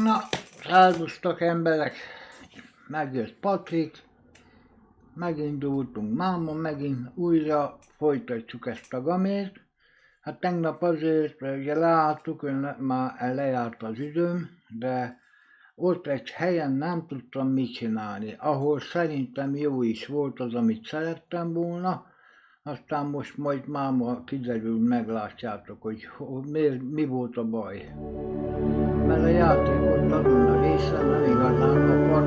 Na, szervusztok emberek, megjött Patrik, megindultunk máma, megint újra folytatjuk ezt a gamét. Hát tegnap azért, ugye leálltuk, már lejárt az időm, de ott egy helyen nem tudtam mit csinálni, ahol szerintem jó is volt az, amit szerettem volna, aztán most majd máma kiderül, meglátjátok, hogy mi volt a baj. Mert a játékot azon a részen nem igazán akar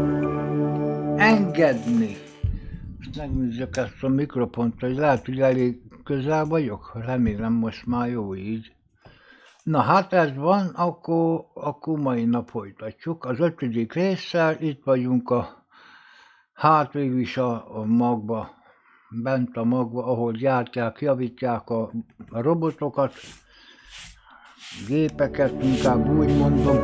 engedni. Most megnézzük ezt a mikrofont, hogy lehet, hogy elég közel vagyok, remélem most már jó így. Na hát ez van, akkor mai nap folytatjuk. Az 5. résszel itt vagyunk végül is a magba, bent a magba, ahol gyártják, javítják a robotokat, gépeket, inkább úgy mondom.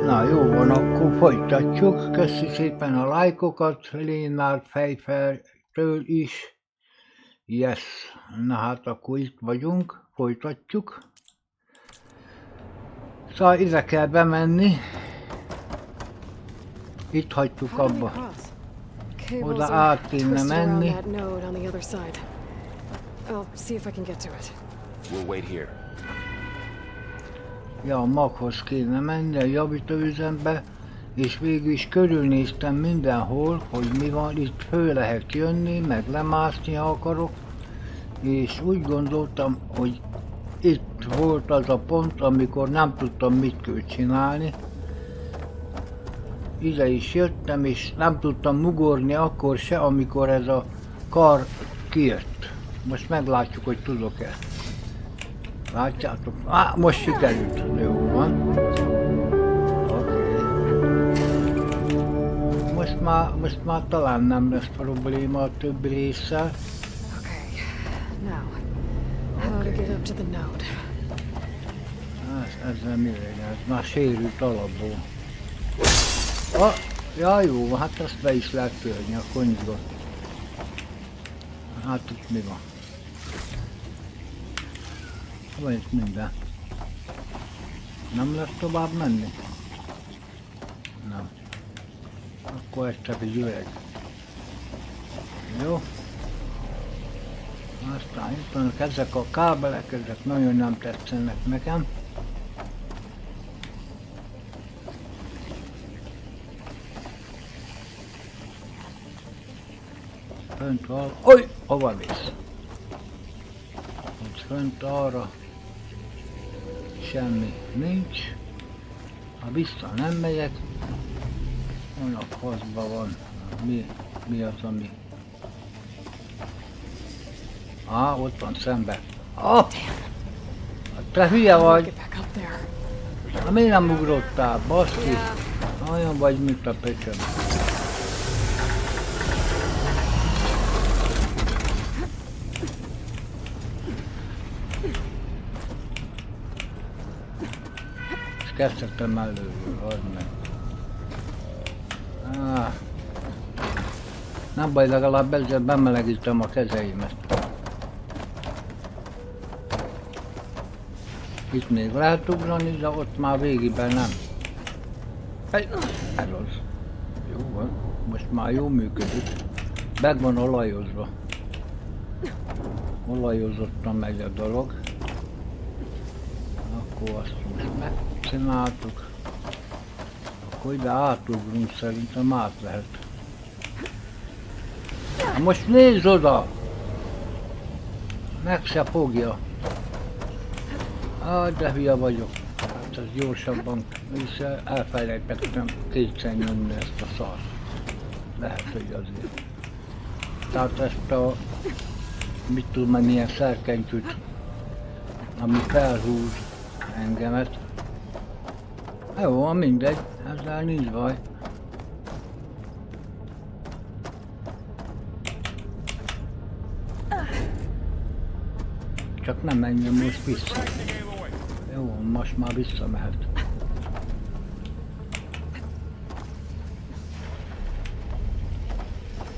Na jó van, akkor folytatjuk. Köszi szépen a lájkokat, Lénár Fejfeltől is. Yes. Na hát akkor itt vagyunk, folytatjuk. Szóval ide kell bemenni. Itt hagytuk abba. Oda át kéne menni. Ja, a maghoz kéne menni, a javítóüzembe, és végül is körülnéztem mindenhol, hogy mi van, itt föl lehet jönni, meg lemászni, ha akarok, és úgy gondoltam, hogy itt volt az a pont, amikor nem tudtam mit kell csinálni. Ide is jöttem, és nem tudtam ugorni akkor se, amikor ez a kar kijött. Most meglátjuk, hogy tudok-e. Látjátok? Most sikerült. Jó van. Oké. Most már talán nem lesz probléma a többi résszel. Ezzel mi legyen? Ez már sérült alapból. Ja jó, hát ezt be is lehet törni, akkor nyugodt. Hát itt mi van? Van itt minden. Nem lehet tovább menni? Nem. Akkor ez csak egy üveg. Jó. Aztán itt vannak ezek a kábelek, ezek nagyon nem tetszenek nekem. Fönt van, hova mész? Ott fönt arra semmi nincs. Ha vissza nem megyek, olyan faszban van. Mi az, ami... Ott van szembe. Te hülye vagy! Miért nem ugrottál, baszki? Olyan vagy, mint a pöcsöm. És kezdtem előről, add meg. Nem baj, legalább ezzel bemelegítem a kezeimet. Itt még lehet ugrani, de ott már végiben nem. Ez az. Jó van. Most már jól működik. Meg van olajozva. Olajozottan megy a dolog. Akkor azt most megcsináltuk. Akkor ide átugrunk, szerintem át lehet. Most nézd oda! Meg se fogja. De hülye vagyok. Hát ez gyorsabban, és elfelejtettem kétszer nyomni ezt a szart. Lehet, hogy azért. Tehát ezt a, mit tudom, ilyen szerkentyűt, ami felhúz engemet. Jó, mindegy, ezzel nincs baj. Csak nem menjen most vissza. Jó, most már visszamehet.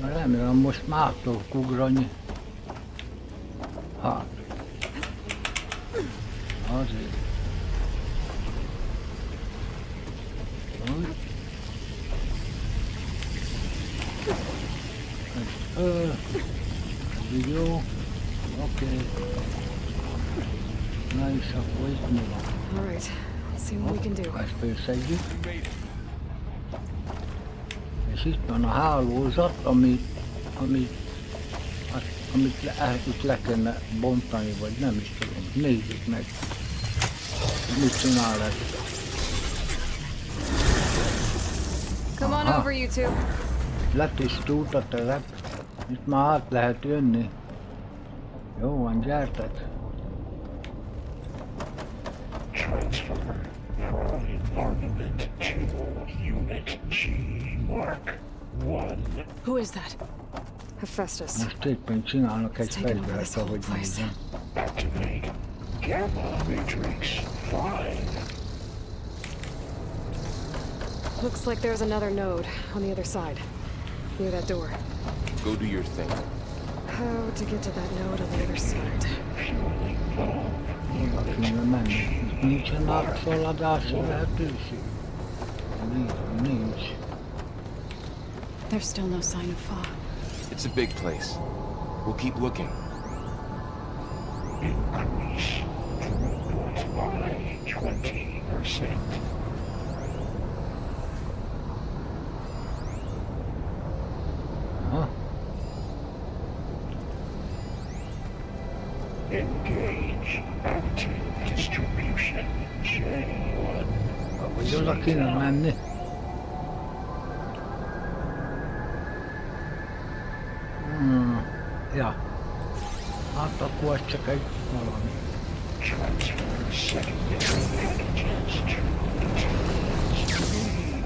Remélem most már tudok ugrani. Hát. Azért. Ez jó. Oké. Na és akkor itt mi van? All right, let's see what we can do. Ezt félszedjük. És itt van a hálózat, amit itt le kellene bontani, vagy nem is tudom. Nézzük meg, mit csinál ez. Come on over, you two. Letisztult a telep, itt már át lehet jönni. Jó van, gyertek! Transfer from armament to Unit G, Mark 1. Who is that? Hephaestus. Most éppen csinálnak egy It's taken over fegyvert, this whole ahogy place. nézem. Activate Gamma Matrix 5. Looks like there's another node on the other side, near that door. Go do your thing. How to get to that node on the other side? Fueling valve. Oda kéne menni. Itt nincsen átszaladási lehetőség. Nincs. There's still no sign of Fa. It's a big place. We'll keep looking. Increase throughput by 20%. Aha. Engage active distribution J1. Vagy oda kéne menni. Ja. Hát akkor ez csak egy valami. Transfer secondary packages to T5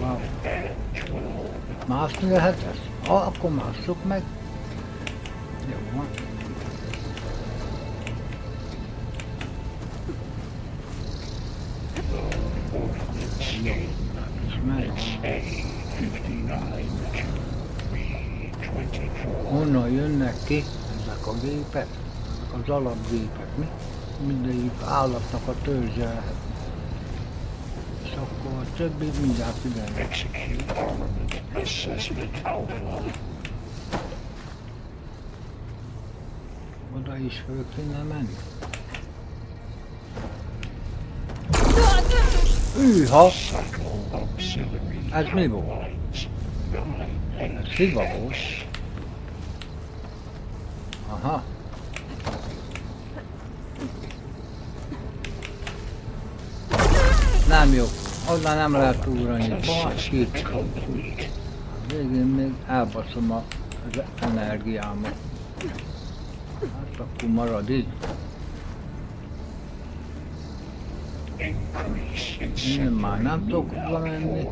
Wow. and 12. Mászni lehet ez? Akkor másszuk meg. Jó van. És megy. A59 to B24. Honnan jönnek ki ezek a gépek? Ezek az alapgépek, mi? Mindegyik állatnak a törzse lehet. És akkor a többi mindjárt figyelnek. Execute armament assessment alpha. Oda is föl kéne menni. Hűha! Cycle auxiliary Ez mi volt? lines. 9 Ez hiba volt. Aha. Nem jó. Oda nem lehet ugrani. Baskit. complete. Végén még elbaszom az energiámat. Hát akkor marad így. Increase in Innen már nem tudok oda menni.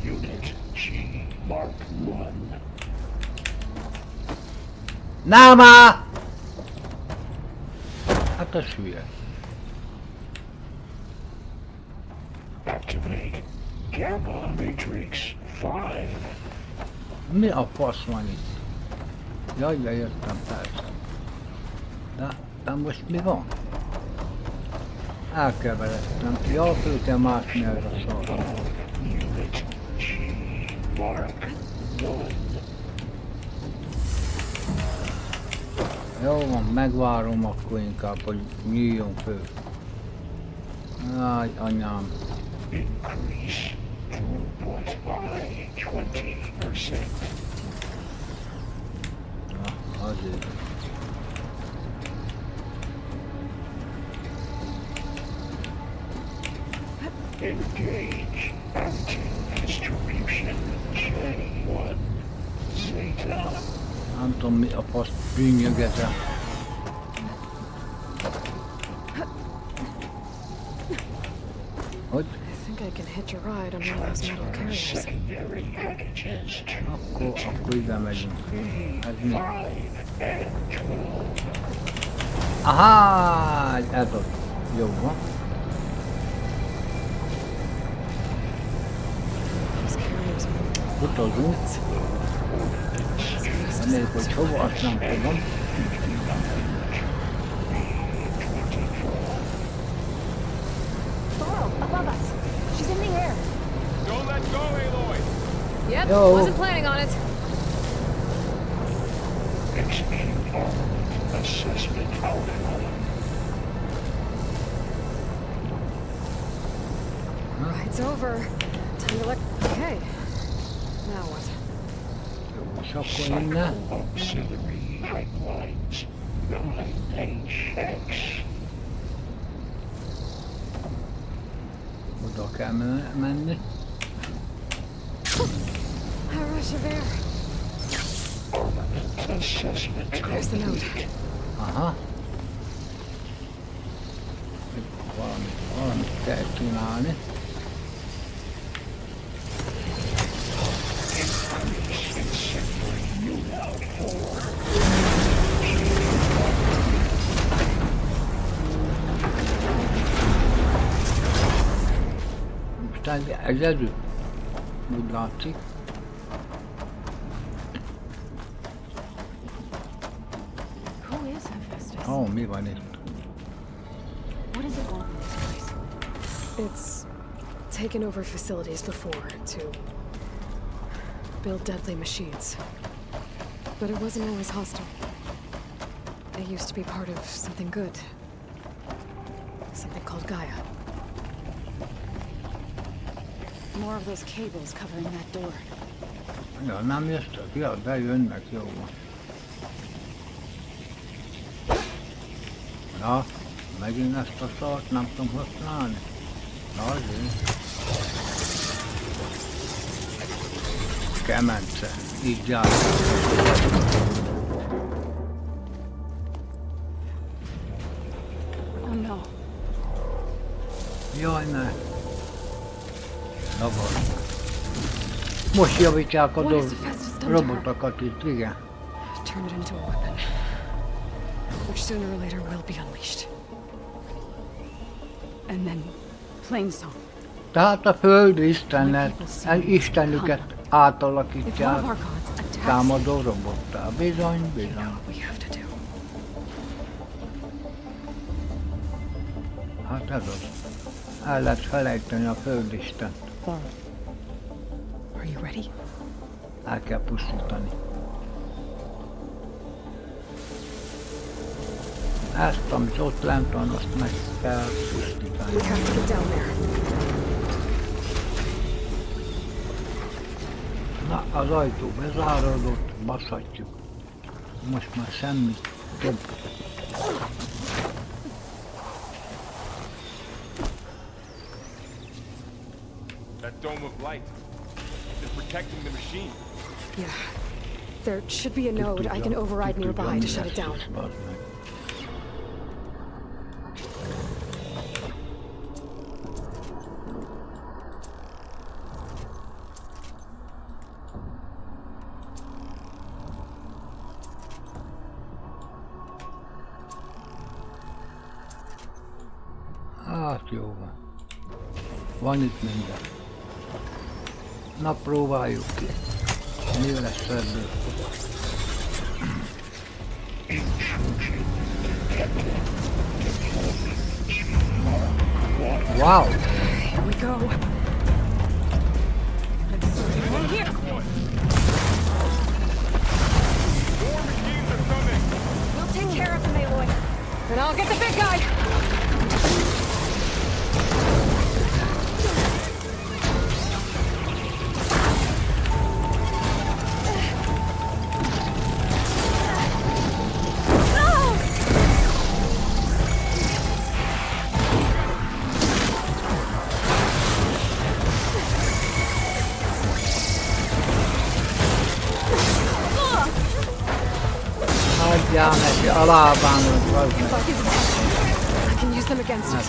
Unit G Mark 1. Nem már! Hát ez hülye. Activate Gamma Matrix 5. Mi a fasz van itt? Jaj, jöttem persze. De most mi van? Elkeveredtem. Ja, föl kell mászni erre a szarra. Unit G Mark 1. Jó van, megvárom akkor inkább, hogy nyíljon föl. Áj, anyám. Increase throughput by 20%. Na, azért. Engage active distribution J1. Zeta. Nem tudom mi a fasz bűnjögezem. Hogy? I think I can hitch a ride on one of those metal Transfer carriers. secondary packages to Akkor ide megyünk. Ez mi? 5 and 12. Aha, ez ott. Jó van. These carriers are Utazunk. Még hogy hova, azt nem tudom. Below, above us. She's in the air. Don't let go, Aloy! Yep, Yo. wasn't planning on it. Assessment outcome. It's over. Time to let... Okay. Now what? És akkor innen. Auxiliary pipelines. 9HX. Oda kell menni. A rush of air. Assessment There's the note. Aha. Valamit kell csinálni. Most ez elő. Úgy látszik. Who is Hephaestus? Ó, mi van itt? What does it want from this place? It's taken over facilities before to build deadly machines. But it wasn't always hostile. It used to be part of something good. Something called Gaia. More of those cables covering that door. Ja, nem jöttek? Ja, bejönnek, jó van. Na, megint ezt a szart nem tudom használni. Na, azért. Kemence, így jártam. Oh no. Jaj, ne. Lavar. Most javítják a What has Hephaestus done to her? robotokat itt, igen. Turn it into a weapon. Which sooner or later will be unleashed. And then Plainsong. Tehát a Föld Istennek, Istenüket If one of átalakítják our gods attacks, támadó robottá. Bizony, bizony. What we have to do. Hát ez az. El lehet felejteni a Földistent. Are you ready? El kell pusztítani. Ezt, amit ott lent van, azt meg kell pusztítani. We have to get down there. Na, az ajtó bezáródott, baszhatjuk. Most már semmi több. That dome of light. It's protecting the machine. Yeah. There should be a node I can override nearby to shut it down. Hát jó van. Van itt minden. Na, próbáljuk ki. Mi lesz ebből? Wow! Here we go. right here. More machines are coming. We'll take care of them, Aloy. And I'll get the big guy! Adjál neki a lábának, az meg. I can use them against us.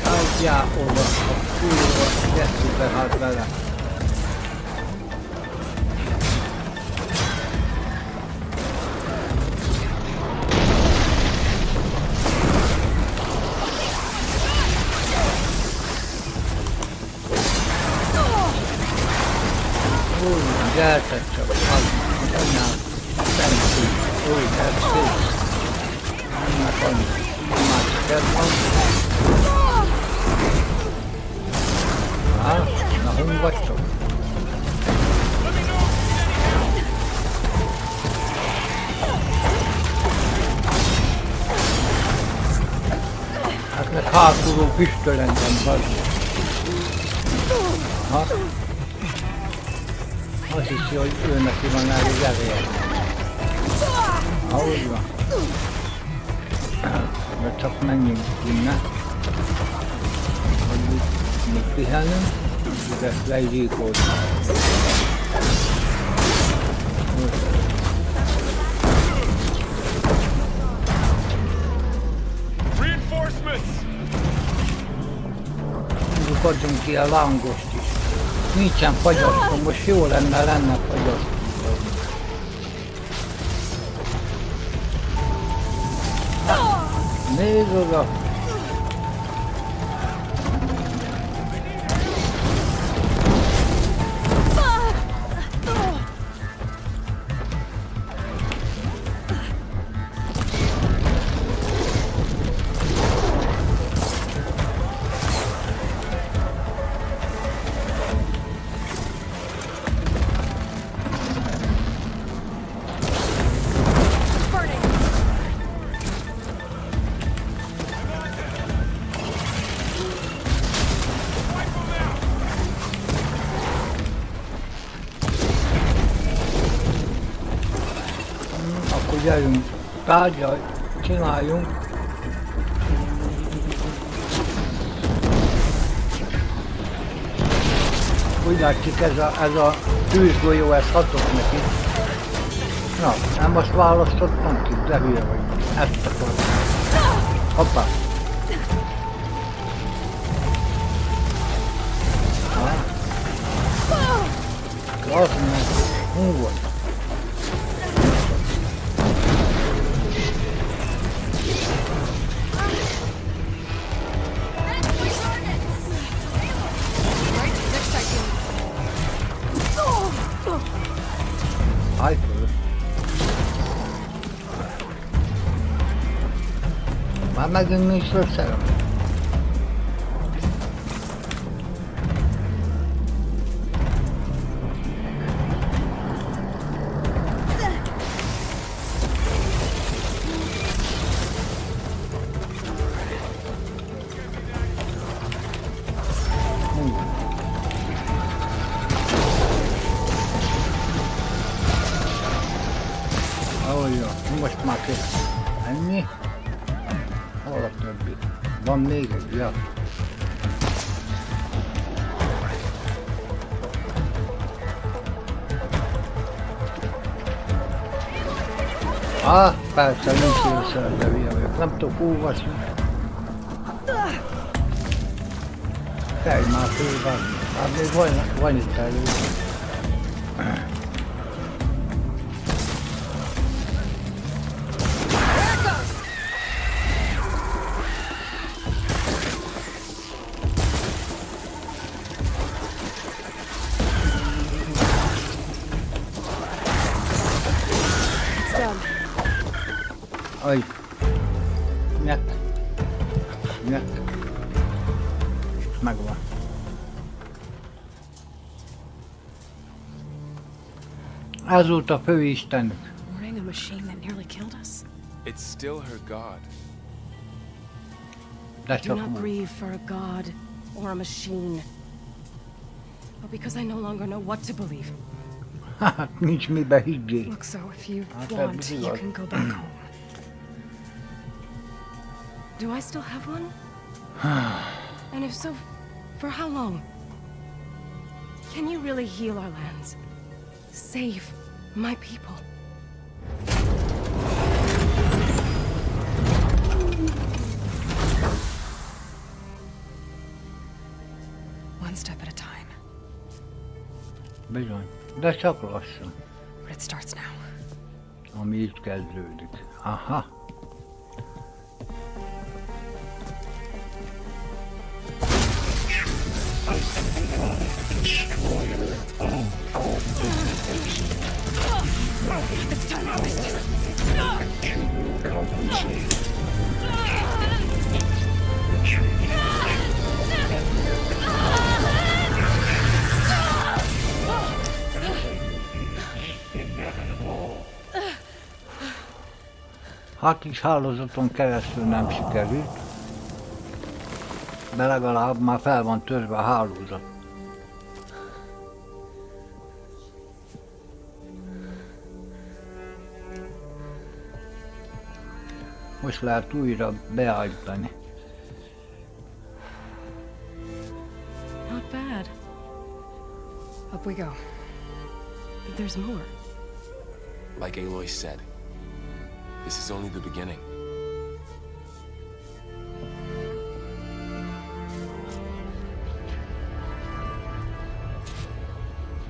Adjál oda, a kurva, gyertük hát vele. Úgy, gyertek csak, az anyám, szentű, úgy, ez szép. Annak annyi, más kell van. Na, hon vagytok? Meg hátulról füstölengem, bazd. Ha? Azt hiszi, hogy ő neki van elég ereje. Ahogy van. De csak menjünk innen. Hogy még pihenünk. De legyíkolt. Mondjuk adjunk ki a lángost is. Nincsen fagyasztom, most jó lenne fagyasztom. Nézd oda! Gyerünk, tárgyalj, csináljunk. Úgy látszik ez a tűzgolyó, ez hatott neki. Na, nem azt választottam ki, de hülye vagy. Ezt akarom. Hoppá. Az meg, hú volt. Állj föl. Már megint nincs szerelem. Most már kész. Ennyi. Hol a többi? Van még egy, ja. Persze, nincs észre, de hülye vagyok. Nem tudok olvasni. Kelj már fölválni. Hát még van itt elő. Aj, nyek, megvan. Ez volt a főistenük. Running a machine that nearly killed us. It's still her god. De Do csak not úgy. grieve for a god or a machine, but because I no longer know what to believe. Hát nincs mibe higgyél. Look, so if you Hát want, ez you igaz. can go back home. Do I still have one? And if so, for how long? Can you really heal our lands? Save my people? One step at a time. Bizony, de csak lassan, But it starts now. ami itt kezdődik. Aha. It's time to fix this. Hát is hálózaton keresztül nem sikerült. De legalább már fel van törve a hálózat. Most lehet újra beállítani. Not bad. Up we go. There's more. Like Aloy said, this is only the beginning.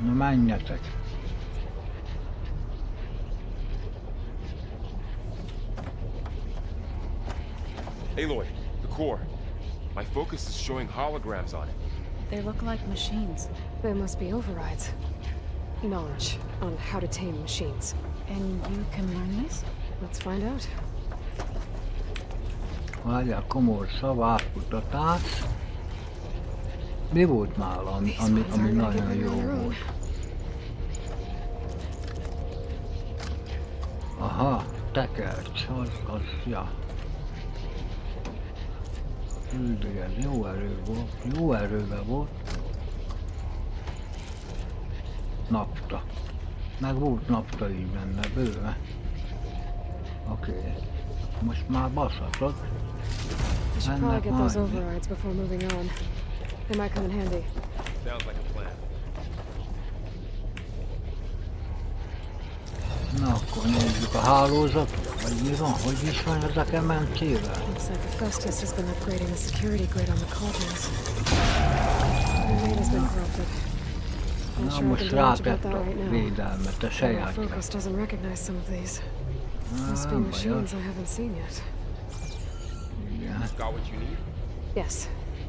Na menjetek. Aloy, the core. My focus is showing holograms on it. They look like machines. There must be overrides. Knowledge on how to tame machines. And you can learn this? Let's find out. Várjál, komor szavátkutatás. Mi volt nála, ami nagyon jó volt? Aha, tekercs, az, ja. Üldögez, jó erő volt, jó erőben volt. Napta. Meg volt napta így benne, bőve. Oké. Most már baszhatod. I should probably get those overrides before moving on. They might come in handy. Sounds like a plan. Na akkor nézzük a hálózatot, vagy mi van, hogy is van ez a kemencével? Looks like Augustus has been upgrading the security grid on the cauldrons. The maid has been corrupted. Not Na sure I most can do much about rátett that a right now. védelmet a Our sajátja. focus doesn't recognize some of these. Must be Nem machines baj, I haven't seen yet. igen. Got what you need? Yes.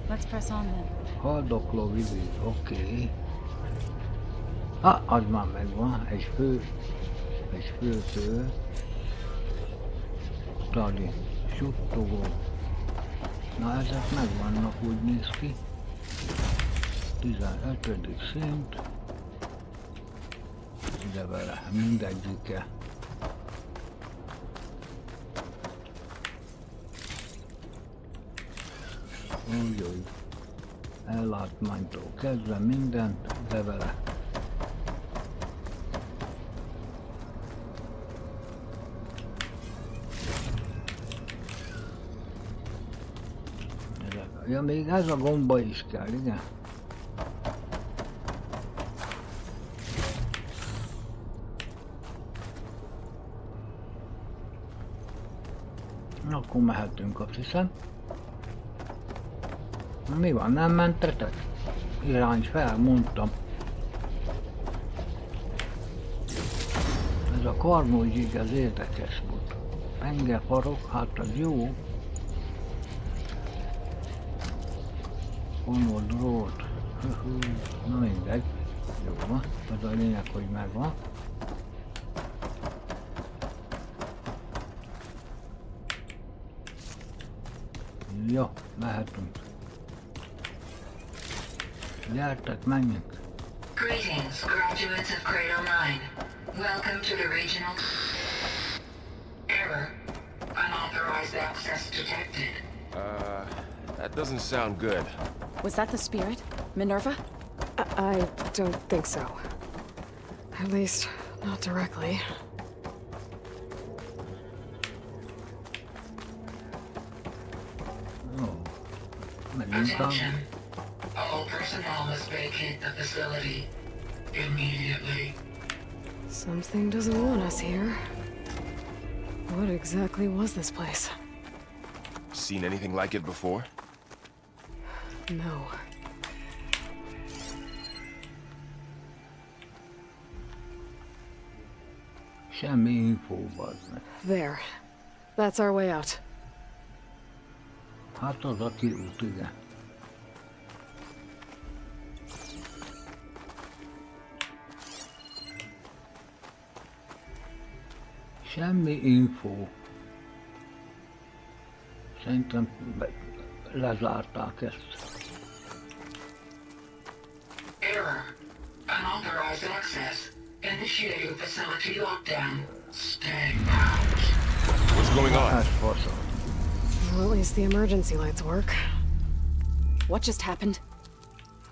Let's press on then. Haldokló vízi, oké. Az már megvan, egy főtő. Tali, suttogó. Na ezek megvannak, úgy néz ki. 15. szint. Ide vele, mindegyike. Úgy, ellátmánytól kezdve mindent, ide vele. Ja, még ez a gomba is kell, igen? Akkor mehetünk, azt hiszem. Mi van, nem mentetek? Irány fel, mondtam. Ez a karmógyig, ez érdekes volt. Pengefarok, hát az jó. Honor drót. Na mindegy. Jó van, az a lényeg, hogy megvan. Jó, mehetünk. Gyertek, menjünk. Greetings, graduates of Cradle 9. Welcome to the regional... Error. Unauthorized access detected. That doesn't sound good. Was that the spirit? Minerva? I don't think so. At least, not directly. Ó, menjünk ám. Attention. All personnel must vacate the facility immediately. Something doesn't want us here. What exactly was this place? Seen anything like it before? No. Semmi infó, bazd meg. There. That's our way out. Hát az a kiút, igen. Semmi infó. Szerintem lezárták ezt. Error. Unauthorized access. Initiating facility lockdown. Stay out. What's going on? Ez faszom. Well, at least the emergency lights work. What just happened?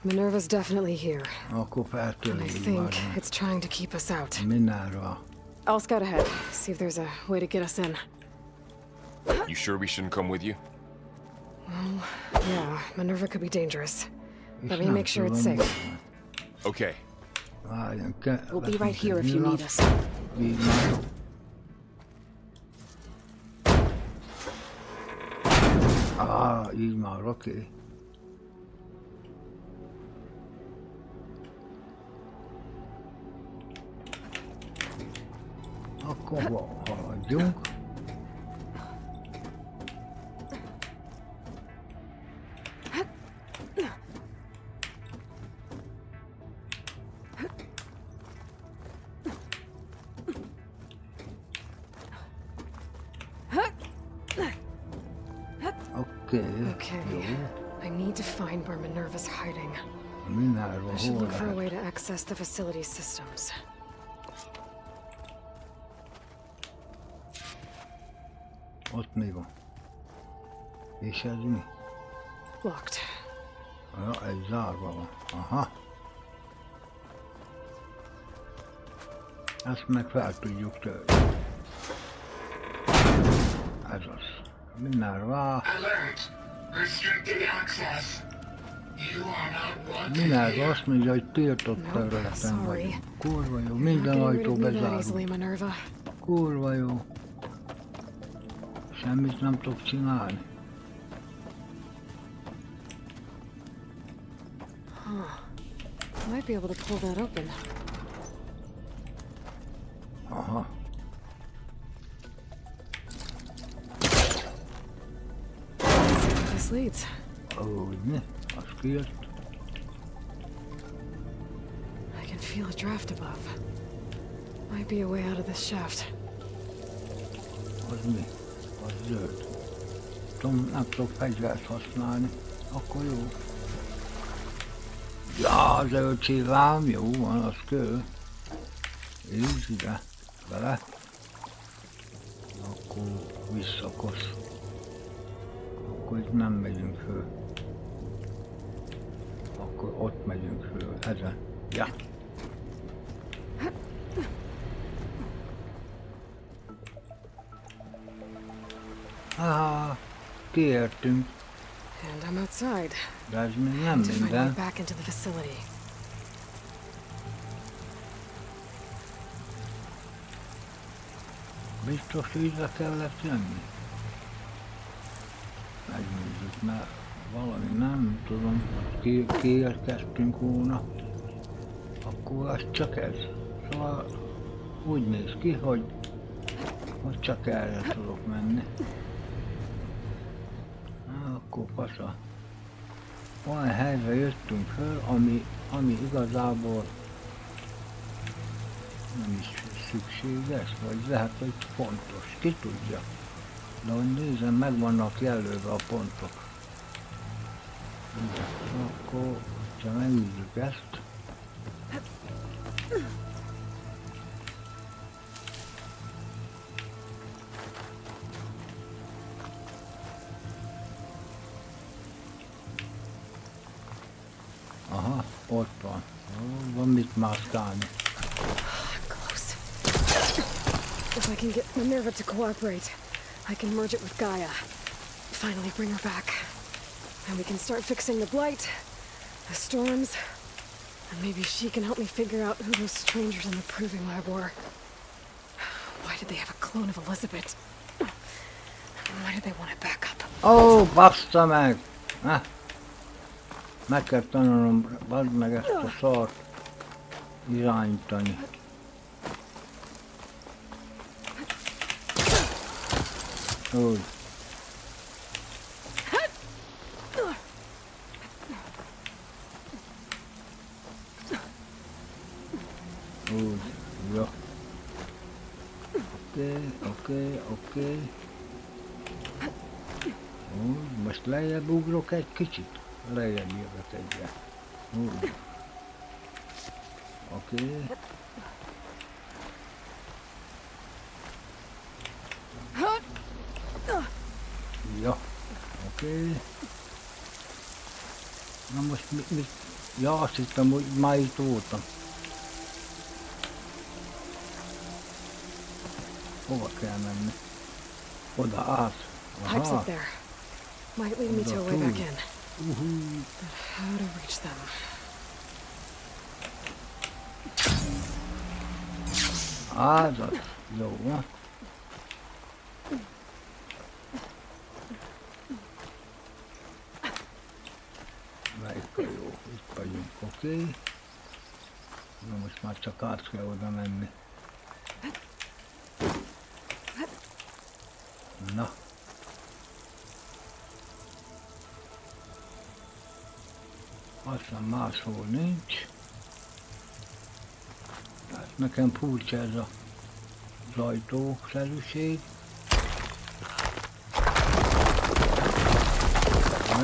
Minerva's definitely here. Akkor And I feltörjük think valamit. it's trying to keep us out. Minerva. I'll scout ahead, see if there's a way to get us in. You sure we shouldn't come with you? Yeah, Minerva could be dangerous. És Let me nem make sure it's tudom, safe. Okay. Várjon, We'll be right here if you need us. Így már. Így már, oké. Akkor haladjunk. Oké. Okay. I need to find where Minerva's hiding. Minerva, I should hol look for a lehet? way to access the facility systems. Ott mi van? És ez mi? Locked. Ja, egy zárva van. Aha. Ezt meg fel tudjuk törni. Ez az. Minerva. Alert! Restricted access. You are not wanted Minerva here. azt mondja, hogy tiltott Nope, területen sorry. vagyunk. Kurva jó, Not minden getting rid ajtó of me that bezárva. easily, Minerva. Kurva jó. Semmit nem tudok csinálni. Might be able to pull that open. Aha. Let's see where this leads. Úgy mi? Az kijött. I can feel a draft above. Might be a way out of this shaft. Az mi? Az zöld. Tudom, nem tudok fegyvert használni. Akkor jó. Ja, zöld csillám, jó van, az kő. Így ide, bele. Akkor visszakosz. Akkor itt nem megyünk föl. Akkor ott megyünk föl, ezen. Ja. Kiértünk, And I'm outside. de ez még nem To find my way minden. back into the facility. Biztos ízre kellett jönni? Megnézzük, mert valami nem tudom, kiérkeztünk volna. Akkor az csak ez. Szóval úgy néz ki, hogy csak erre tudok menni. Na, akkor pasza. Olyan helyre jöttünk föl, ami igazából nem is szükséges, vagy lehet, hogy fontos. Ki tudja. De hogy nézem, meg vannak jelölve a pontok. Igen, akkor, ha megnézzük ezt. Aha, ott van. Van mit mászkálni. Close. If I can get Minerva to cooperate, I can merge it with Gaia. Finally bring her back. And we can start fixing the blight, the storms, and maybe she can help me figure out who those strangers in the proving lab were. Why did they have a clone of Elizabeth? Why did they want it back up? Ó, bassza meg! Meg kell tanulnom, vedd meg ezt a szart irányítani. Úgy. Úgy, jó. Oké. Úgy, most lejjebb ugrok egy kicsit. Lejjebb jövök egyre. Úgy. Oké. Ja, oké. Na most mi? Ja, azt hittem, hogy már itt voltam. Hova kell menni? Oda át. Pipes up there. Might lead me to a way back in. But how to reach them? Az. Jó van. Melyik a jó? Itt vagyunk, oké. Na most már csak át kell oda menni. Na. Aztán máshol nincs. Hát nekem furcsa ez a ajtószerűség.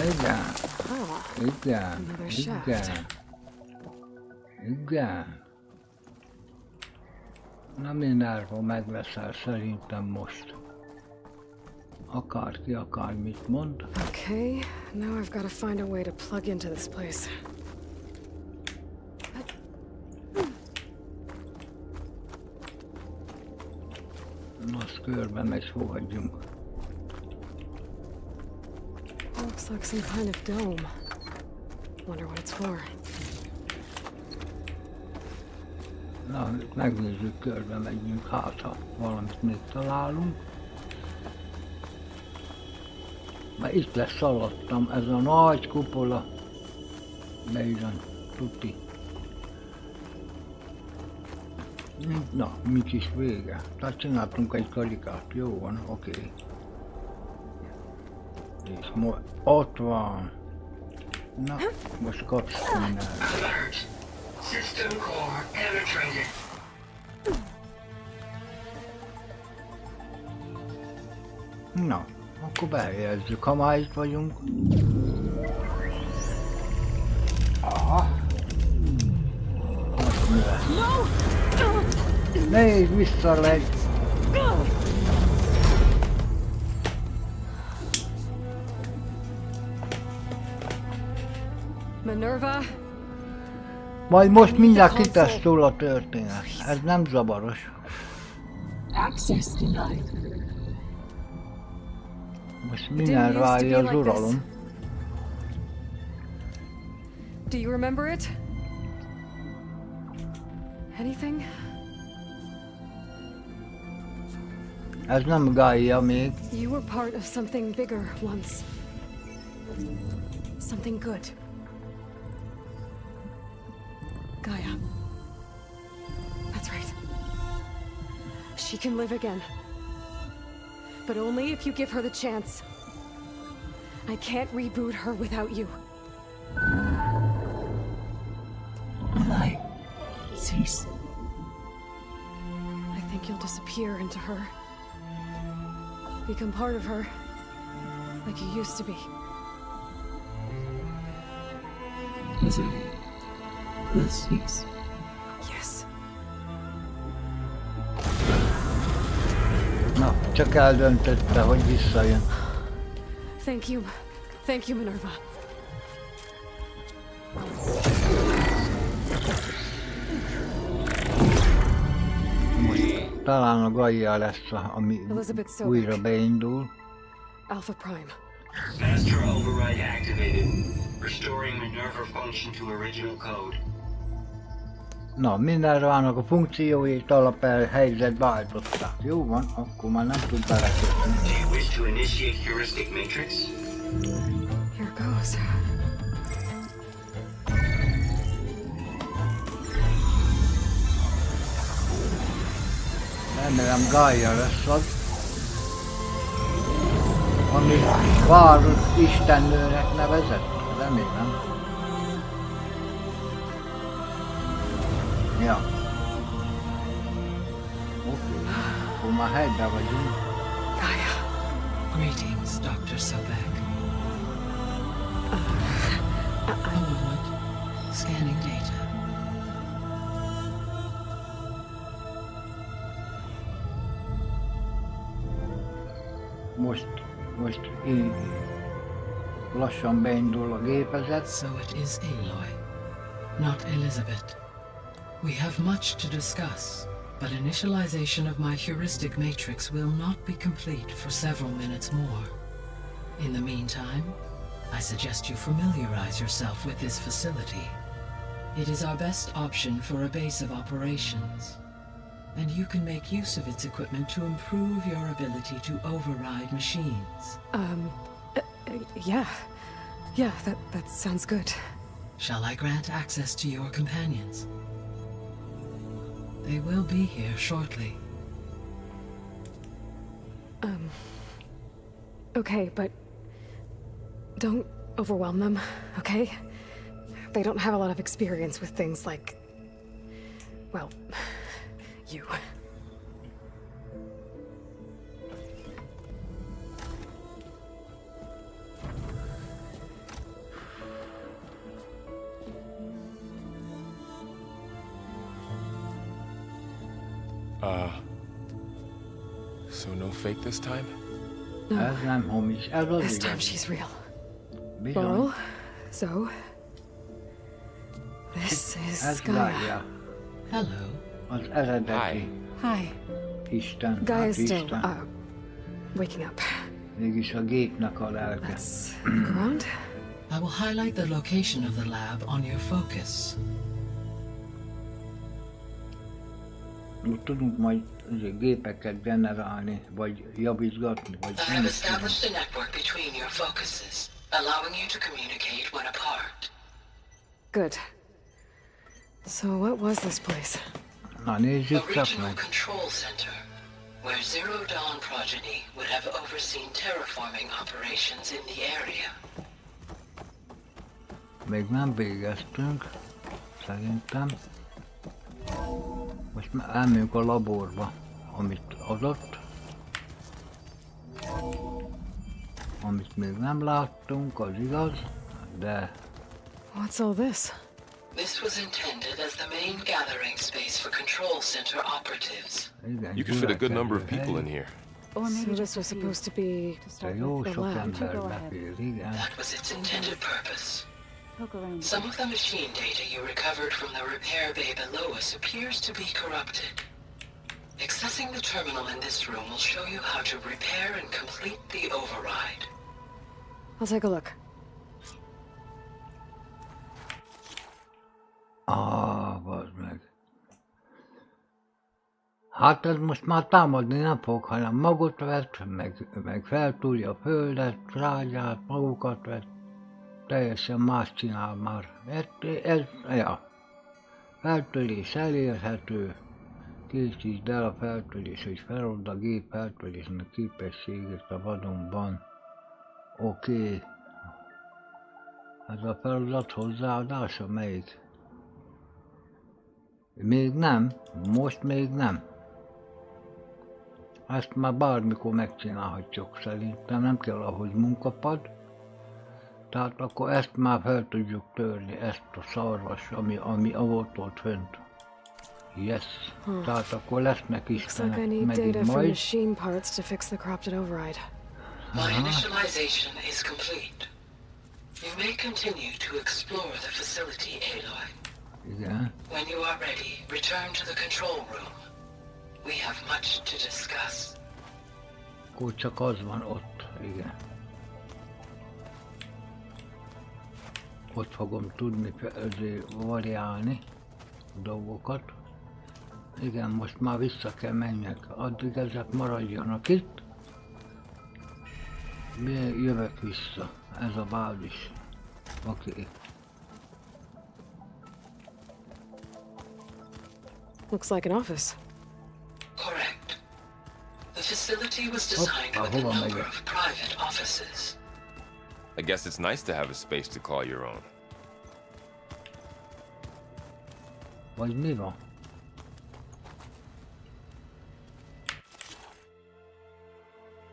Igen. Igen. Igen. Igen. Na mindenhol megveszel szerintem most. Akárki akármit mond. Okay, now I've got to find a way to plug into this place. Azt körbe megy, fogadjunk. Looks like some kind of dome. Wonder what it's for. Na, megnézzük, körbe megyünk, hát ha valamit még találunk. Mert itt lesz alattam, ez a nagy kupola. Beizan, tuti. Na, mit is vége? Tehát csináltunk egy karikát, jó van, oké. És ott van. Na, most kapsz mindent. Alert. System core penetrated. Na, akkor behelyezzük, ha már itt vagyunk. Aha. Most mi lesz? Nézd, visszalegy! Minerva? Majd most mindjárt kitesztül a történet. Ez nem zavaros. Access denied. Most minden várja az uralom. Do you remember it? Anything? Ez nem Gaia még. You were part of something bigger once. Something good. Gaia. That's right. She can live again. But only if you give her the chance. I can't reboot her without you. I cease. I think you'll disappear into her. Become part of her. Like you used to be. Will cease. Yes. Na, csak eldöntötte, hogy visszajön. Thank you. Thank you, Minerva. Most talán a Gaia lesz, ami Elizabeth Sobek. újra beindul. Alpha Prime. Master override activated. Restoring Minerva function to original code. Na, Minervának a funkcióit alapel helyzetbe állították. Jó van, akkor már nem tud belekötni. Do you wish to initiate heuristic matrix? Here goes. Remélem Gaia lesz az, ami város istennőnek nevezett. Remélem. Ja. Oké, akkor már helyben vagyunk. Gaia. Greetings, Dr. Sobek. A moment. Scanning data. Most én lassan beindul a gépezet. So it is Aloy, not Elizabeth. We have much to discuss, but initialization of my heuristic matrix will not be complete for several minutes more. In the meantime, I suggest you familiarize yourself with this facility. It is our best option for a base of operations, and you can make use of its equipment to improve your ability to override machines. Yeah. Yeah, that sounds good. Shall I grant access to your companions? They will be here shortly. Okay, but don't overwhelm them, okay? They don't have a lot of experience with things like, well, you. So no fake this time? Ez nem hamis, ez az This time igaz. she's real. Bizony, Laurel, Zoe. This is ez Gaia. Gaia, Hello. az eredeti Hi. Isten, hát Gaia's still, Isten. waking up. Mégis a gépnek a lelke. Let's look around. I will highlight the location of the lab on your focus. Most tudunk majd gépeket generálni, vagy javítgatni, vagy I nem have is tudom. established a network between your focuses, allowing you to communicate when apart. Good. So what was this place? Na A nézzük csak regional meg. control center, where Zero Dawn progeny would have overseen terraforming operations in the area. Még nem végeztünk, szerintem. Most már elmegyünk a laborba, amit adott. Amit még nem láttunk, az igaz, de What's all this? This was intended as the main gathering space for control center operatives. igen, You could fit a good number of people in here. So this was supposed to be De jó the sok lab. ember befér, igen. That was its intended purpose. Some of the machine data you recovered from the repair bay below us appears to be corrupted. Accessing the terminal in this room will show you how to repair and complete the override. I'll take a look. Bazd meg. Hát ez most már támadni nem fog, hanem magot vett, meg feltúrja a földet, trágyát, magukat vett. Teljesen más csinál már. Ja. Feltörés elérhető. Készítsd el a feltörés, hogy felold a gép feltörésnek képességét a vadonban. Oké. Ez a feladat hozzáadása melyik? Még nem, most még nem. Ezt már bármikor megcsinálhatjuk szerintem, nem kell ahhoz munkapad. Tehát akkor ezt már fel tudjuk törni, ezt a szarvas, ami volt ott fönt. Yes. Tehát akkor lesznek Looks like I istenek need data megint from majd. machine parts to fix the corrupted override. My initialization is complete. You may continue to explore the facility, Aloy. Igen. When you are ready, return to the control room. We have much to discuss. Akkor csak az van ott, igen. Ott fogom tudni variálni a dolgokat. Igen, most már vissza kell menjek. Addig ezek maradjanak itt. Jövök vissza. Ez a bázis. Oké. Looks like an office. Correct. The facility was designed with a hold on, number Megan. of private offices. I guess it's nice to have a space to call your own. Vagy mi van?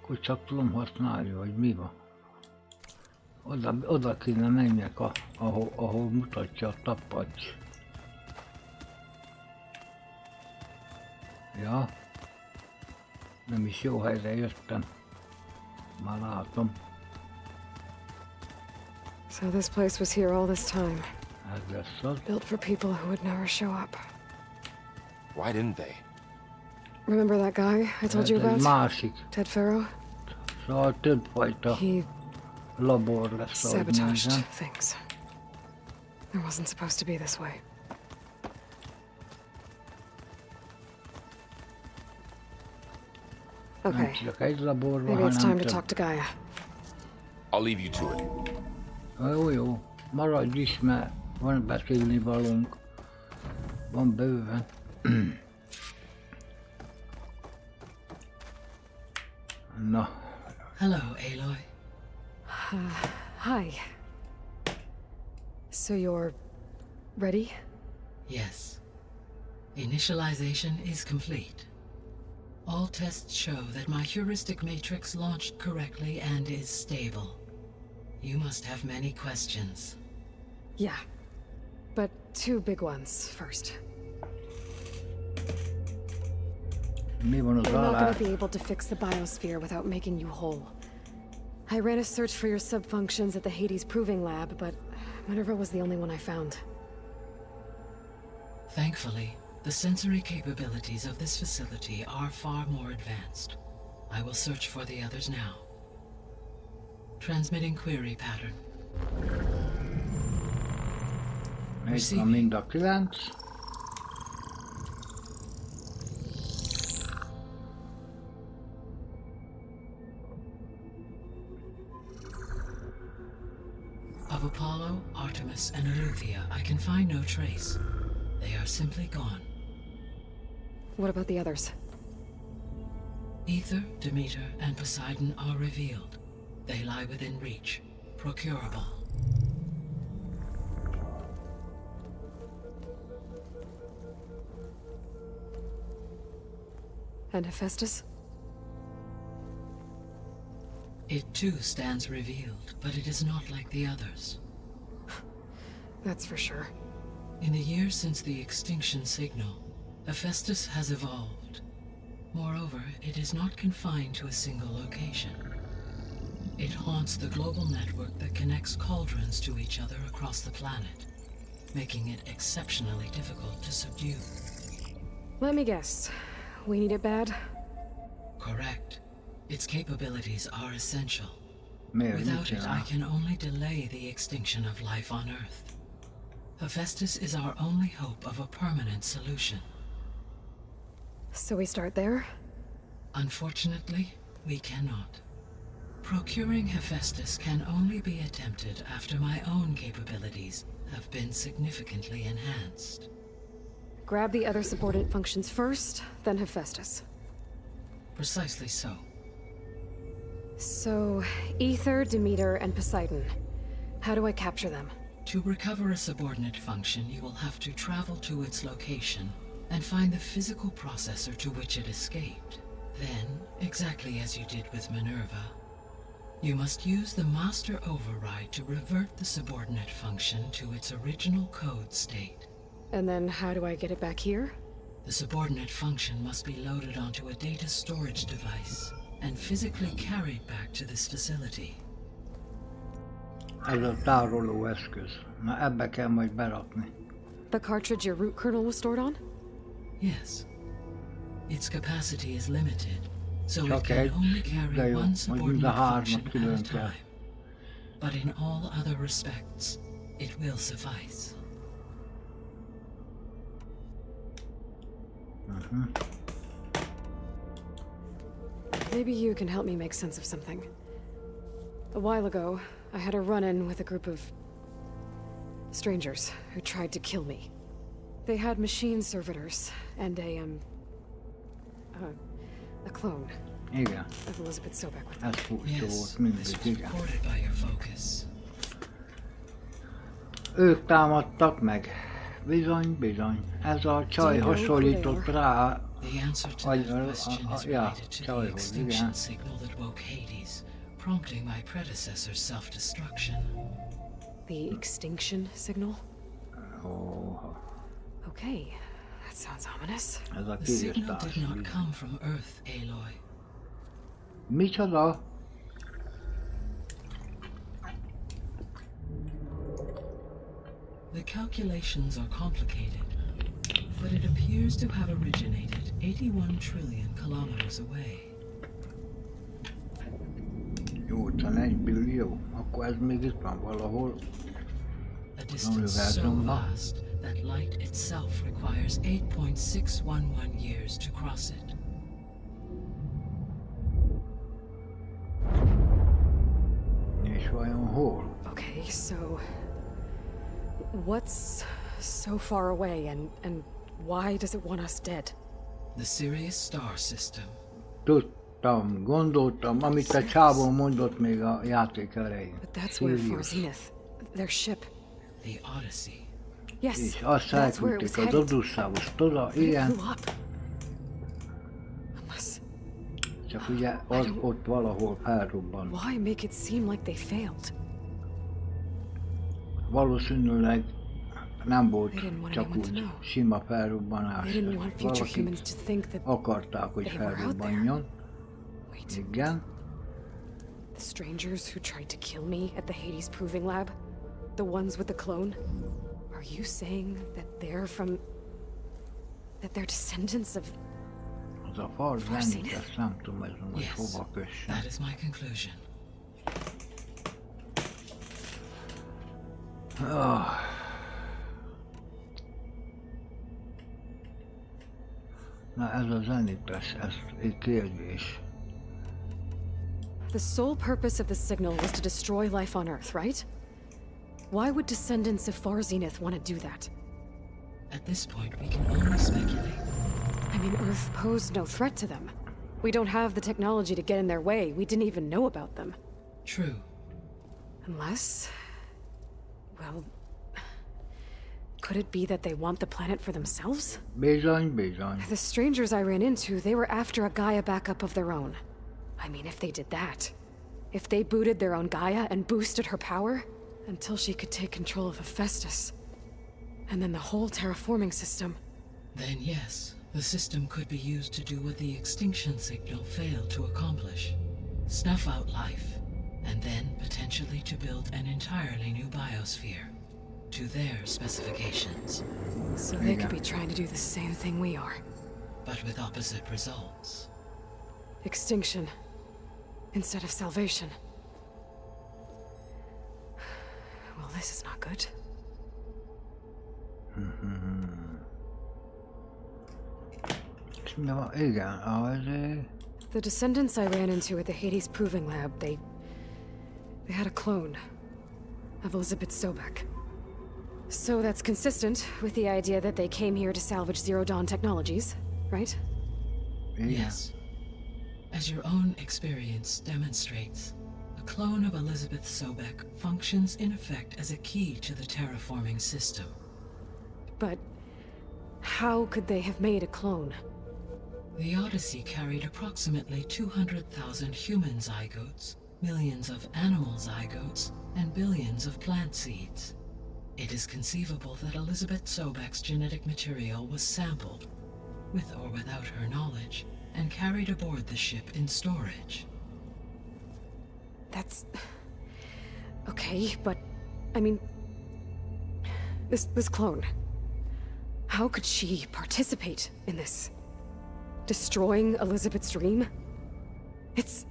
Akkor csak tudom használni, vagy mi van? Oda kéne menjek, ahol mutatja a tapacs. Ja. Nem is jó helyre jöttem. Már látom. So this place was here all this time. Ez lesz az. Built for people who would never show up. Why didn't they? Remember that guy I told you Ez egy about? másik. Ted Farrow? Szóval többfajta He labor lesz, ahogy sabotaged nézem. things. It wasn't supposed to be this way. Nem Okay, csak egy laborban, maybe it's time hanem to több. talk to Gaia. I'll leave you to it. Jó, maradj is, mert van beszélni valónk. Van bőven. Na, Hello, Aloy. Hi. So you're ready? Yes. Initialization is complete. All tests show that my heuristic matrix launched correctly and is stable. You must have many questions. Yeah. But two big ones first. mi van az We're not alá? gonna be able to fix the biosphere without making you whole. I ran a search for your subfunctions at the Hades Proving Lab, but Minerva was the only one I found. Thankfully, the sensory capabilities of this facility are far more advanced. I will search for the others now. Transmitting query pattern. Itt van mind a 9. Of Apollo, Artemis, and Eleuthia, I can find no trace. They are simply gone. What about the others? Ether, Demeter, and Poseidon are revealed. They lie within reach, procurable. And Hephaestus? It too stands revealed, but it is not like the others. That's for sure. In the years since the extinction signal, Hephaestus has evolved. Moreover, it is not confined to a single location. It haunts the global network that connects cauldrons to each other across the planet, making it exceptionally difficult to subdue. Let me guess. We need it bad? Correct. Its capabilities are essential. Miért Without mit it, I csinál? can only delay the extinction of life on Earth. Hephaestus is our only hope of a permanent solution. So we start there? Unfortunately, we cannot. Procuring Hephaestus can only be attempted after my own capabilities have been significantly enhanced. Grab the other subordinate functions first, then Hephaestus. Precisely so. So, Ether, Demeter, and Poseidon. How do I capture them? To recover a subordinate function, you will have to travel to its location and find the physical processor to which it escaped. Then, exactly as you did with Minerva, you must use the master override to revert the subordinate function to its original code state. And then how do I get it back here? The subordinate function must be loaded onto a data storage device and physically carried back to this facility. Ez a tároló eszköz. Na ebbe kell majd berakni. The cartridge your root kernel was stored on? Yes. Its capacity is limited, so it Okay, can only de carry jó, one majd mind a subordinate hármat function at külön a kell. time. But in all other respects, it will suffice. Maybe you can help me make sense of something. A while ago, I had a run-in with a group of strangers who tried to kill me. They had machine servitors and a clone Igen, of Elizabeth Sobek with them. ez furcsa Yes, volt this mindig, was igen. recorded by your focus. Ők támadtak meg. Bizony, bizony. Ez a csaj hasonlított rá. The answer to I- that question is yeah, related to tell the you, extinction yeah. signal that woke Hades, prompting my predecessor's self-destruction. The extinction signal? Ó, Okay, that sounds ominous. ez a The signal kiirtás. did not come from Earth, Aloy. Micsoda? The calculations are complicated, but it appears to have originated 81 trillion kilometers away. 81 billió. Akkor ez még itt van valahol. A distance so vast that light itself requires 8.611 years to cross it. És vajon hol? Okay, so what's so far away and why does it want us dead? The Sirius star system. Tudtam, gondoltam, amit a csávó mondott még a játék elején. But that's where Far Zenith, their ship. The Odyssey. Yes, És azt that's where it was elküldték az headed. Odysseus, tudod, It igen, blew up. Unless, csak ugye az ott valahol felrobban. why make it seem like they failed? Valószínűleg nem volt They didn't want csak anyone to úgy know. sima felrobbanás. They didn't want future Valakik humans to think that akarták, hogy they were out felrobbanjon. Wait, Igen. the strangers who tried to kill me at the Hades proving lab? The ones with the clone? Are you saying that they're descendants of... Az a fal Far zenit, Zenith? ezt nem tudom, ez most Yes, hova kössem. that is my conclusion. Na ez a zenites, ez egy kérdés. The sole purpose of the signal was to destroy life on Earth, right? Why would descendants of Far Zenith want to do that? At this point, we can only speculate. I mean, Earth posed no threat to them. We don't have the technology to get in their way. We didn't even know about them. True. Unless... well... could it be that they want the planet for themselves? Bizony, bizony. The strangers I ran into, they were after a Gaia backup of their own. I mean, if they did that... if they booted their own Gaia and boosted her power... until she could take control of Hephaestus. And then the whole terraforming system. Then yes, the system could be used to do what the extinction signal failed to accomplish. Snuff out life, and then potentially to build an entirely new biosphere. To their specifications. So they could be trying to do the same thing we are. But with opposite results. Extinction. Instead of salvation. Well, this is not good. Igen, azért... The descendants I ran into at the Hades Proving Lab, they had a clone of Elizabeth Sobek. So that's consistent with the idea that they came here to salvage Zero Dawn technologies, right? Igen. Yes. As your own experience demonstrates, a clone of Elizabeth Sobek functions in effect as a key to the terraforming system. But how could they have made a clone? The Odyssey carried approximately 200,000 human zygotes, millions of animal zygotes, and billions of plant seeds. It is conceivable that Elizabeth Sobek's genetic material was sampled, with or without her knowledge, and carried aboard the ship in storage. That's... okay, but... I mean... This clone... how could she participate in this? Destroying Elizabeth's dream? It's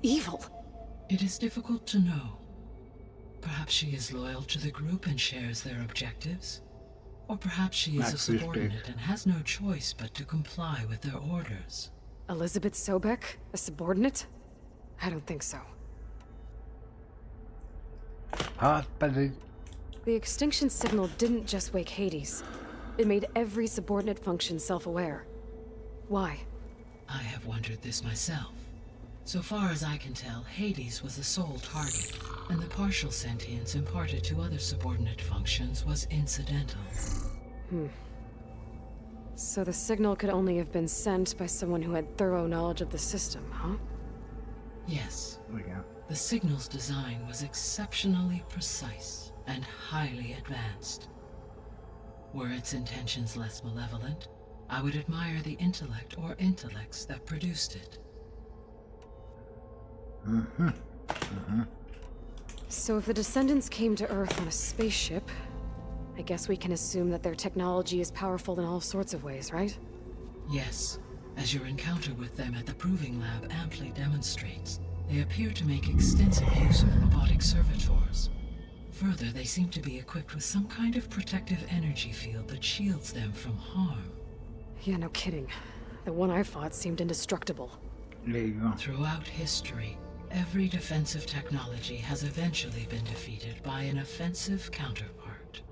evil. It is difficult to know. Perhaps she is loyal to the group and shares their objectives. Or perhaps she is a subordinate and has no choice but to comply with their orders. Elizabeth Sobek? A subordinate? I don't think so. Hát pedig... The extinction signal didn't just wake Hades. It made every subordinate function self-aware. Why? I have wondered this myself. So far as I can tell, Hades was the sole target, and the partial sentience imparted to other subordinate functions was incidental. So the signal could only have been sent by someone who had thorough knowledge of the system, huh? Yes, Igen. the signal's design was exceptionally precise and highly advanced. Were its intentions less malevolent, I would admire the intellect or intellects that produced it. So if the descendants came to Earth on a spaceship, I guess we can assume that their technology is powerful in all sorts of ways, right? Yes, as your encounter with them at the Proving Lab amply demonstrates, they appear to make extensive use of robotic servitors. Further, they seem to be equipped with some kind of protective energy field that shields them from harm. Yeah, no kidding. The one I fought seemed indestructible. There you go. Throughout history, every defensive technology has eventually been defeated by an offensive counterpart.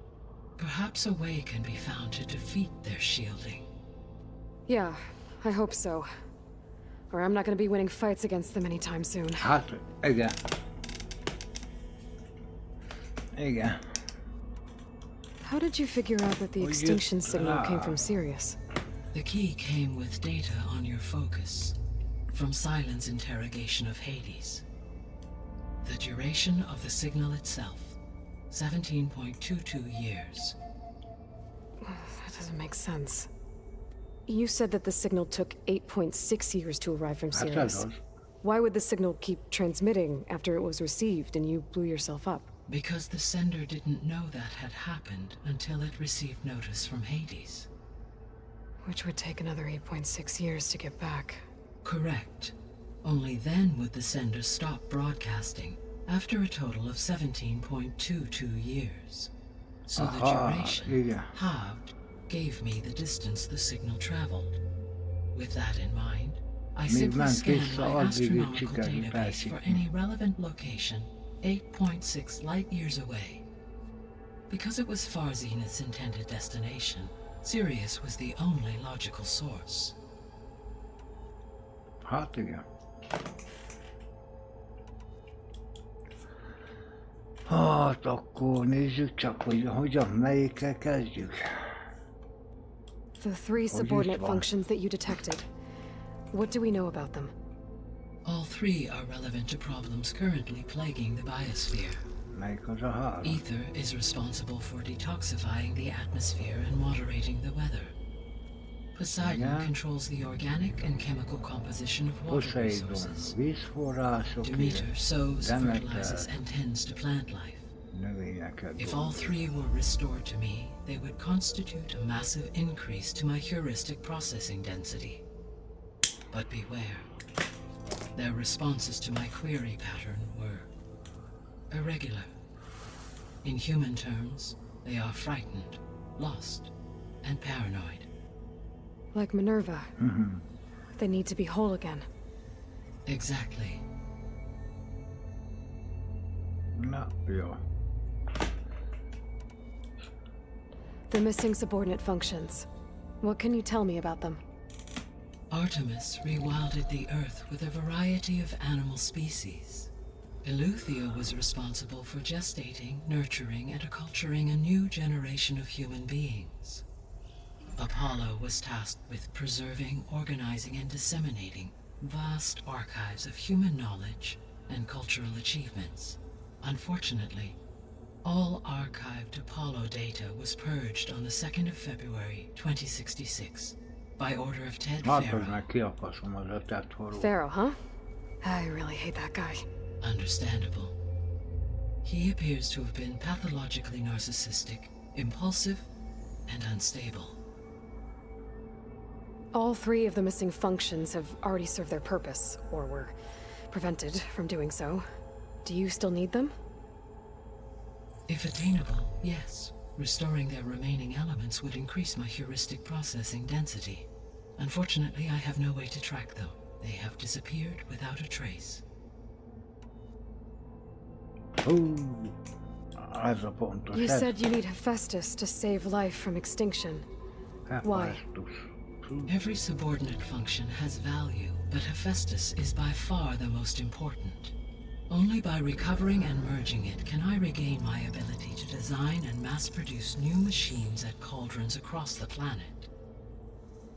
Perhaps a way can be found to defeat their shielding. Yeah, I hope so. Or I'm not gonna be winning fights against them anytime soon. Hát, igen. Igen. How did you figure out that the Well, extinction signal came from Sirius? The key came with data on your focus, from Silent's interrogation of Hades. The duration of the signal itself, 17.22 years. That doesn't make sense. You said that the signal took 8.6 years to arrive from Hát ez Sirius. az. Why would the signal keep transmitting after it was received and you blew yourself up? Because the sender didn't know that had happened until it received notice from Hades. Which would take another 8.6 years to get back. Correct. Only then would the sender stop broadcasting, after a total of 17.22 years. So the duration, igen. halved, gave me the distance the signal traveled. With that in mind, I simply ment scanned vissza, my addig astronomical sikerült database for elszívni. any relevant location 8.6 light years away. Because it was far Zenith's intended destination, Sirius was the only logical source. Hát igen. Hát akkor nézzük csak, hogy hogyan, melyikkel kezdjük. The three subordinate functions that you detected. What do we know about them? All three are relevant to problems currently plaguing the biosphere. Melyik az a három? Ether is responsible for detoxifying the atmosphere and moderating the weather. Poseidon Yeah. controls the organic and chemical composition of water Poseidon, resources. vízforrások, Demeter sows, Demeter, fertilizes, and tends to plant life. növényeket. If all three were restored to me, they would constitute a massive increase to my heuristic processing density. But beware. Their responses to my query pattern were irregular. In human terms, they are frightened, lost, and paranoid. Like Minerva. They need to be whole again. Exactly. Na, jó. The missing subordinate functions. What can you tell me about them? Artemis rewilded the Earth with a variety of animal species. Eleuthia was responsible for gestating, nurturing, and acculturating a new generation of human beings. Apollo was tasked with preserving, organizing, and disseminating vast archives of human knowledge and cultural achievements. Unfortunately, all archived Apollo data was purged on the 2nd of February, 2066, by order of Ted Hát, hogy Farrow. már kiakaszom az ötet forró. Pharaoh, huh? I really hate that guy. Understandable. He appears to have been pathologically narcissistic, impulsive, and unstable. All three of the missing functions have already served their purpose, or were prevented from doing so. Do you still need them? If attainable, yes. Restoring their remaining elements would increase my heuristic processing density. Unfortunately, I have no way to track them. They have disappeared without a trace. Hú, ez a pontos. You ez. said you need Hephaestus to save life from extinction. why? Hephaestus. Hú, Every subordinate function has value, but Hephaestus is by far the most important. Only by recovering and merging it can I regain my ability to design and mass-produce new machines at cauldrons across the planet.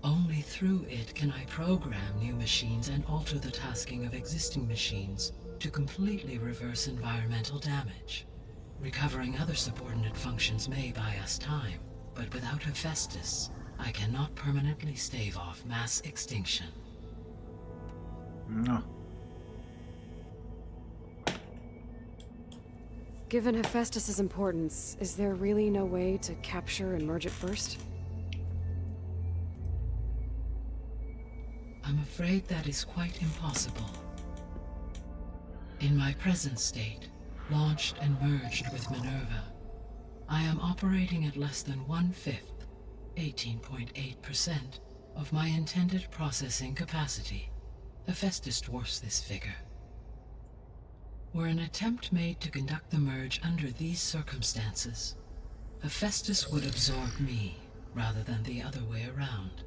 Only through it can I program new machines and alter the tasking of existing machines to completely reverse environmental damage. Recovering other subordinate functions may buy us time, but without Hephaestus, I cannot permanently stave off mass extinction. na, Given Hephaestus's importance, is there really no way to capture and merge it first? I'm afraid that is quite impossible. In my present state, launched and merged with Minerva, I am operating at less than 1/5, 18.8%, of my intended processing capacity. Hephaestus dwarfs this figure. Were an attempt made to conduct the merge under these circumstances, Hephaestus would absorb me, rather than the other way around.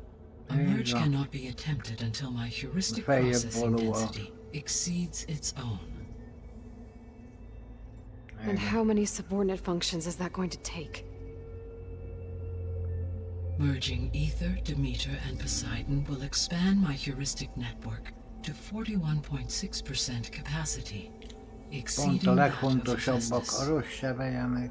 A merge cannot be attempted until my heuristic processing density exceeds its own. And how many subordinate functions is that going to take? Merging Ether, Demeter, and Poseidon will expand my heuristic network to 41.6% capacity, Pont a exceeding that of legfontosabbak, a Hephaestus. rossz seveje meg.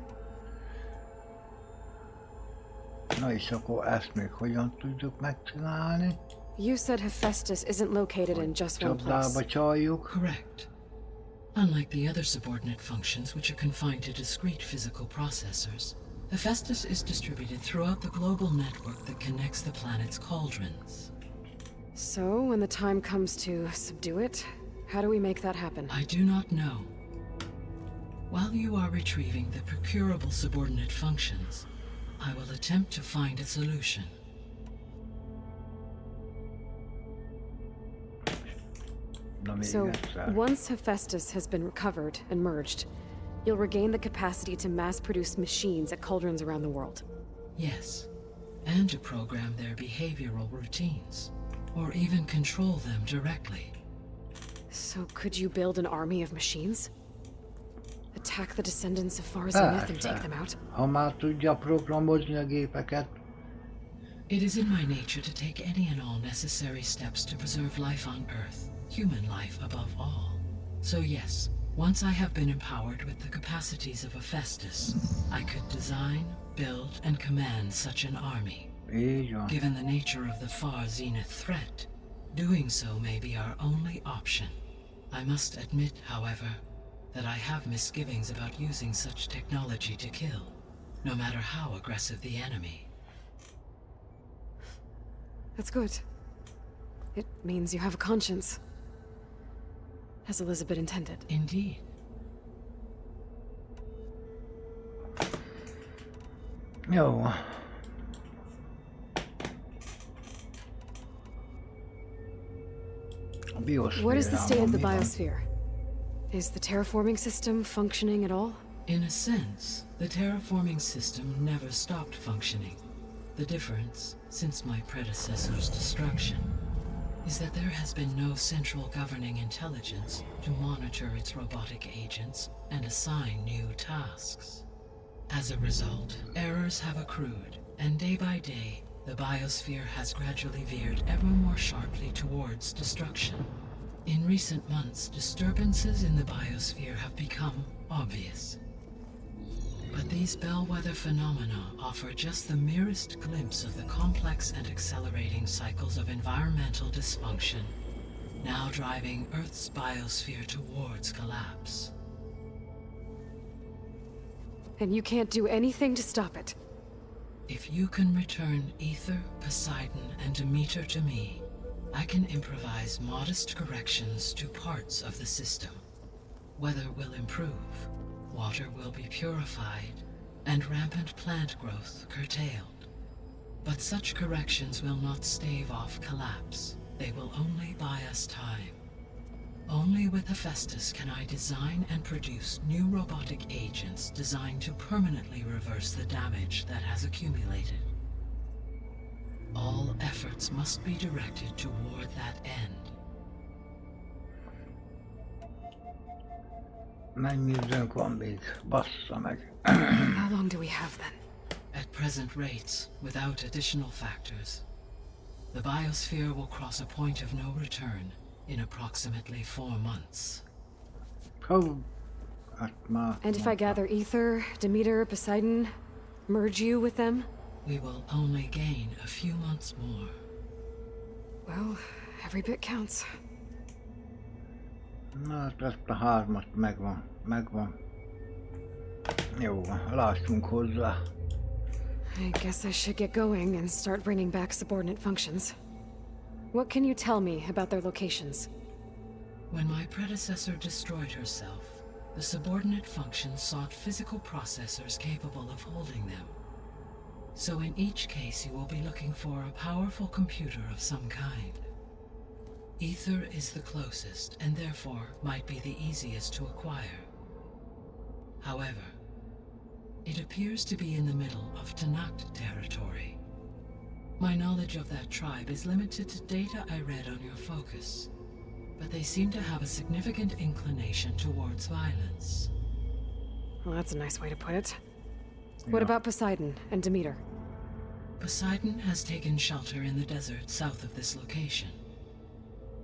Na és akkor ezt még hogyan tudjuk megcsinálni? You said Hephaestus isn't located in just one place. Csapdába csaljuk. Correct. Unlike the other subordinate functions, which are confined to discrete physical processors, Hephaestus is distributed throughout the global network that connects the planet's cauldrons. So, when the time comes to subdue it, how do we make that happen? I do not know. While you are retrieving the procurable subordinate functions, I will attempt to find a solution. Na még So, egyszer. once Hephaestus has been recovered and merged, you'll regain the capacity to mass-produce machines at cauldrons around the world. Yes, and to program their behavioral routines, or even control them directly. So could you build an army of machines? Attack the descendants of Far Zenith and take them out? Ha már tudja programozni a gépeket. It is in my nature to take any and all necessary steps to preserve life on Earth, human life above all. So yes, once I have been empowered with the capacities of Hephaestus, I could design, build, and command such an army. Így van. Given the nature of the Far Zenith threat, doing so may be our only option. I must admit, however, that I have misgivings about using such technology to kill, no matter how aggressive the enemy. That's good. It means you have a conscience. As Elizabeth intended. Indeed. Jó. A bioszféra. What is the state of the mi van? biosphere? Is the terraforming system functioning at all? In a sense, the terraforming system never stopped functioning. The difference, since my predecessor's destruction, is that there has been no central governing intelligence to monitor its robotic agents and assign new tasks. As a result, errors have accrued, and day by day, the biosphere has gradually veered ever more sharply towards destruction. In recent months, disturbances in the biosphere have become obvious. But these bellwether phenomena offer just the merest glimpse of the complex and accelerating cycles of environmental dysfunction, now driving Earth's biosphere towards collapse. And you can't do anything to stop it. If you can return Ether, Poseidon, and Demeter to me, I can improvise modest corrections to parts of the system. Weather will improve, water will be purified, and rampant plant growth curtailed. But such corrections will not stave off collapse. They will only buy us time. Only with Hephaestus can I design and produce new robotic agents designed to permanently reverse the damage that has accumulated. All efforts must be directed toward that end. Mennyi időnk van még? Bassza meg. How long do we have then? At present rates, without additional factors, the biosphere will cross a point of no return in approximately 4 months. Hó, hát már... And if I gather Ether, Demeter, Poseidon, merge you with them? We will only gain a few months more. Well, every bit counts. Na hát ezt a hármat megvan. Jó, lássunk hozzá. I guess I should get going and start bringing back subordinate functions. What can you tell me about their locations? When my predecessor destroyed herself, the subordinate functions sought physical processors capable of holding them. So in each case, you will be looking for a powerful computer of some kind. Ether is the closest, and therefore might be the easiest to acquire. However, it appears to be in the middle of Tanakh territory. My knowledge of that tribe is limited to data I read on your focus, but they seem to have a significant inclination towards violence. Well, that's a nice way to put it. What Yeah. about Poseidon and Demeter? Poseidon has taken shelter in the desert south of this location.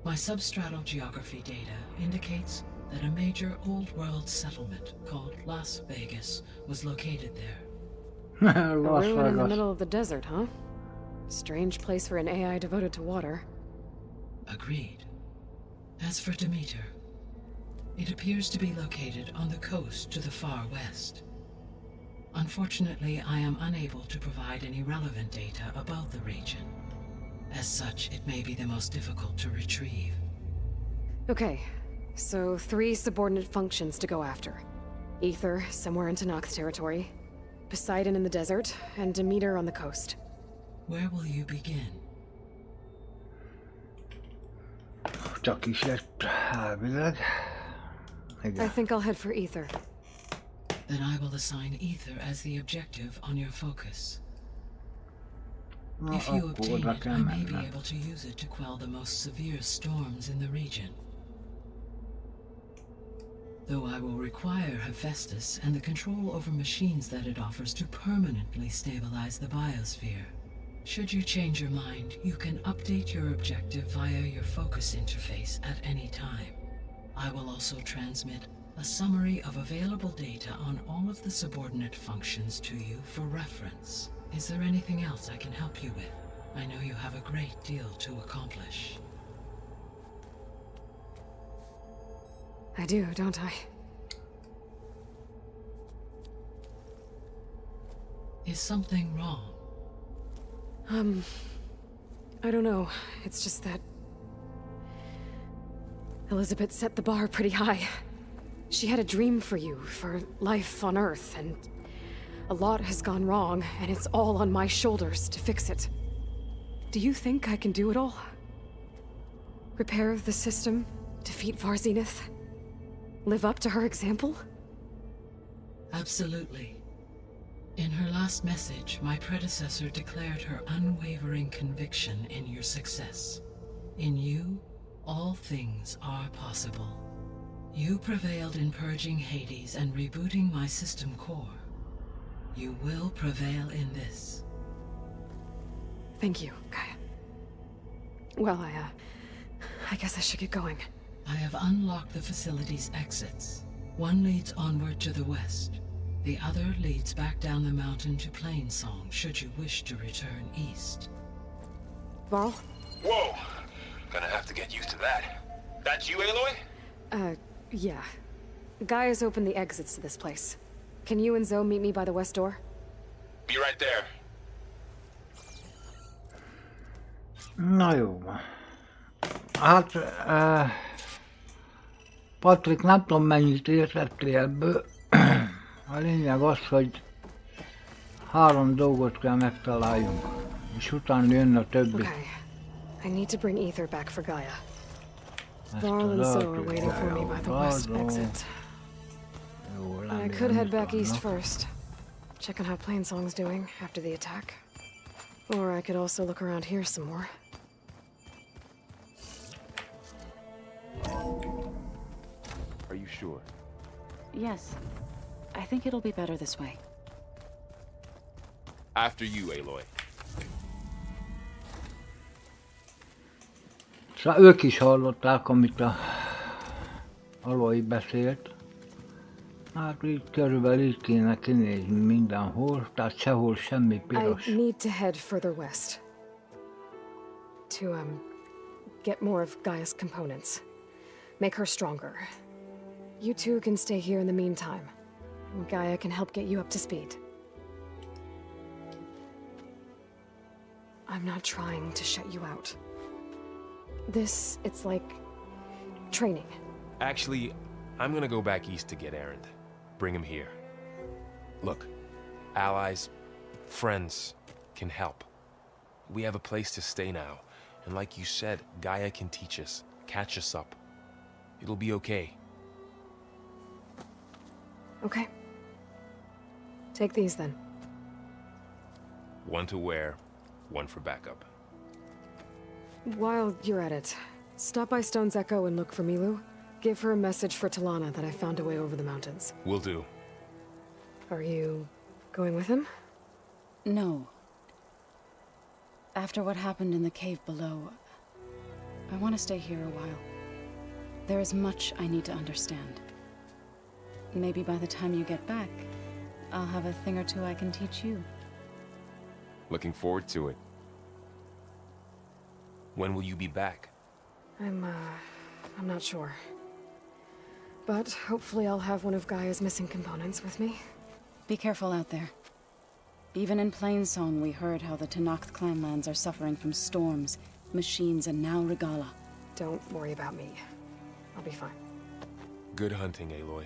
My substratal geography data indicates that a major old-world settlement called Las Vegas was located there. A Las ruin in the Vegas. middle of the desert, huh? Strange place for an AI devoted to water. Agreed. As for Demeter, it appears to be located on the coast to the far west. Unfortunately, I am unable to provide any relevant data about the region. As such, it may be the most difficult to retrieve. Okay, so 3 subordinate functions to go after. Ether, somewhere in Tanakh territory. Poseidon in the desert, and Demeter on the coast. Where will you begin? Csak is lett elvileg. I Igen. think I'll head for Ether. Then I will assign Ether as the objective on your focus. Na, If you akkor obtain oda it, kell I may be mennem. able to use it to quell the most severe storms in the region. Though I will require Hephaestus and the control over machines that it offers to permanently stabilize the biosphere. Should you change your mind, you can update your objective via your focus interface at any time. I will also transmit a summary of available data on all of the subordinate functions to you for reference. Is there anything else I can help you with? I know you have a great deal to accomplish. I do, don't I? Is something wrong? I don't know. It's just that Elizabeth set the bar pretty high. She had a dream for you, for life on Earth, and a lot has gone wrong, and it's all on my shoulders to fix it. Do you think I can do it all? Repair the system, defeat Varzinith, live up to her example? Absolutely. In her last message, my predecessor declared her unwavering conviction in your success. In you, all things are possible. You prevailed in purging Hades and rebooting my system core. You will prevail in this. Thank you, Gaia. Well, I guess I should get going. I have unlocked the facility's exits. One leads onward to the west. The other leads back down the mountain to Plainsong, should you wish to return east. Varl? Whoa! Gonna have to get used to that. That's you, Aloy? Yeah. Gaia's opened the exits to this place. Can you and Zoe meet me by the west door? Be right there. Na jó. Hát, Patrik, nem tudom mennyit értettél ebből. A lényeg az, hogy 3 dolgot kell megtaláljunk, és utána jön a többi. Okay. I need to bring Ether back for Gaia. Ezt Varl and az Zoe are waiting for me alkotás by the west elfogadom. exit. Jó, I lenne, could head mit back east vannak. first. Check on how Plainsong's doing after the attack. Or I could also look around here some more. Are you sure? Yes. I think it'll be better this way. After you, Aloy. Szóval ők is hallották, amit a Aloy beszélt. Hát így körülbelül így kéne kinézni mindenhol, tehát sehol semmi piros. I need to head further west. To, get more of Gaia's components. Make her stronger. You two can stay here in the meantime. Gaia can help get you up to speed. I'm not trying to shut you out. It's like training. Actually, I'm gonna go back east to get Erend. Bring him here. Look, allies, friends can help. We have a place to stay now, and like you said, Gaia can teach us, catch us up. It'll be okay. Okay. Take these then. One to wear, one for backup. While you're at it, stop by Stone's Echo and look for Milu. Give her a message for Talana that I found a way over the mountains. Will do. Are you going with him? No. After what happened in the cave below, I want to stay here a while. There is much I need to understand. Maybe by the time you get back, I'll have a thing or two I can teach you. Looking forward to it. When will you be back? I'm not sure. But hopefully I'll have one of Gaia's missing components with me. Be careful out there. Even in Plainsong, we heard how the Tenakth clanlands are suffering from storms, machines, and now Regala. Don't worry about me. I'll be fine. Good hunting, Aloy.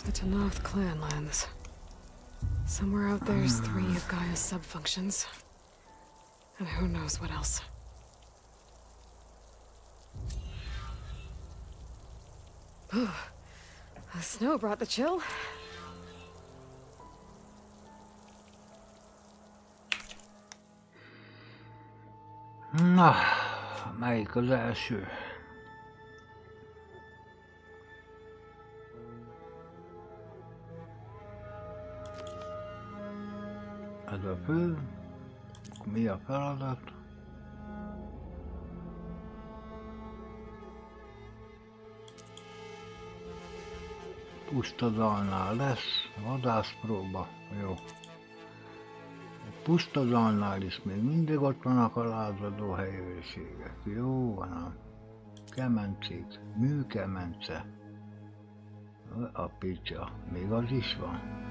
The Tenakth clanlands. Somewhere out there's 3 of Gaia's subfunctions. And who knows what else. The snow brought the chill. Na, melyik az első? Ez a fő. Mi a feladat? Pusztadalnál lesz vadászpróba. Jó. A pusztadalnál is még mindig ott vannak a lázadó helyőrségek. Jó van ám. Kemencét, műkemence. A picsa, még az is van.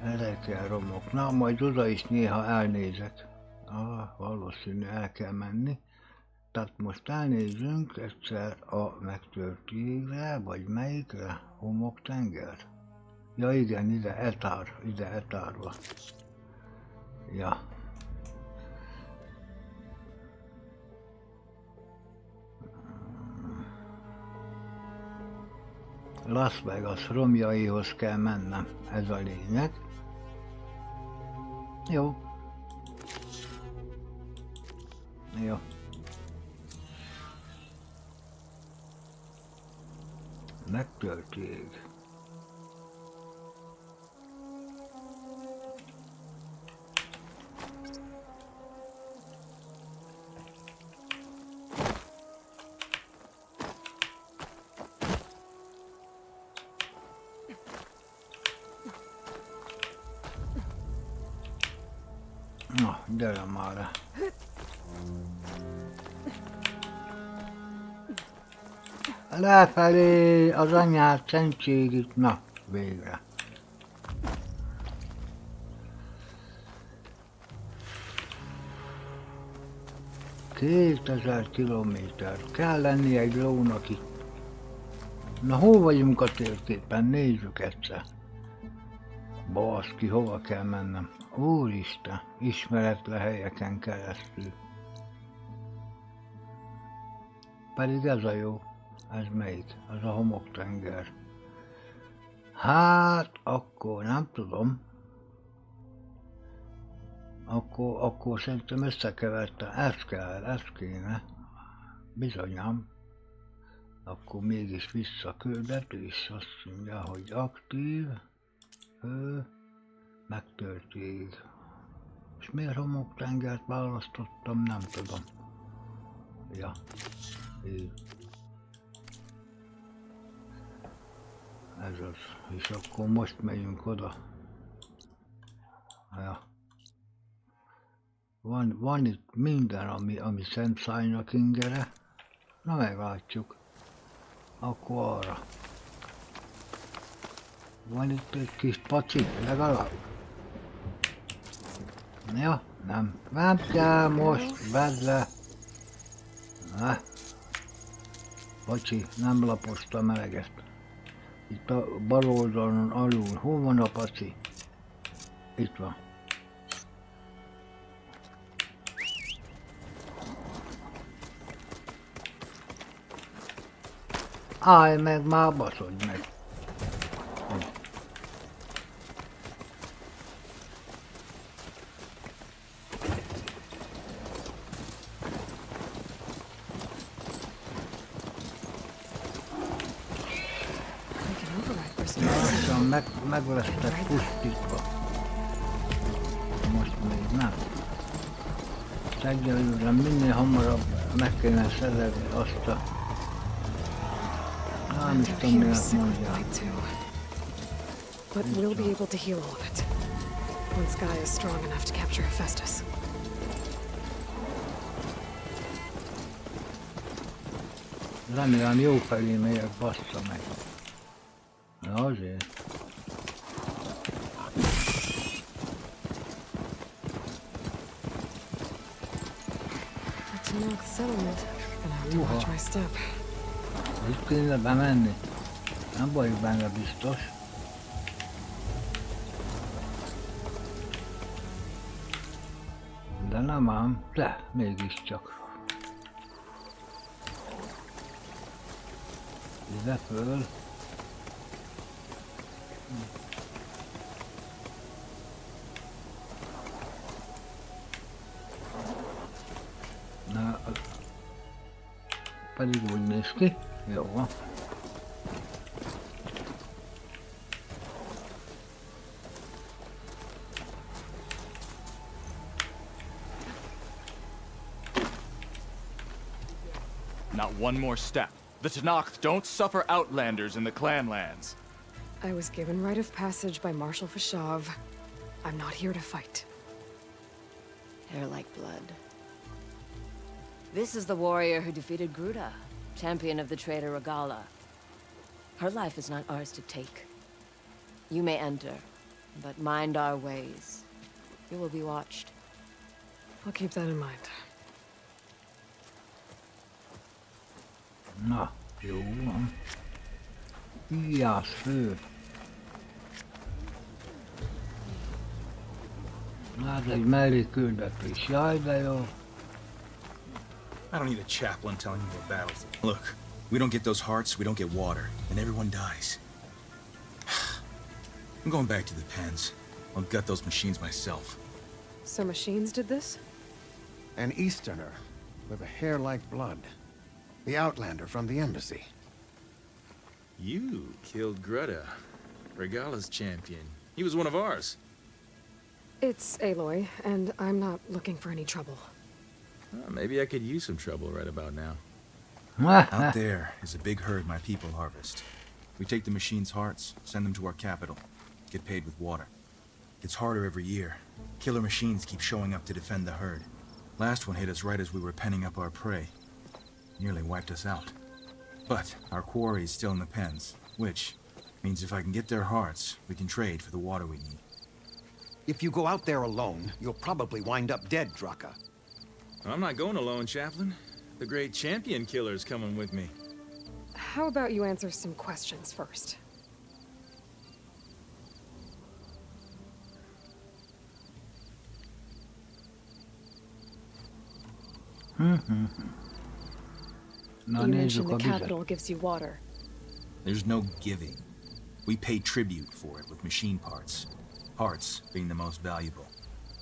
Erre kell romok. Na, majd oda is néha elnézek. Valószínű el kell menni. Tehát most elnézünk egyszer a megtört jégre, vagy melyikre? Homoktenger? Ja igen, ide Etárba. Ja. Las Vegas romjaihoz kell mennem, ez a lényeg. Jó. Jó. Megtört jég. Na, gyere már! Lefelé az anyád szentségét, na, végre. Kétezer kilométer, kell lenni egy lónak itt. Na, hol vagyunk a térképen? Nézzük egyszer. Baszki, hova kell mennem? Úristen, ismeretlen helyeken keresztül. Pedig ez a jó. Ez melyik? Ez a homoktenger. Hát, akkor nem tudom. Akkor szerintem összekevertem. Ez kéne. Bizonyám. Akkor mégis visszaküldetés. Azt mondja, hogy aktív. Megtört jég. És miért homoktengert választottam? Nem tudom. Ja. Így. Ez az. És akkor most megyünk oda. Ja. Van itt minden, ami Szent Szájnak ingere. Na meglátjuk. Akkor arra. Van itt egy kis paci, legalább. Ja, nem kell most, vedd le. Pacsi, nem lapozta meleget. Itt a bal oldalon alul. Hol van a paci? Itt van. Állj meg, már baszodj meg. Meg lesztek pusztítva. Most még nem. Egyelőre minél hamarabb meg kéne szerezni azt a... Nem is tudom, miért mondják. But we'll be able to heal all of it. Once Guy is strong enough to capture Hephaestus. Remélem jó felé megyek, bassza meg. De azért. To knock settlement. Gonna have to watch my step. Itt kéne bemenni. Nem vagyok benne biztos. De nem ám, de mégiscsak. Ide föl. Na, pedig úgy néz ki. Jó van. Not one more step. The Tenakth don't suffer outlanders in the Clanlands. I was given right of passage by Marshal Fashav. I'm not here to fight. Hair like blood. This is the warrior who defeated Gruda, champion of the traitor Regala. Her life is not ours to take. You may enter, but mind our ways. You will be watched. I'll keep that in mind. Na, jó van. Íjás fő. Na, ez egy mellékküldetés. Jaj, de jó. I don't need a chaplain telling me what battles. Look, we don't get those hearts, we don't get water, and everyone dies. I'm going back to the pens. I'll gut those machines myself. So machines did this? An Easterner with a hair like blood. The Outlander from the embassy. You killed Greta, Regala's champion. He was one of ours. It's Aloy, and I'm not looking for any trouble. Well, maybe I could use some trouble right about now. Out there is a big herd my people harvest. We take the machine's hearts, send them to our capital, get paid with water. Gets harder every year. Killer machines keep showing up to defend the herd. Last one hit us right as we were penning up our prey. Nearly wiped us out. But our quarry is still in the pens, which means if I can get their hearts, we can trade for the water we need. If you go out there alone, you'll probably wind up dead, Draka. I'm not going alone, Chaplain. The great champion killer's coming with me. How about you answer some questions first? You mentioned the capital gives you water. There's no giving. We pay tribute for it with machine parts. Hearts being the most valuable.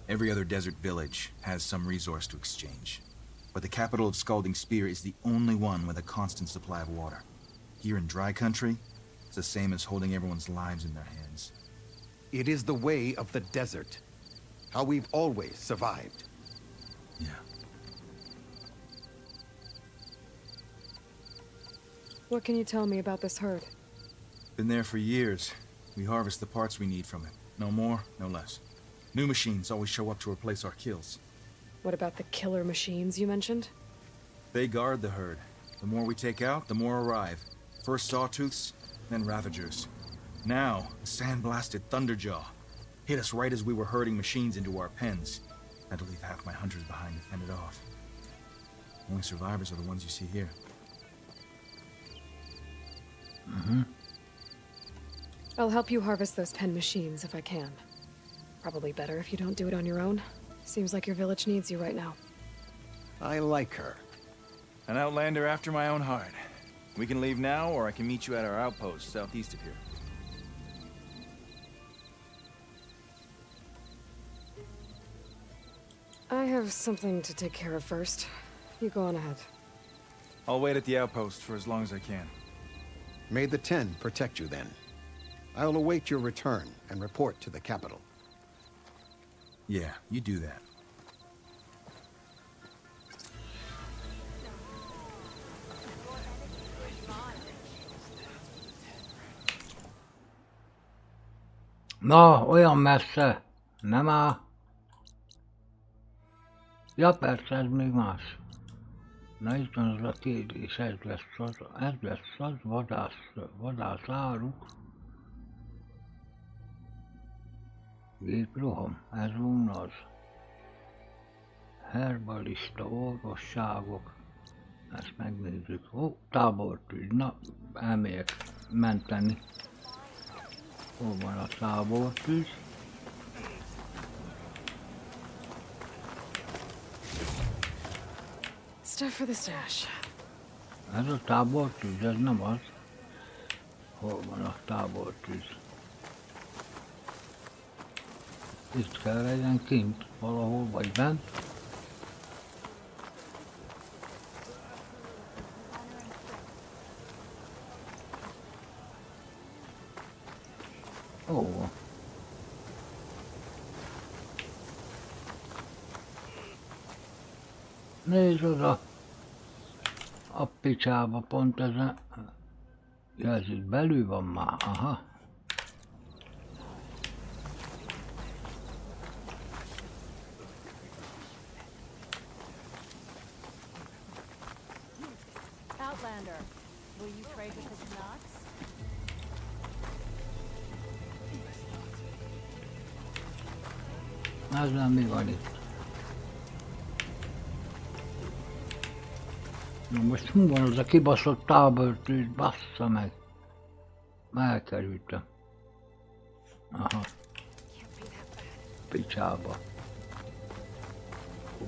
Every other desert village has some resource to exchange. But the capital of Scalding Spear is the only one with a constant supply of water. Here in dry country, it's the same as holding everyone's lives in their hands. It is the way of the desert. How we've always survived. Yeah. What can you tell me about this herd? Been there for years. We harvest the parts we need from it. No more, no less. New machines always show up to replace our kills. What about the killer machines you mentioned? They guard the herd. The more we take out, the more arrive. First sawtooths, then ravagers. Now, the sand-blasted Thunderjaw hit us right as we were herding machines into our pens. Had to leave half my hunters behind to fend it off. Only survivors are the ones you see here. I'll help you harvest those pen machines if I can. Probably better if you don't do it on your own. Seems like your village needs you right now. I like her. An outlander after my own heart. We can leave now, or I can meet you at our outpost southeast of here. I have something to take care of first. You go on ahead. I'll wait at the outpost for as long as I can. May the 10 protect you then. I'll await your return and report to the capital. Yeah, you do that. Na, olyan messze. Nem áll. Ja, persze, ez még más. Na itt van az a két, és ez lesz az vadászáruk. Géproham, ez volna az. Herbalista orvosságok. Ezt megnézzük. Ó, tábortűz. Na, elmegyek menteni. Hol van a tábortűz? Stuff for the stash. Ez a tábortűz, ez nem az. Hol van a tábortűz? Itt kell legyen kint, valahol vagy bent. Ó. Nézd oda. A picsába pont ezen. Ja, ez itt belül van már, aha. Outlander, will you trade with the Canucks? Ezzel mi van itt? Na most mi van az a kibaszott tábortűz, bassza meg. Elkerültem. Aha. Picsába.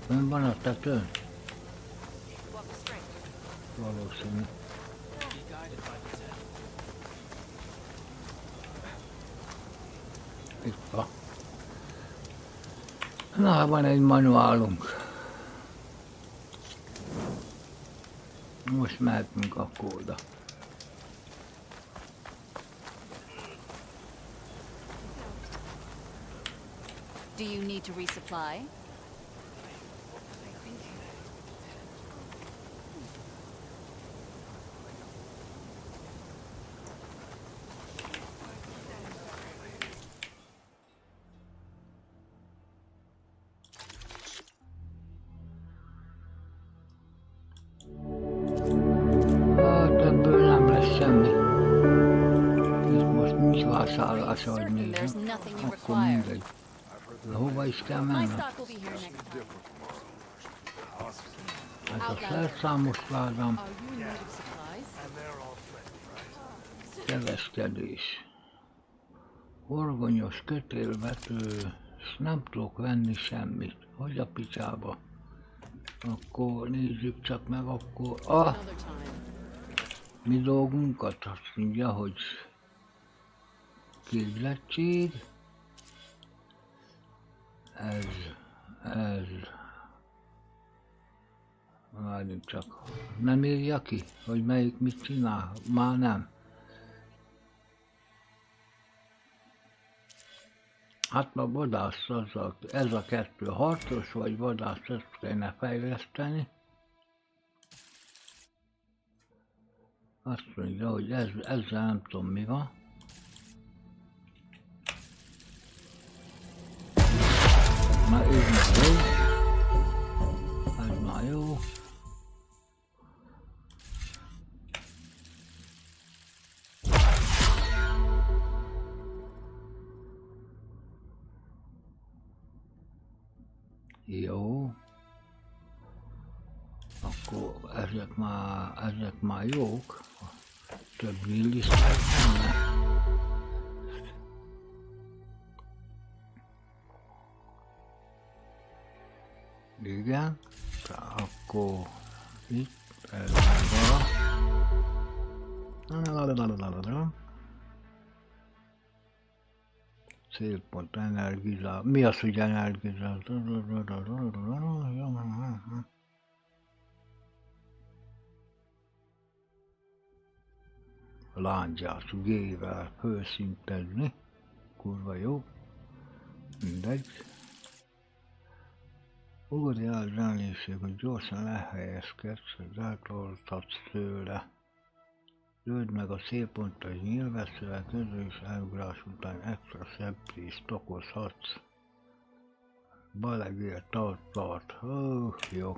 Ön van a tetőn? Valószínű. Itt van. Na, van egy manuálunk. Most mehetünk akkor oda. Do you need to resupply? Ahogy nézem, akkor mindegy. Hova is kell mennem? Ez a szerszámos vádam. Kereskedés. Horgonyos kötélvető, és nem tudok venni semmit. Hogy a picsába? Akkor nézzük csak meg akkor. Ah! Mi dolgunkat azt mondja, hogy képzettség. Ez. Várjunk csak. Nem írja ki, hogy melyik mit csinál? Már nem. Hát a vadász ez a kettő harcos vagy vadász, ezt kéne fejleszteni. Azt mondja, hogy ezzel nem tudom mi van. Na, így meg. Akkor ezek már jók. Több millisztek benne. Igen, akkor itt ez a célpont energizál. Mi az, hogy energizál? Lángyás G-vel fölszintezni. Kurva jó. Mindegy. Ugorj el zsánléség, hogy gyorsan lehelyezkedsz, hogy eltoltatsz tőle. Lőd meg a célpontos nyílveszővel, közül és elugrás után extra szeptést okozhatsz. Balegél tart. Jó.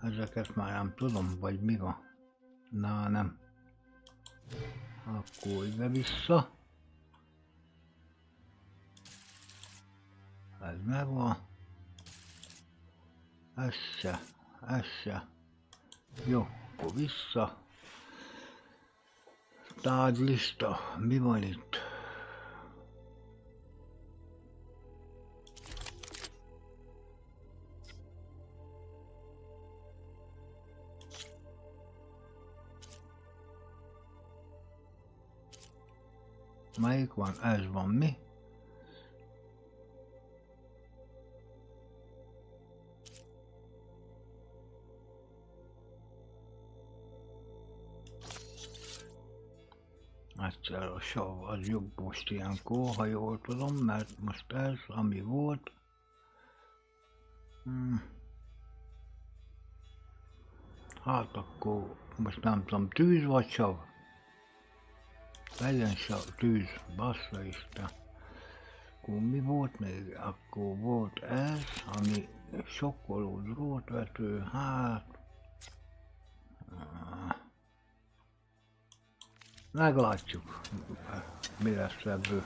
Ezeket már nem tudom, vagy mi van. Na, nem. Akkor ide vissza. Ez megvan. Ez se. Jó, akkor vissza. Tárgylista, mi van itt? Melyik van? Ez van mi? Egyszer a sav az jobb most ilyenkor, ha jól tudom, mert most ez, ami volt. Hát akkor most nem tudom, tűz vagy sav? Legyen sav, tűz, bassza Isten. Akkor mi volt még? Akkor volt ez, ami sokkoló drótvető, hát... Meglátjuk, mi lesz ebből.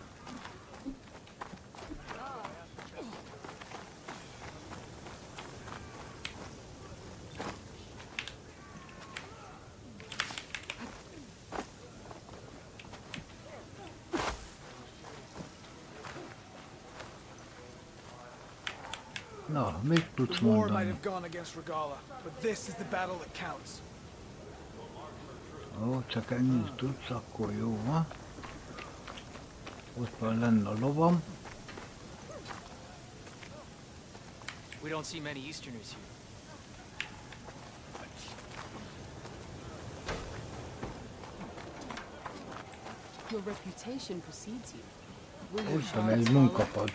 Na, mit tudsz mondani? Ó, csak ennyit tudsz, akkor jó van. Ott van lenne a lovam. We don't see many Easterners here. Your reputation precedes you. Ott van egy munkapad.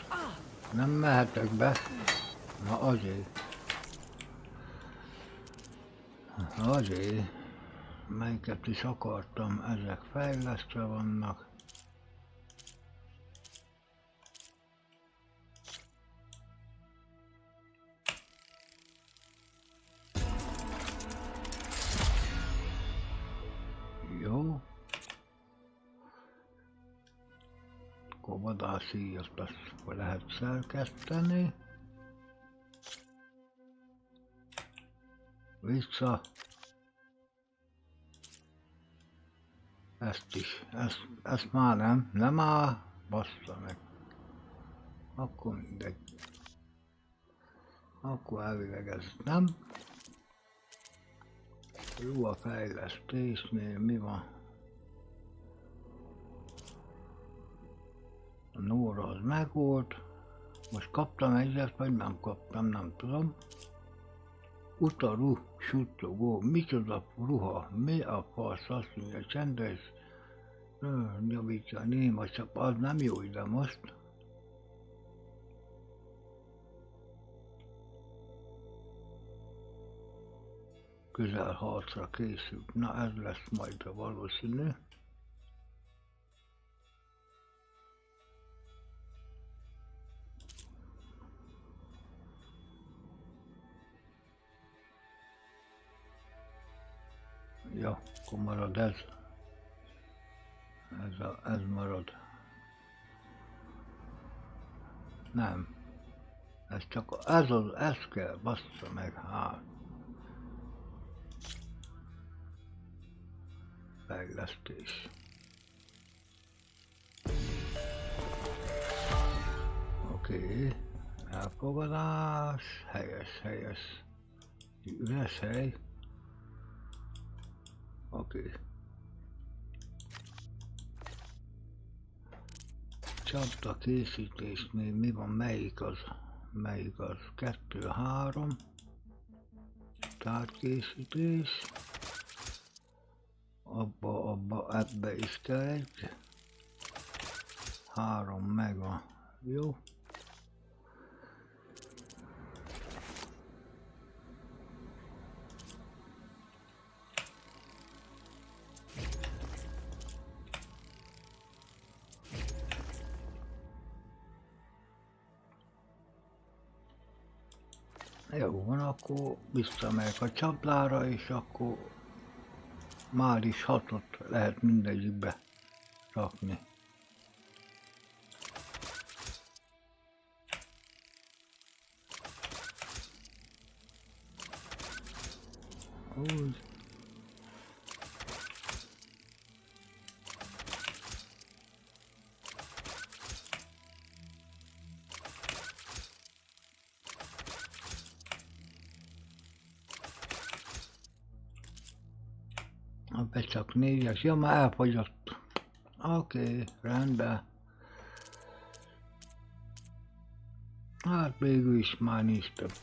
Nem mehetek be. Na azért. Azért. Melyiket is akartam, ezek fejlesztve vannak. Jó. Akkor vadászi, azt lehet szerkeszteni. Vissza. Ezt is, ezt már nem áll, bassza meg. Akkor mindegy. Akkor elvileg ez nem. Jó a fejlesztésnél, mi van? A Nóra az megvolt. Most kaptam egyet, vagy nem kaptam, nem tudom. Utarú, suttogó, micsoda ruha, mi a fasz, azt mondja, csendes, javítja a néma csap, az nem jó ide most. Közel harcra készült, na ez lesz majd a valószínű. Ja, akkor marad ez. Ez marad. Nem. Ez csak ez kell, bassza meg, hát. fejlesztés. Oké. Elfogadás. Helyes. Üres hely. Oké. Csapda készítésnél mi van? Melyik az? 2, 3. Tárgykészítés. Ebbe is kell egy. 3 mega. Jó. Jó van, akkor visszamegyek a csaplára, és akkor már is 6-ot lehet mindegyikbe rakni. Úgy. Ebbe csak 4-es, ja már elfogyott. Oké, rendben. Hát végül is már nincs több.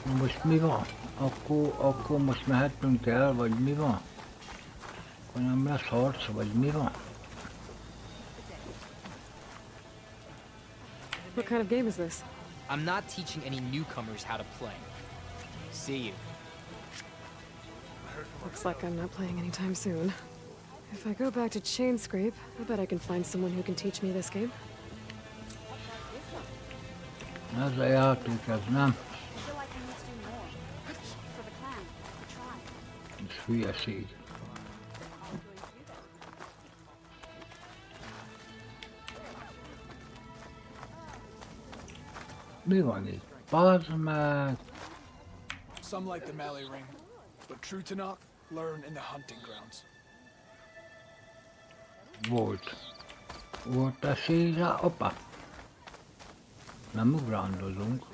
Na most mi van? Akkor most mehetünk el, vagy mi van? Akkor nem lesz harc, vagy mi van? What kind of game is this? I'm not teaching any newcomers how to play. See you. Looks like I'm not playing anytime soon. If I go back to Chain Scrape, I bet I can find someone who can teach me this game. Ez a játék, ez nem. Ez hülyeség. Mi van itt? Bazd meg! Some like the melee ring, but true Tanakh learn in the hunting grounds. Volt esély rá, opa! Nem ugrándozunk.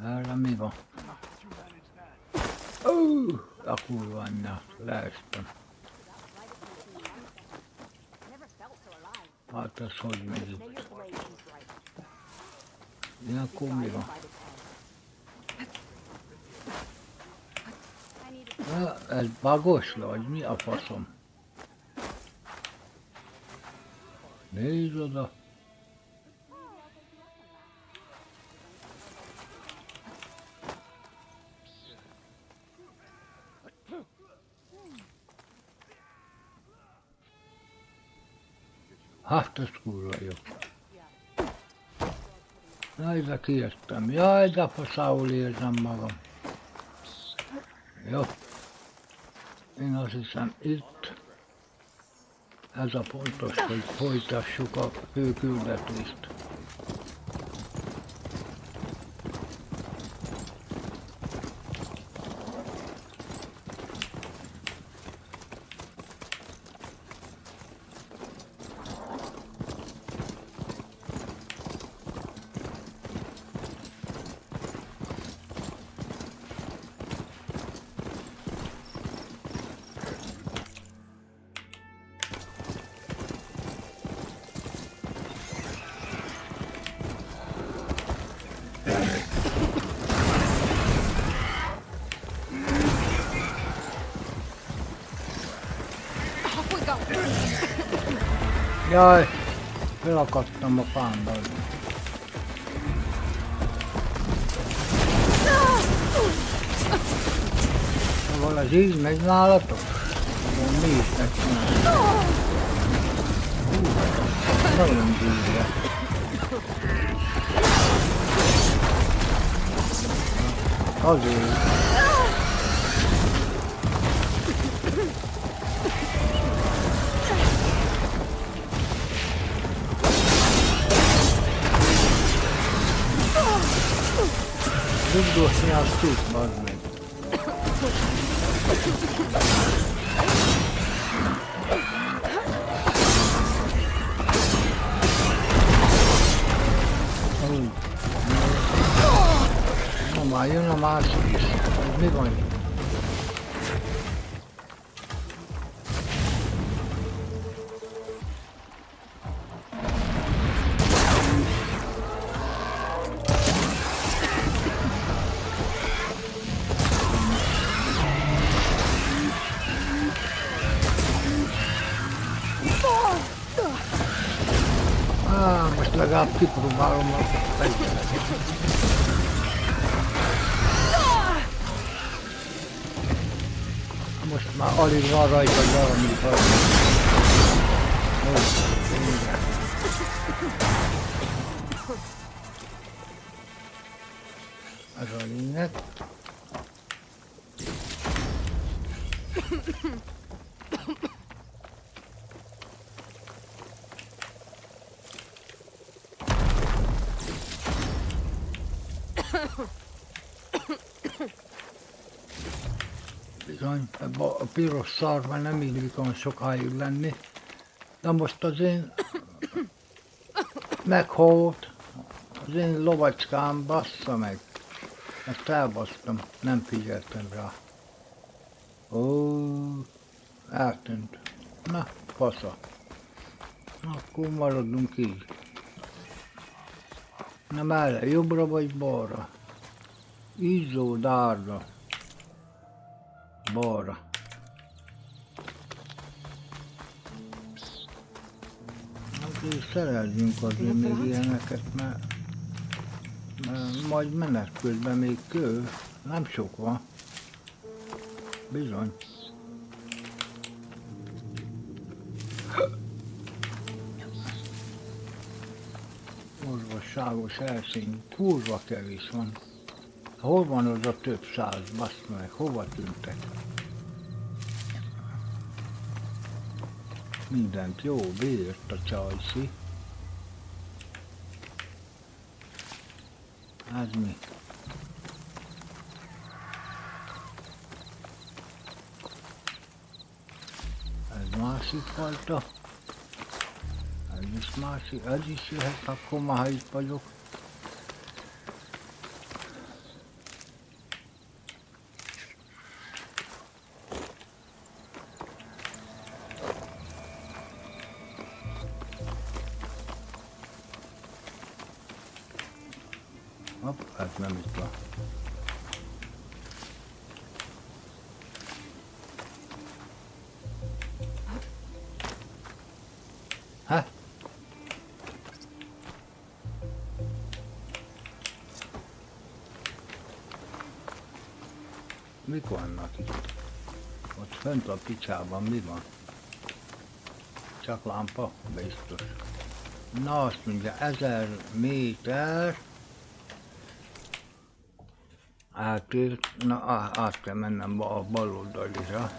Erre mi van? A kurva anyja, leestem. Hát ez hogy megy itt? Ja, akkor mi van? Ja, ez bagos vagy mi a faszom? Nézd oda! Hát ez kurva jó. Jaj, de kijöttem. Jaj, de faszául érzem magam. Jó. Én azt hiszem itt ez a pontos, hogy folytassuk a fő küldetést. Jaj, felakadtam a fámban. Szóval az így megy nálatok? Mi is megcsináljuk. Nagyon gyűjjel. Azért. Rugdosni azt tudsz, bazd meg. Na már jön a másik is. Ez mi van? Most legalább kipróbálom a fegyveret. Most már alig van rajta valami valami. Ez a lényeg. Bizony, ebben a piros szarban nem illik olyan sokáig lenni. De most az én meghalt, az én lovacskám bassza meg. Ezt elbasztam, nem figyeltem rá. Ó, eltűnt. Na, fasza. Akkor maradunk így. Na merre, jobbra vagy balra? Izzó, dárra. Balra. Azért szerezzünk azért még ilyeneket, mert majd menet közben még kő. Nem sok van. Bizony. Orvosságos elszín, kurva kevés van. Hol van az a több száz, baszd meg, hova tűntek? Mindent jó bírt a csajszi. Ez mi? Ez másik fajta. Ez is másik, ez is jöhet, akkor már ha itt vagyok. Hopp, ez nem itt van. Hát? Mik vannak itt? Ott fönt a picsában mi van? Csak lámpa? Biztos. Na azt mondja, 1000 méter. Átért, na át kell mennem a bal oldalira.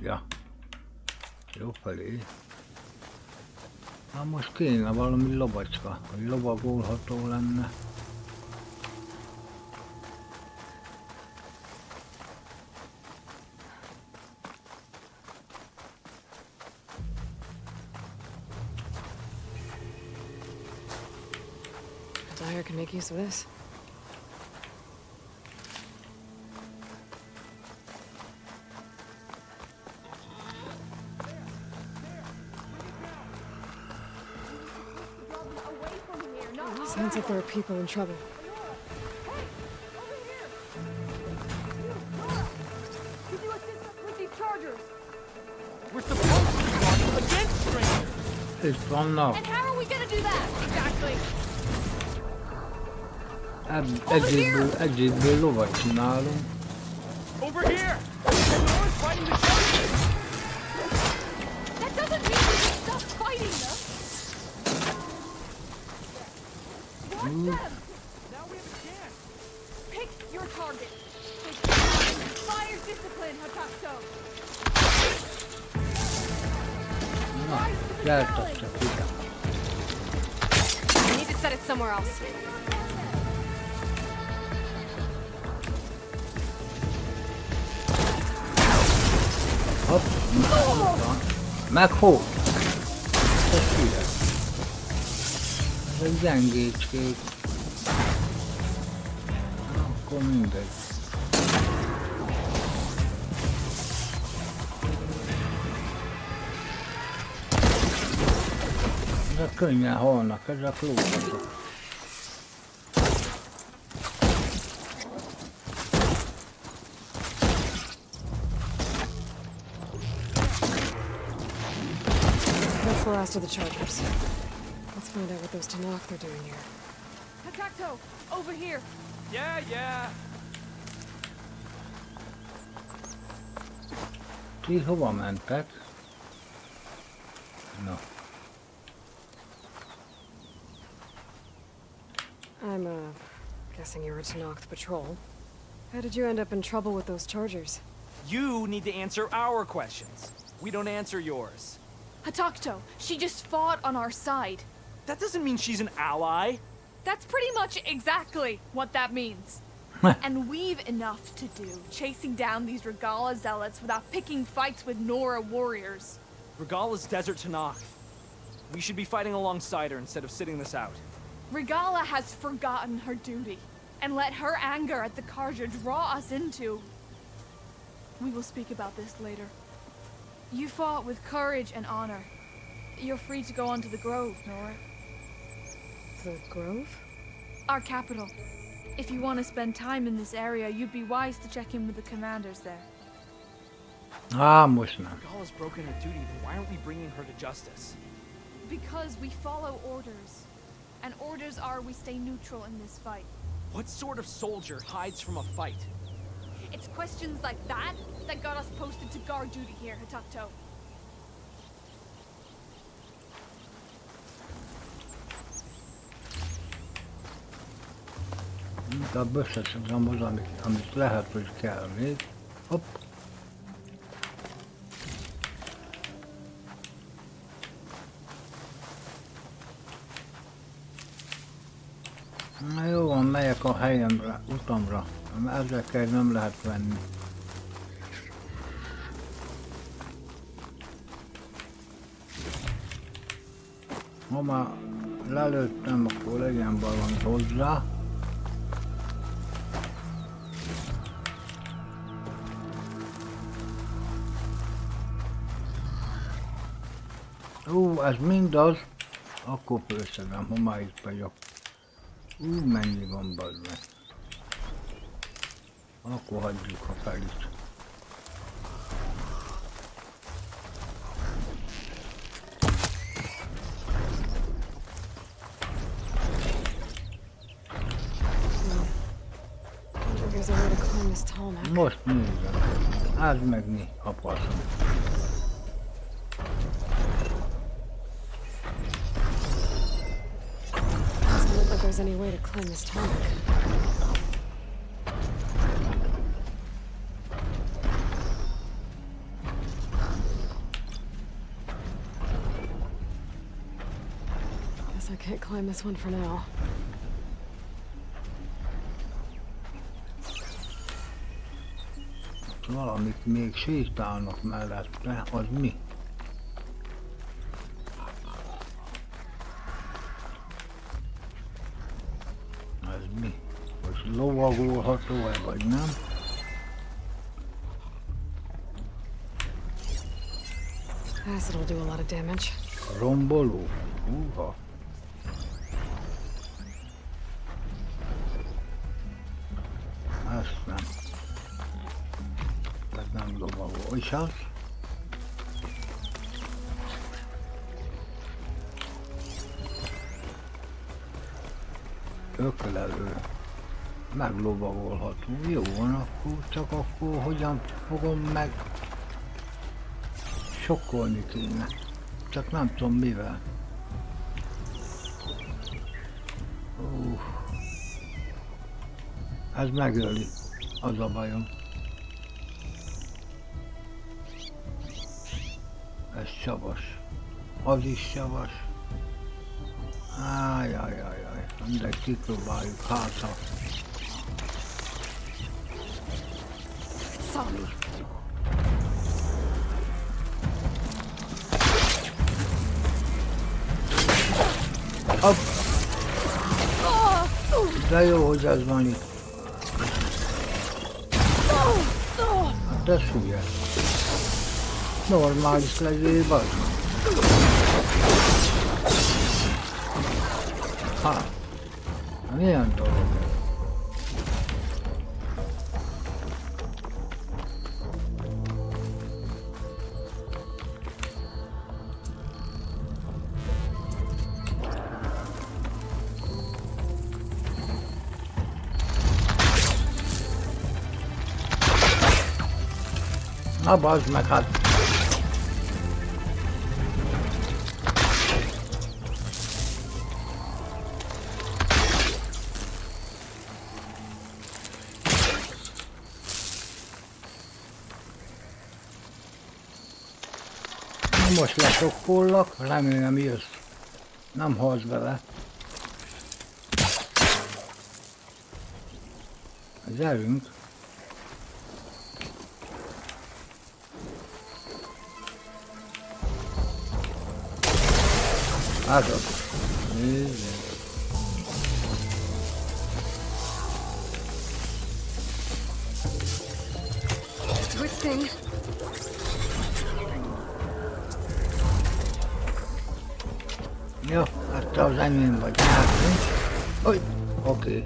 Ja, jó felé. Na most kéne valami lovacska, hogy lovagolható lenne. Dyer can make use of this. Sounds like there are people in trouble. Can you assist us with these chargers? We're supposed to be walking against strangers! Itt vannak. And how are we gonna do that? Exactly. Egyéből lovat csinálunk. Over here! Nora's fighting the chargers! That doesn't mean we can stop fighting them! Watch them! Now we have a chance! Pick your Eltettek ide. I need to set it somewhere else. Hopp, meghód! Ez hülye. Ezek gyengécskék. Akkor mindegy. Ezek könnyen halnak, ezek lófatok. That's the last of the Chargers. Let's find out what those Tanakh are doing here. Hakakto, over here. Yeah. Ti hova mentek? No. I'm, guessing you were Tanakh patrol. How did you end up in trouble with those Chargers? You need to answer our questions. We don't answer yours. Hatakto, she just fought on our side. That doesn't mean she's an ally. That's pretty much exactly what that means. And we've enough to do, chasing down these Regala zealots without picking fights with Nora warriors. Regala's desert Tanakh. We should be fighting alongside her instead of sitting this out. Regala has forgotten her duty, and let her anger at the Carja draw us into... We will speak about this later. You fought with courage and honor. You're free to go on to the Grove, Nora. The Grove? Our capital. If you want to spend time in this area, you'd be wise to check in with the commanders there. Most nem. Regala's broken her duty, then why aren't we bringing her to justice? Because we follow orders. And orders are we stay neutral in this fight. What sort of soldier hides from a fight? It's questions like that that got us posted to guard duty here, Hatakto. Inkább összeszedem az, amit lehet, hogy kell még. Hopp. Na jó van, megyek a helyemre, utamra. Ezekkel nem lehet venni. Ha már lelőttem, akkor legyen valami hozzá. Ez mindaz. Akkor főszedem, ha már itt vagyok. Mennyi van bazd meg. Akkor hagyjuk a felit. Most nézem. Ez meg mi a faszom. Doesn't look like there's any way to climb this tarmac. Guess I can't climb this one for now. Valamit még sétálnak mellette, az mi? Ez mi? Most lovagolható-e vagy nem? Acid will do a lot of damage. Romboló? Húha! Ezt nem. Nem lovagol. És az? Öklelő. Meglovagolható. Jó van, akkor csak akkor hogyan fogom meg sokkolni kéne. Csak nem tudom mivel. Ez megöli. Az a bajom. Ez savas. Az is savas. Ájjajjajjaj, mindegy, kipróbáljuk, hát ha. Saw me. Hopp. De jó, hogy ez van itt. Hát ez hülye. Normális legyél, bazd meg. Hát, milyen dolog ez? Na bazd meg, hát. Most lesokkollak, remélem jössz. Nem halsz bele. Gyerünk. Látod? Nézzük. Twisting. Jó, hát te az enyém vagy. Hát, oké. Okay.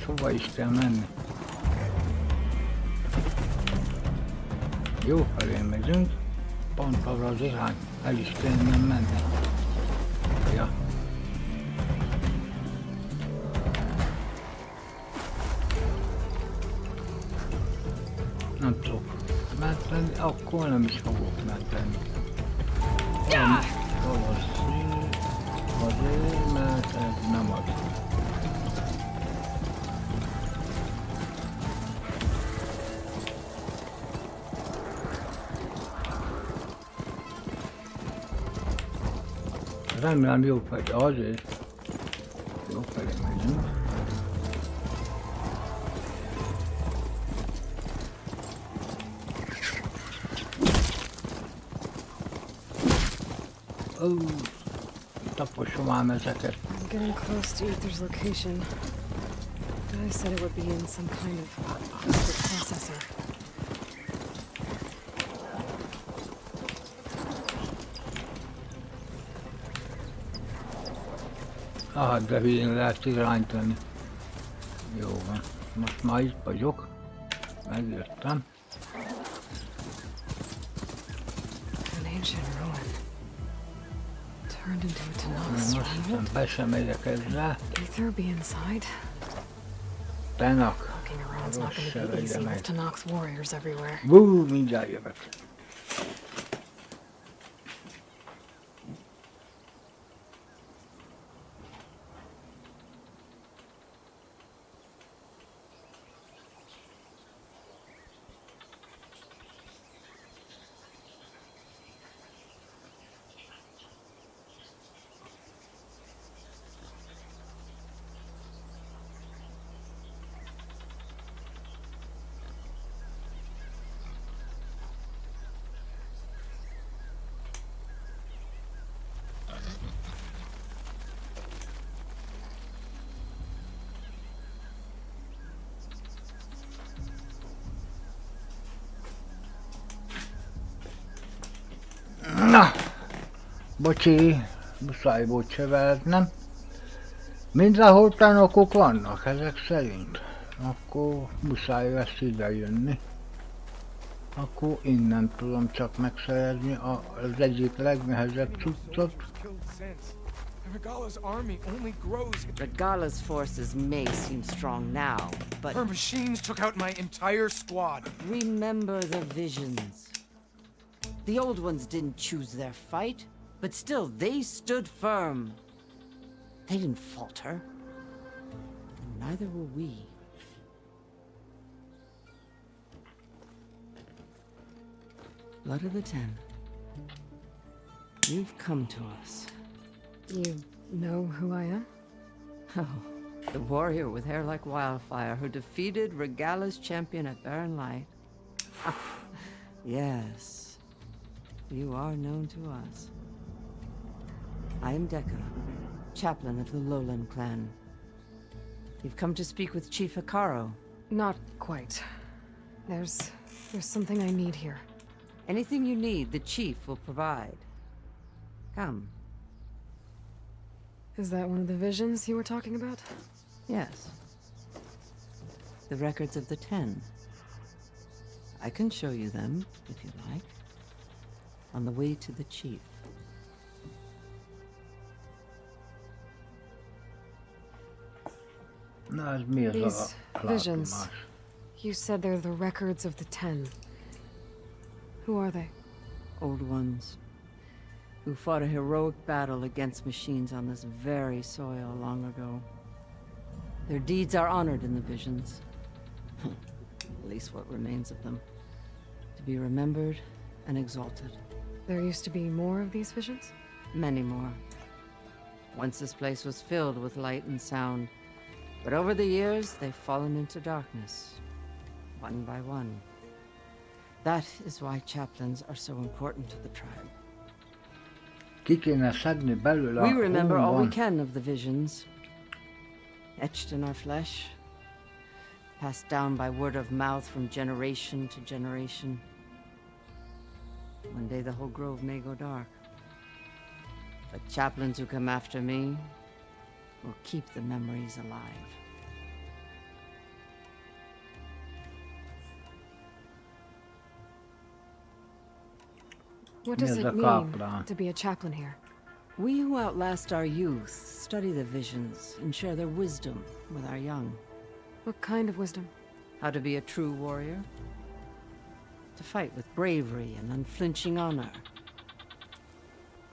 Hova is kell menni? Jó felé megyünk, pont arra az irány, el is kell innen menni. Ja. Nem tudok menteni, akkor nem is fogok menteni. Azért, mert ez nem az. Remélem jó felé, azért jó felé megyünk. Taposom ám ezeket. I'm getting close to Ether's location. I said it would be in some kind of processor. Ah, de hülyén lehet irányítani. Jó van. Most már itt vagyok. Megjöttem. An ancient ruin. Turned into a Tanakh stronghold. Be sem megyek ezzel. Ether be inside? Tanak. Walking around's not gonna be easy with Tanakh's warriors everywhere. Mindjárt jövök. Na, bocsi, muszáj volt csöveleznem. Mindenhol tanokok vannak ezek szerint. Akkor muszáj lesz ide jönni. Akkor innen tudom csak megszerezni az egyik legnehezebb cuccot. Regala's forces may seem strong now, but her machines took out my entire squad. Remember the visions. The old ones didn't choose their fight, but still they stood firm. They didn't falter. neither will we. Blood of the Ten. You've come to us. You know who I am? Oh, the warrior with hair like wildfire who defeated Regala's champion at Barren Light. Yes, you are known to us. I am Dekka, chaplain of the Lowland clan. You've come to speak with Chief Hikaru. Not quite. There's something I need here. Anything you need, the chief will provide. Come. Is that one of the visions you were talking about? Yes. The records of the Ten. I can show you them, if you like. On the way to the chief. These visions. You said they're the records of the Ten. Who are they? Old ones. Who fought a heroic battle against machines on this very soil long ago. Their deeds are honored in the visions. At least what remains of them. To be remembered and exalted. There used to be more of these visions? Many more. Once this place was filled with light and sound. But over the years, they've fallen into darkness. One by one. That is why chaplains are so important to the tribe. We remember all we can of the visions. Etched in our flesh. Passed down by word of mouth from generation to generation. One day the whole grove may go dark. But chaplains who come after me will keep the memories alive. What does it mean to be a chaplain here? We who outlast our youth study the visions and share their wisdom with our young. What kind of wisdom? How to be a true warrior. To fight with bravery and unflinching honor.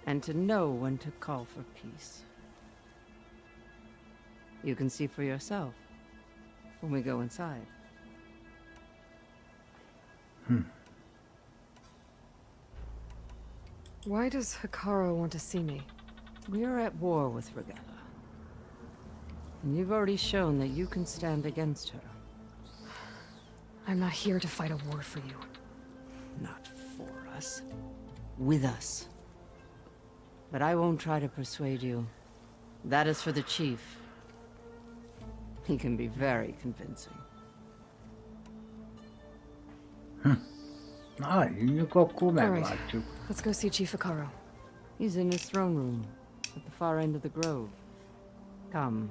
And to know when to call for peace. You can see for yourself when we go inside. Why does Hikaru want to see me? We are at war with Regala. And you've already shown that you can stand against her. I'm not here to fight a war for you. Not for us. With us. But I won't try to persuade you. That is for the chief. He can be very convincing. Alright, let's go see Chief Hikaru. He's in his throne room, at the far end of the grove. Come.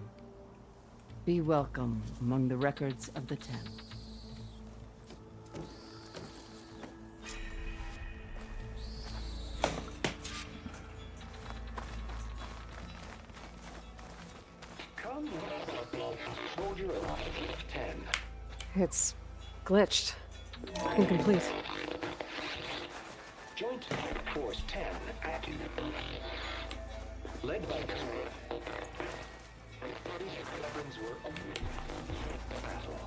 Be welcome among the records of the Ten. Come, soldier alive, 10. It's glitched. Incomplete. Joint Force 10 active. Led by weapons were battle.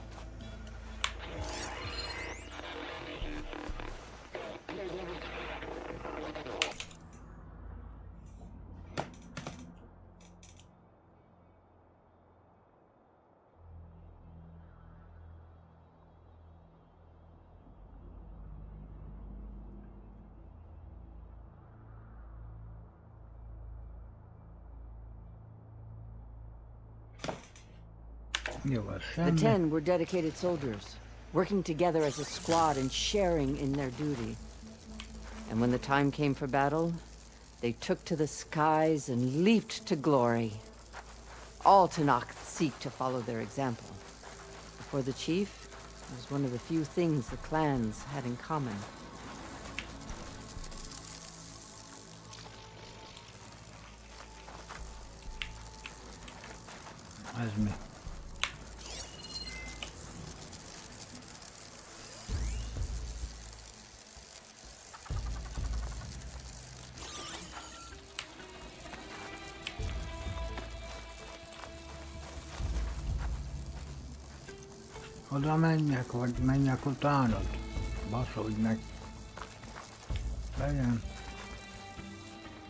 The Ten were dedicated soldiers, working together as a squad and sharing in their duty. And when the time came for battle, they took to the skies and leaped to glory. All Tenakth seek to follow their example. For the chief, it was one of the few things the clans had in common. Oda menjek, vagy menjek utánad? Baszódj meg.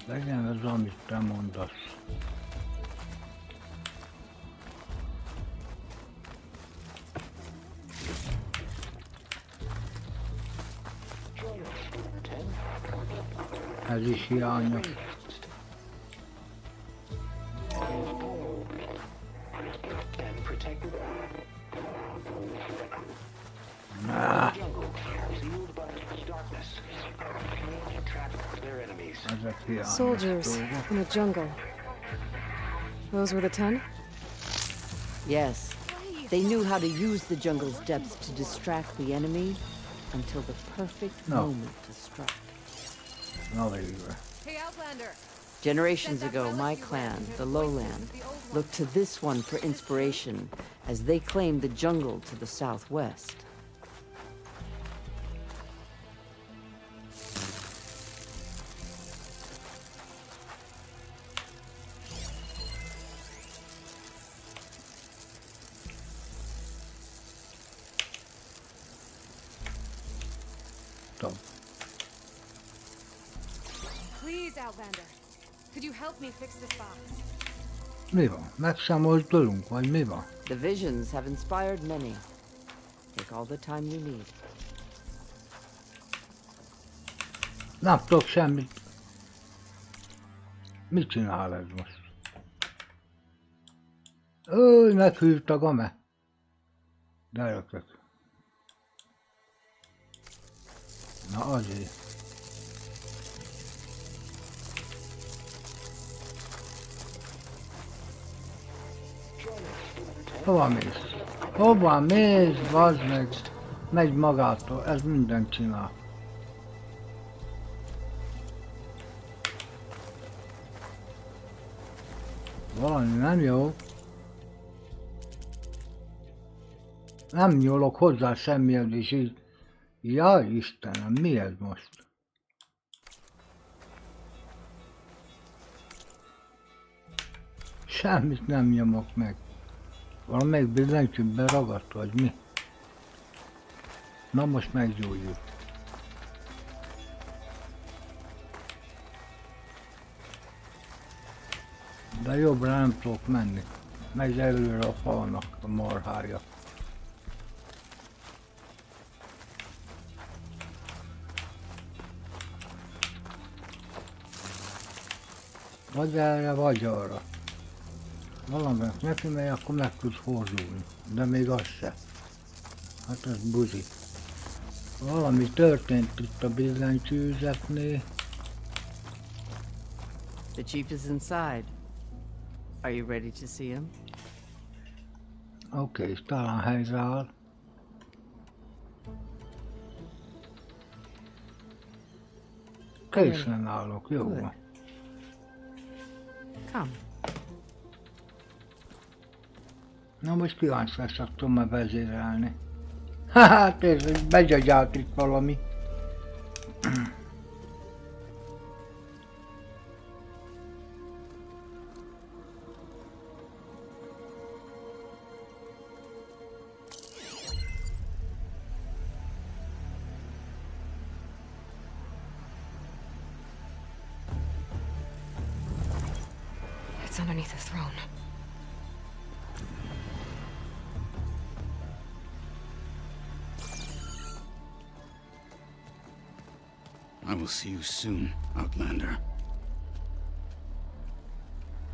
Legyen ez, amit te mondasz. Ez is hiányos. Soldiers in the jungle. Those were the 10? Yes. They knew how to use the jungle's depths to distract the enemy until the perfect moment to strike. Hey, Outlander! Generations ago, my clan, the Lowland, looked to this one for inspiration as they claimed the jungle to the southwest. Please, Outlander. Could you help me fix this box? Mi van? Megszámoltunk, vagy mi van? The visions have inspired many. Take all the time you need. Nem tudok semmit. Mit csinál ez most? Meghűlt a game. Gyerekek. Na azért. Hova mész? Hova mész, bazd meg? Megy magától, ez mindent csinál. Valami nem jó. Nem nyúlok hozzá semmihez, és így... Jaj, Istenem, mi ez most? Semmit nem nyomok meg. Valamelyik billentyűben ragadt, vagy mi? Na most meggyógyult. De jobbra nem tudok menni. Megy előre a falnak a marhája. Vagy erre, vagy arra. Valaminek neki megy, akkor meg tud fordulni. De még az se. Hát ez buzi. Valami történt itt a billentyűzetnél. The chief is inside. Are you ready to see him? Oké, talán helyreáll. Készen állok, jó van. Come. Na most kíváncsi leszek, tudom vezérelni. Hát ez begyagyált itt valami. It's underneath the throne. I will see you soon, Outlander.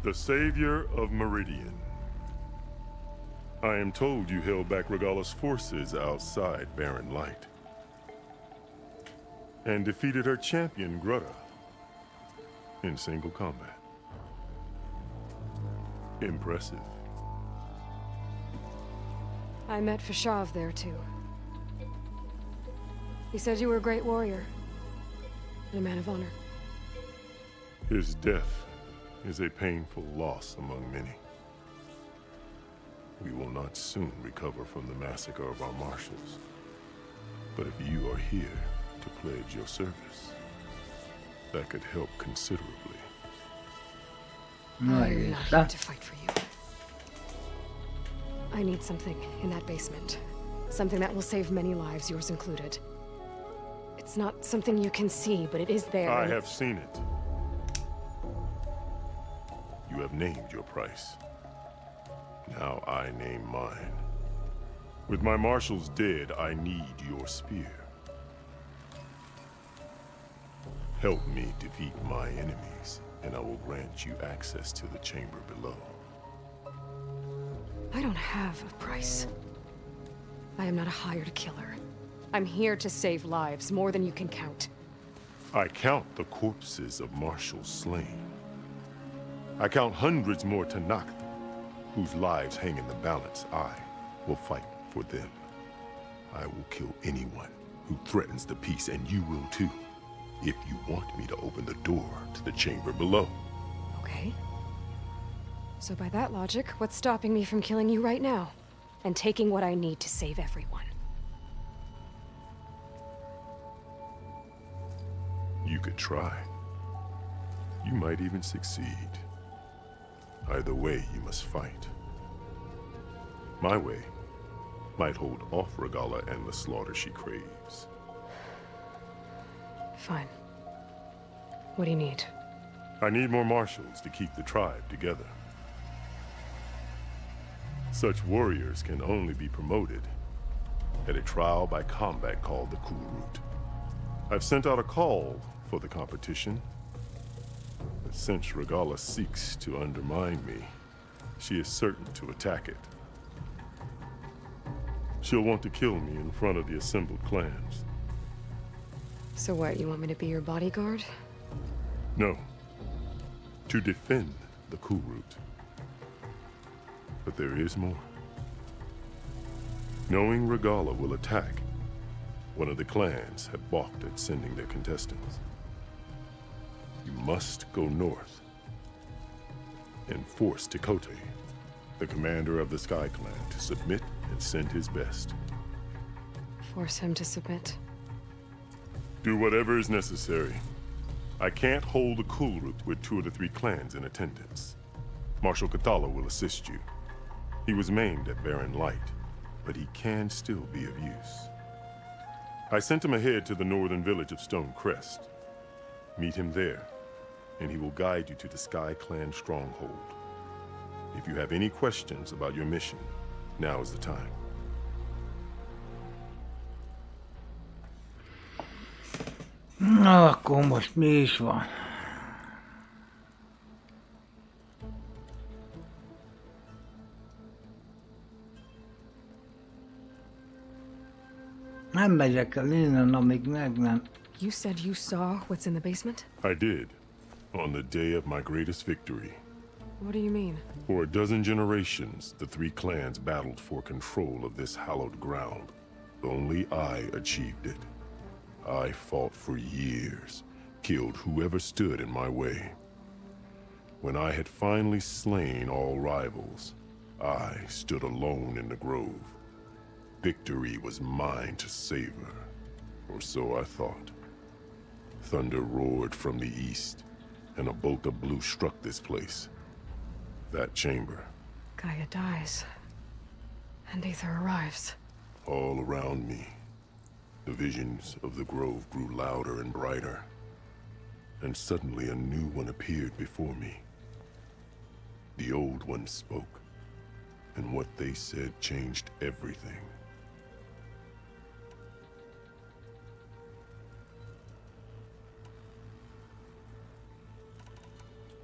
The savior of Meridian. I am told you held back Regala's forces outside Barren Light. And defeated her champion, Grutta, in single combat. Impressive. I met Fashav there too. He said you were a great warrior. And a man of honor. His death is a painful loss among many. We will not soon recover from the massacre of our marshals. But if you are here to pledge your service, that could help considerably. I'm not here to fight for you. I need something in that basement. Something that will save many lives, yours included. It's not something you can see, but it is there. I have seen it. You have named your price. Now I name mine. With my marshals dead, I need your spear. Help me defeat my enemies, and I will grant you access to the chamber below. I don't have a price. I am not a hired killer. I'm here to save lives, more than you can count. I count the corpses of marshals slain. I count hundreds more Tanakh, whose lives hang in the balance. I will fight for them. I will kill anyone who threatens the peace, and you will too, if you want me to open the door to the chamber below. Okay. So by that logic, what's stopping me from killing you right now? And taking what I need to save everyone? You could try. You might even succeed. Either way, you must fight. My way might hold off Regala and the slaughter she craves. Fine. What do you need? I need more marshals to keep the tribe together. Such warriors can only be promoted at a trial by combat called the Cool Route. I've sent out a call for the competition, but since Regala seeks to undermine me, she is certain to attack it. She'll want to kill me in front of the assembled clans. So what, you want me to be your bodyguard? No, to defend the Cool Route. But there is more. Knowing Regala will attack, one of the clans had balked at sending their contestants. You must go north and force Tekote, the commander of the Sky Clan, to submit and send his best. Force him to submit. Do whatever is necessary. I can't hold the Cool Route with 2 of the 3 clans in attendance. Marshal Kathala will assist you. He was maimed at Barren Light, but he can still be of use. I sent him ahead to the northern village of Stone Crest. Meet him there, and he will guide you to the Sky Clan stronghold. If you have any questions about your mission, now is the time. Na, akkor most mi is van? Nem megyek el innen, amíg meg nem. You said you saw what's in the basement? I did, on the day of my greatest victory. What do you mean? For a dozen generations, the 3 clans battled for control of this hallowed ground. Only I achieved it. I fought for years, killed whoever stood in my way. When I had finally slain all rivals, I stood alone in the grove. Victory was mine to savor, or so I thought. Thunder roared from the east, and a bolt of blue struck this place. That chamber. Gaia dies, and Aether arrives. All around me, the visions of the grove grew louder and brighter, and suddenly a new one appeared before me. The old one spoke, and what they said changed everything.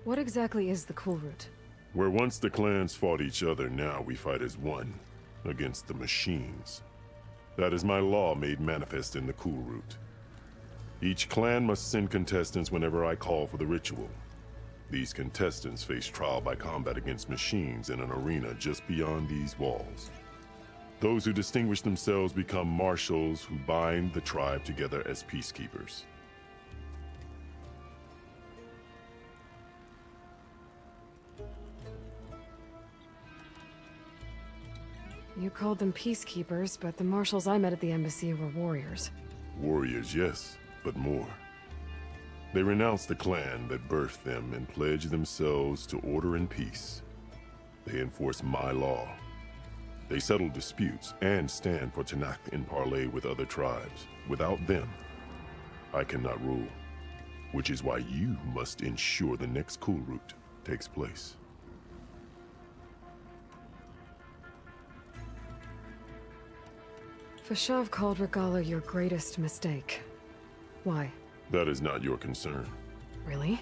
What exactly is the Cool Route? Where once the clans fought each other, now we fight as one, against the machines. That is my law made manifest in the Cool Route. Each clan must send contestants whenever I call for the ritual. These contestants face trial by combat against machines in an arena just beyond these walls. Those who distinguish themselves become marshals who bind the tribe together as peacekeepers. You called them peacekeepers, but the marshals I met at the embassy were warriors. Warriors, yes, but more. They renounce the clan that birthed them and pledge themselves to order and peace. They enforce my law. They settle disputes and stand for Tanakh in parley with other tribes. Without them, I cannot rule. Which is why you must ensure the next cool route takes place. Fashav called Regala your greatest mistake. Why? That is not your concern. Really?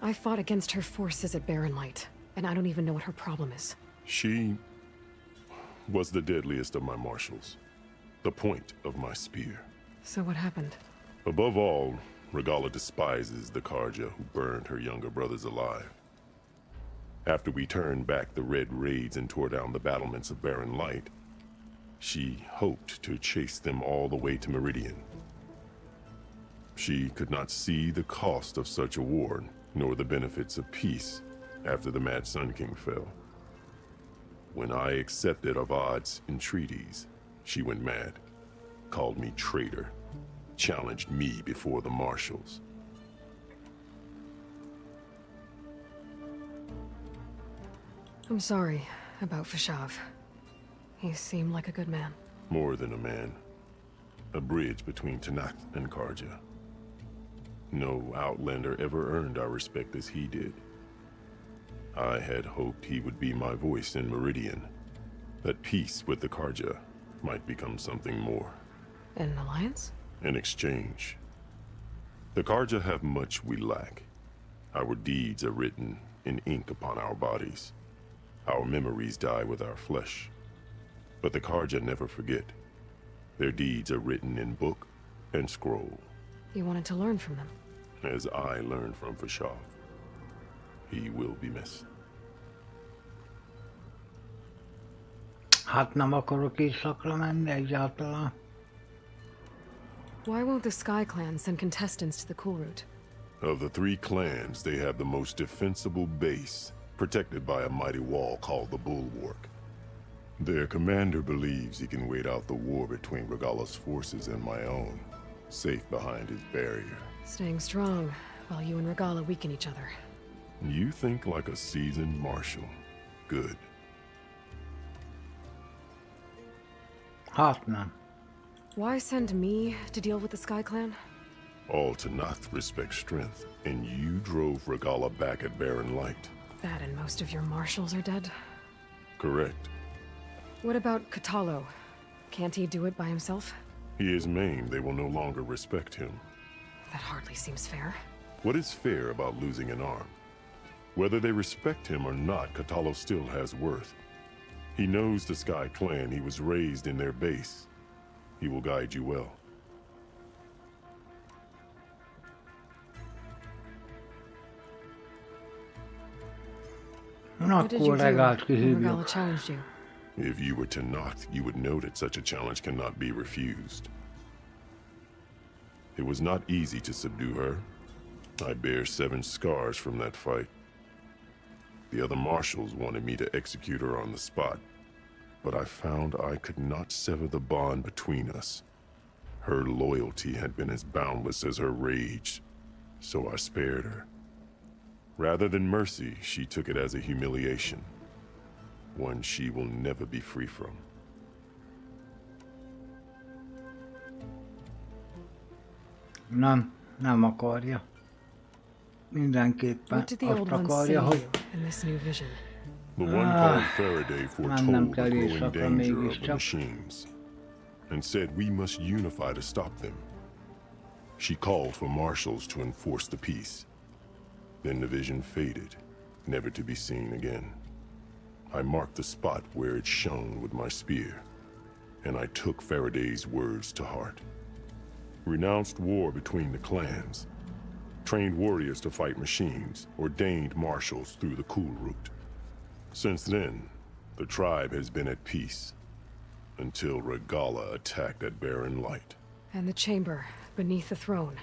I fought against her forces at Barren Light, and I don't even know what her problem is. She was the deadliest of my marshals. The point of my spear. So what happened? Above all, Regala despises the Karja who burned her younger brothers alive. After we turned back the Red Raids and tore down the battlements of Barren Light, she hoped to chase them all the way to Meridian. She could not see the cost of such a war, nor the benefits of peace after the Mad Sun King fell. When I accepted Avad's entreaties, she went mad, called me traitor, challenged me before the marshals. I'm sorry about Fashav. He seemed like a good man. More than a man. A bridge between Tanakh and Karja. No Outlander ever earned our respect as he did. I had hoped he would be my voice in Meridian. That peace with the Karja might become something more. An alliance? An exchange. The Karja have much we lack. Our deeds are written in ink upon our bodies. Our memories die with our flesh. But the Karja never forget. Their deeds are written in book and scroll. You wanted to learn from them? As I learned from Fashav. He will be missed. Hát nem akarok éjszakra menni egyáltalán. Why won't the Sky Clan send contestants to the cool route? Of the three clans, they have the most defensible base, protected by a mighty wall called the Bulwark. Their commander believes he can wait out the war between Regala's forces and my own, safe behind his barrier. Staying strong, while you and Regala weaken each other. You think like a seasoned marshal. Good. Hát nem. Why send me to deal with the Sky Clan? All Tanakh respect strength, and you drove Regala back at Barren Light. That and most of your marshals are dead? Correct. What about Katalo? Can't he do it by himself? He is maimed. They will no longer respect him. That hardly seems fair. What is fair about losing an arm? Whether they respect him or not, Katalo still has worth. He knows the Sky Clan. He was raised in their base. He will guide you well. What did you do when Regala challenged you? If you were Tanakh, you would know that such a challenge cannot be refused. It was not easy to subdue her. I bear 7 scars from that fight. The other marshals wanted me to execute her on the spot, but I found I could not sever the bond between us. Her loyalty had been as boundless as her rage, so I spared her. Rather than mercy, she took it as a humiliation, one she will never be free from. Nem akarja. Mindenképpen What did the old ones say to you in this new vision? The one called Faraday foretold the growing danger of the machines, and said we must unify to stop them. She called for marshals to enforce the peace. Then the vision faded, never to be seen again. I marked the spot where it shone with my spear, and I took Faraday's words to heart. Renounced war between the clans, trained warriors to fight machines, ordained marshals through the cool route. Since then, the tribe has been at peace, until Regala attacked at Barren Light. And the chamber, beneath the throne.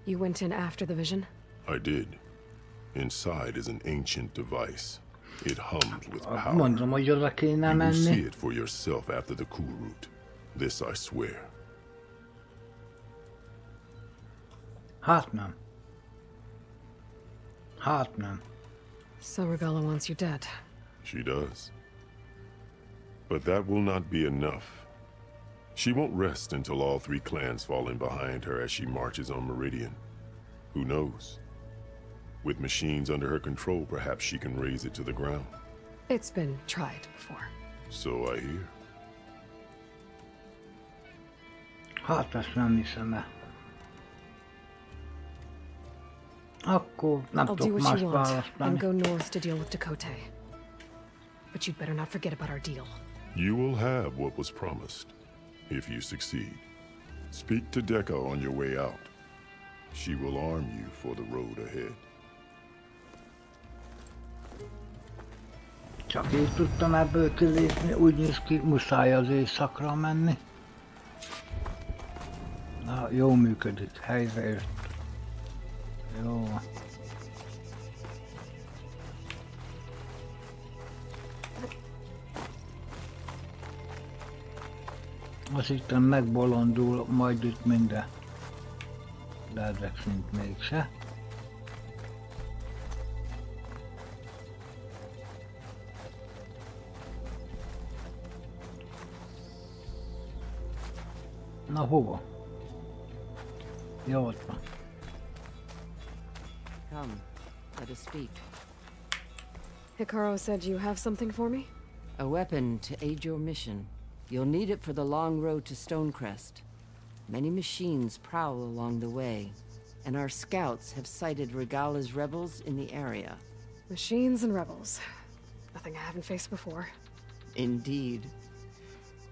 You went in after the vision? I did. Inside is an ancient device. It hums with power. Mondom, hogy oda kéne You will see menni. it for yourself after the cool route. This I swear. Hát nem. Hát nem. So Regala wants you dead. She does. But that will not be enough. She won't rest until all 3 clans fall in behind her as she marches on Meridian. Who knows? With machines under her control, perhaps she can raise it to the ground. It's been tried before. So I hear. Hát ezt nem hiszem el. Akkor nem I'll do tudok what más you want and választani. go north to deal with Dakota. But you'd better not forget about our deal. You will have what was promised, if you succeed. Speak to Decca on your way out. She will arm you for the road ahead. Csak így tudtam ebből kilépni, úgy néz ki, muszáj az éjszakra menni. Na, jó működik, helyre jött. Jó. Azt hittem megbolondul majd itt minden. De ezek szint mégse. Na hova? Jó, ott van. Come, let us speak. Hikaru said you have something for me? A weapon to aid your mission. You'll need it for the long road to Stonecrest. Many machines prowl along the way, and our scouts have sighted Regala's rebels in the area. Machines and rebels. Nothing I haven't faced before. Indeed.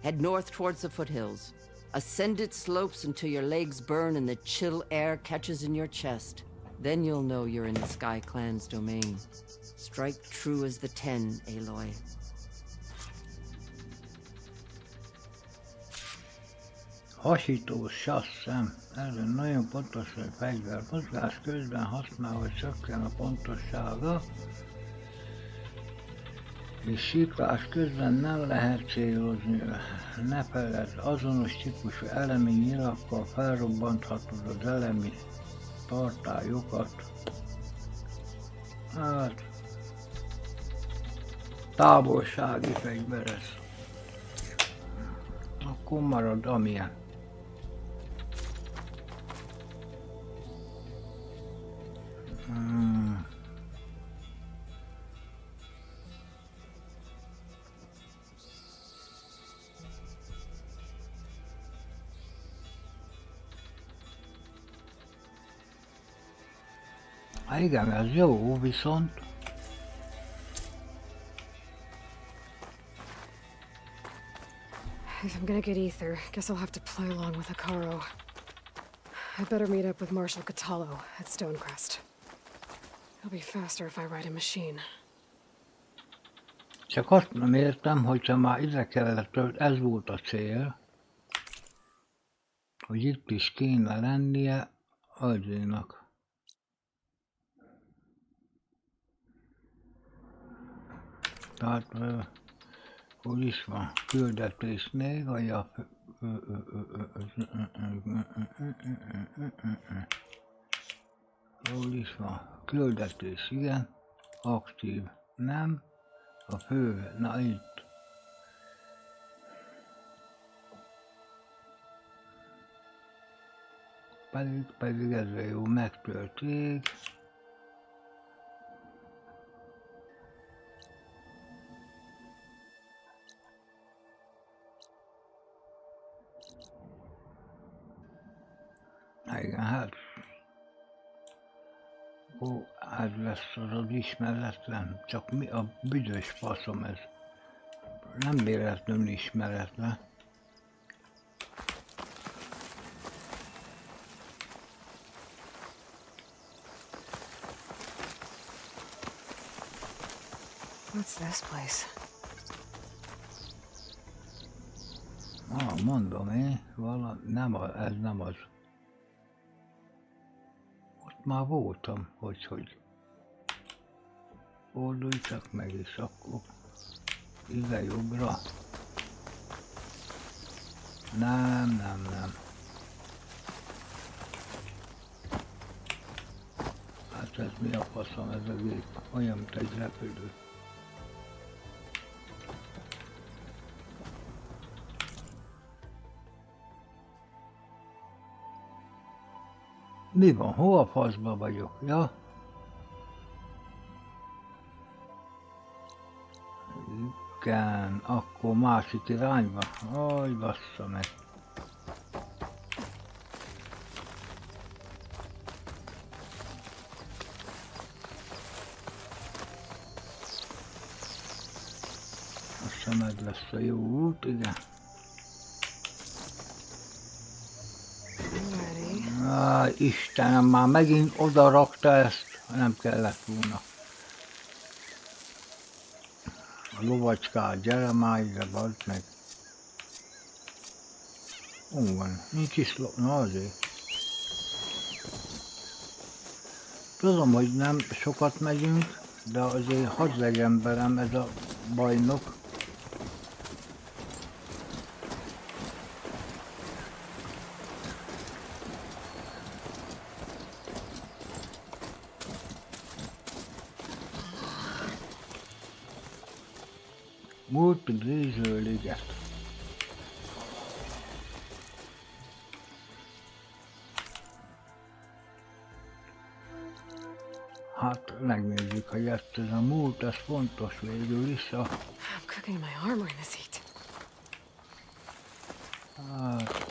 Head north towards the foothills. Ascend its slopes until your legs burn and the chill air catches in your chest. Then you'll know you're in the Sky Clan's domain. Strike true as the 10, Aloy. Hasítós sasszem. Ez egy nagyon pontos fegyver. Mozgás közben használ, hogy csökken a pontossága. És siklás közben nem lehet célozni. Ne feledd, azonos típusú elemi nyilakkal felrobbanthatod az elemi tartályokat. Hát... távolsági fegyver ez. Akkor marad amilyen. Igen, ez jó, viszont... If I'm gonna get ether, guess I'll have to play along with Hikaru. I better meet up with Marshal Catallo at Stonecrest. It'll be faster if I ride a machine. Csak azt nem értem, hogyha már ide kellett, ez volt a cél, hogy itt is kéne lennie Algyénak. Tehát, hogy is van, küldetésnél, vagy a... Hol is van, küldetés, igen, aktív, nem, a fő, na itt. Pedig ezzel jó, megtölték. Igen, hát... Ó, ez lesz az ismeretlen, csak mi a büdös faszom ez. Nem véletlenül ismeretlen. What's this place? Mondom én, nem, ez nem az. Ott már voltam, hogy fordulj csak meg, és akkor ide jobbra. Nem. Hát ez mi a faszom, ez a gép? Olyan, mint egy repülő. Mi van? Hol a faszba vagyok? Ja? Igen, akkor másik irányba. Aj, bassza meg. A szemed lesz a jó út, igen. Áj, Istenem, már megint oda rakta ezt, nem kellett volna. A lovacskát, gyere már ide, bazd meg. Ó, van, nincs is na azért. Tudom, hogy nem sokat megyünk, de azért hadd legyen velem ez a bajnok. Multidízőliget. Hát megnézzük, hogy ez a múlt, ez fontos végül is a... I'm cooking my armor in this heat. Hát...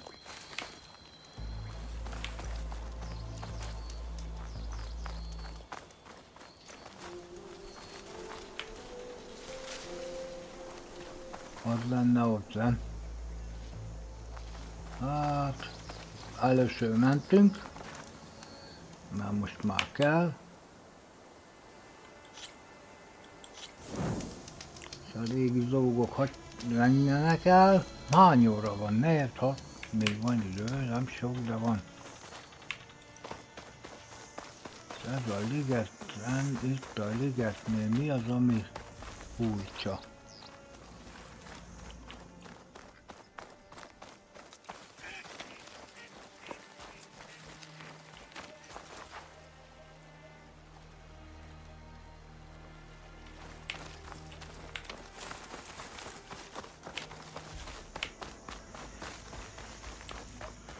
Az lenne ott lenn. Hát... Először mentünk. Mert most már kell. A régi dolgok hogy menjenek el. Hány óra van? 4-6. Még van idő, nem sok, de van. Ez a liget, itt a ligetnél mi az, ami furcsa?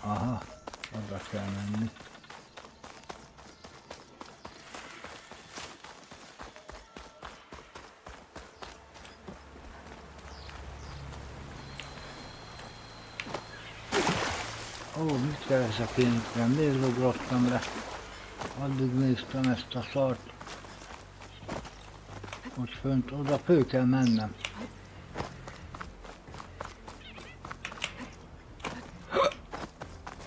Aha, oda kell menni. Ó, mit keresek én? Miért logrottam le? Addig néztem ezt a szart. Ott fönt, oda fő kell mennem.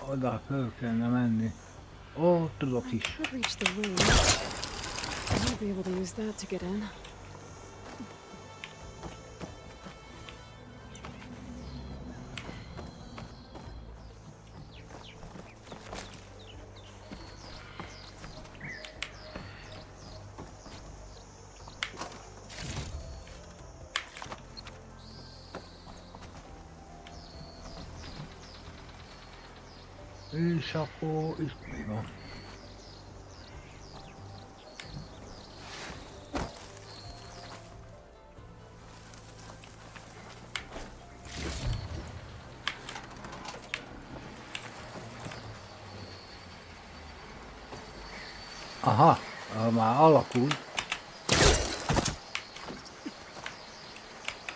Oda föl kellene menni. Ó, tudok is. I could reach the wing. I might be able to use that to get in. És akkor itt mi van? Aha, már alakul.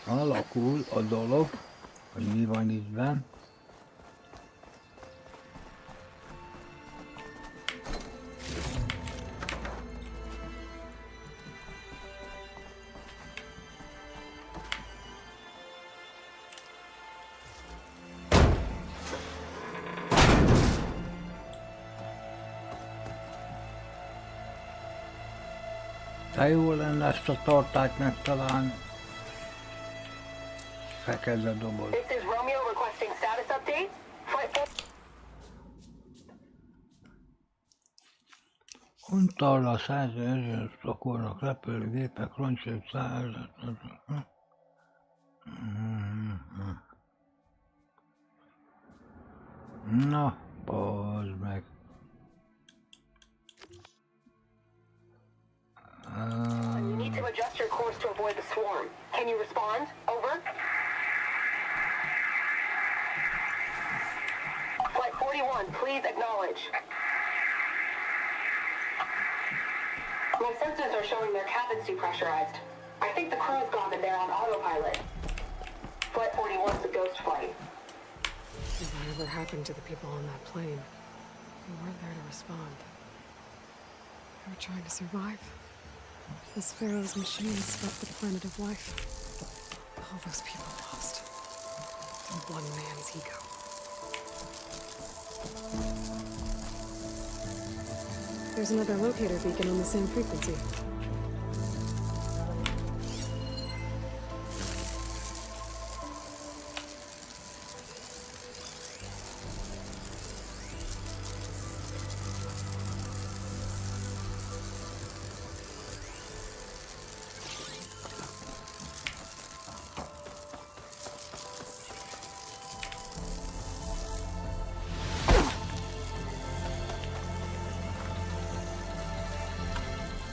Alakul a dolog, hogy mi van itt benn. De jó lenne ezt a tartályt megtalálni. Fekete doboz. This is Romeo requesting status update. Untalla 100 000 szakornak repülőgépek, roncsők 100 000. Na, bazd meg. You need to adjust your course to avoid the swarm. Can you respond? Over. Flight 41, please acknowledge. My sensors are showing their cabins depressurized. I think the crew's gone in there on autopilot. Flight 41's a ghost flight. Whatever happened to the people on that plane? They weren't there to respond. They were trying to survive. As Pharaoh's machines swept the planet of life. All those people lost. One man's ego. There's another locator beacon on the same frequency.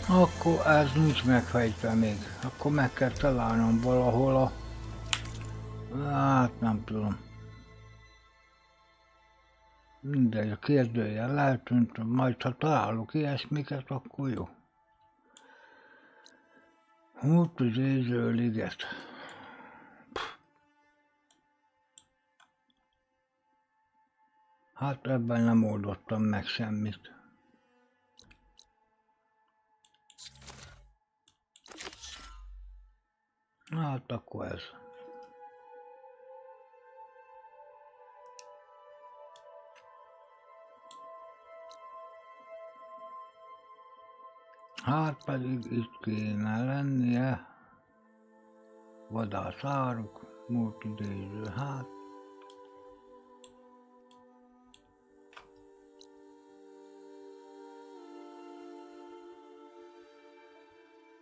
Akkor ez nincs megfejtve még. Akkor meg kell találnom valahol a... Hát nem tudom. Mindegy, a kérdőjel eltűnt, majd ha találok ilyesmiket, akkor jó. Út az Éző liget. Hát ebben nem oldottam meg semmit. Hát akkor ez. Hát pedig itt kéne lennie. Vadászáruk, multidéző, hát.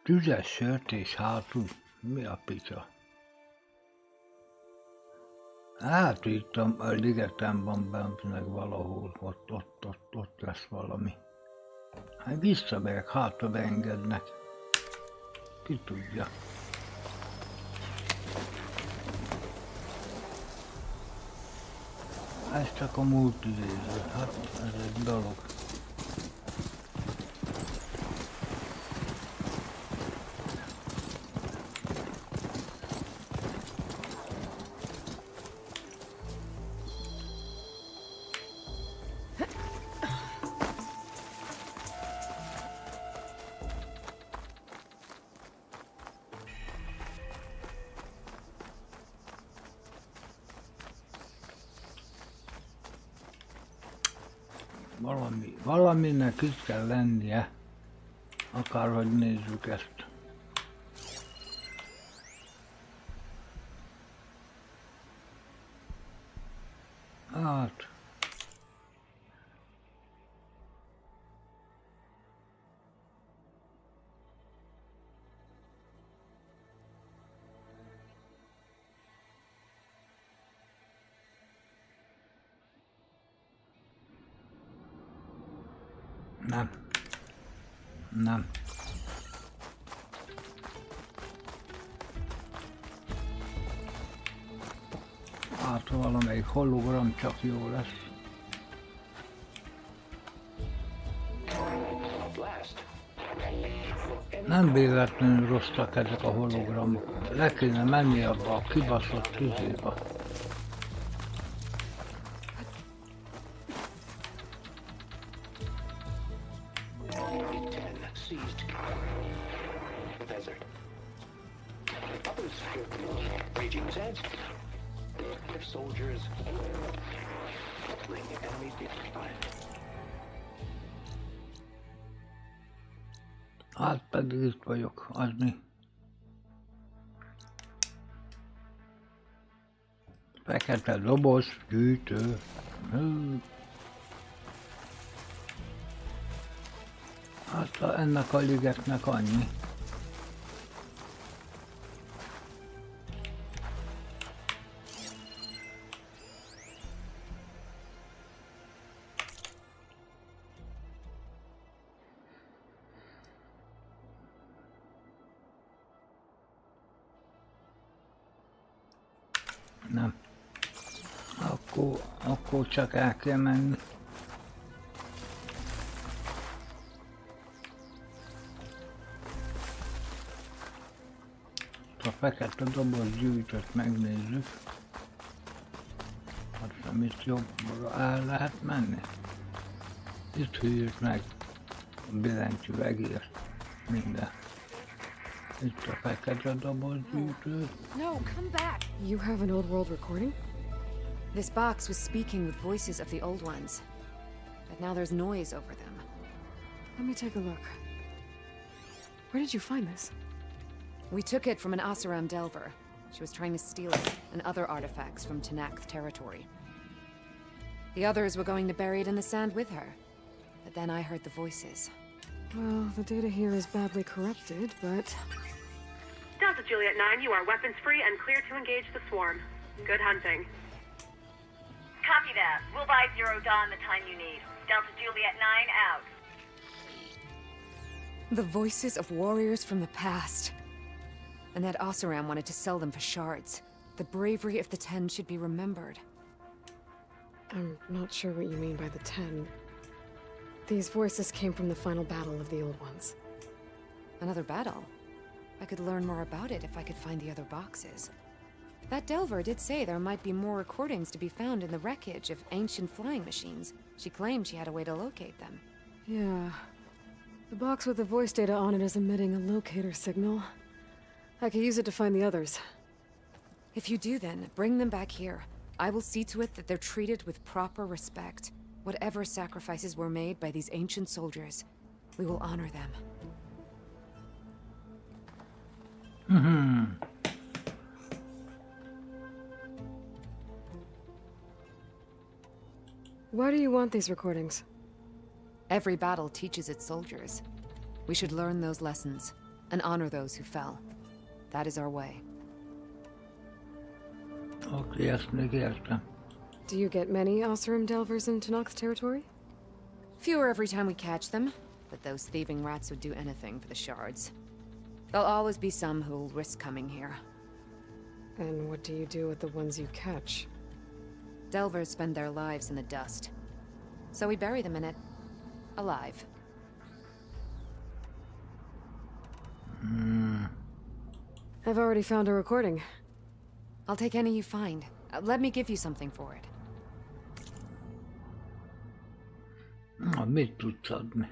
Tüzes sört és hátul. Mi a picsa? Hát itt a ligeten van bent meg valahol, ott lesz valami. Hát visszamegyek, hátra beengednek. Ki tudja. Ez csak a multidéző, hát ez egy dolog. Valaminek itt kell lennie, akárhogy nézzük ezt. Hát... Nem. Hát valamelyik hologram csak jó lesz. Nem véletlenül rosszak ezek a hologramok. Le kéne menni abba a kibaszott tüzébe. Hát pedig itt vagyok, az mi? Fekete doboz, gyűjtő. Hát ennek a ligetnek annyi. Nem. Akkor csak el kell menni. fekete doboz gyűjtött, megnézzük. Azt hiszem itt jobbra el lehet menni. Itt hűlt meg billentyűvegért, minden. Itt a fekete doboz gyűjtő. No, come back! You have an old world recording? This box was speaking with voices of the old ones. But now there's noise over them. Let me take a look. Where did you find this? We took it from an Oseram Delver. She was trying to steal it, and other artifacts from Tenakth territory. The others were going to bury it in the sand with her. But then I heard the voices. Well, the data here is badly corrupted, but... Delta Juliet 9, you are weapons-free and clear to engage the swarm. Good hunting. Copy that. We'll buy Zero Dawn the time you need. Delta Juliet 9 out. The voices of warriors from the past. And that Oseram wanted to sell them for shards. The bravery of the Ten should be remembered. I'm not sure what you mean by the Ten. These voices came from the final battle of the Old Ones. Another battle? I could learn more about it if I could find the other boxes. That Delver did say there might be more recordings to be found in the wreckage of ancient flying machines. She claimed she had a way to locate them. Yeah. The box with the voice data on it is emitting a locator signal. I could use it to find the others. If you do then, bring them back here. I will see to it that they're treated with proper respect. Whatever sacrifices were made by these ancient soldiers, we will honor them. Why do you want these recordings? Every battle teaches its soldiers. We should learn those lessons, and honor those who fell. That is our way. Okay, ezt még értem. Do you get many Oseram Delvers in Tenakth territory? Fewer every time we catch them, but those thieving rats would do anything for the shards. There'll always be some who'll risk coming here. And what do you do with the ones you catch? Delvers spend their lives in the dust. So we bury them in it, alive. I've already found a recording. I'll take any you find. Let me give you something for it. Na, mit tudsz adni?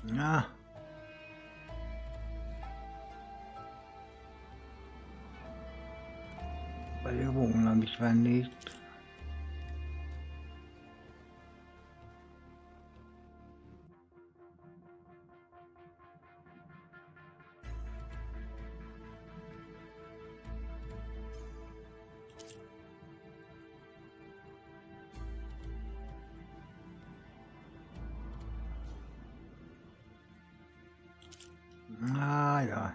Na. Pedig volna mit venni itt. Jaj.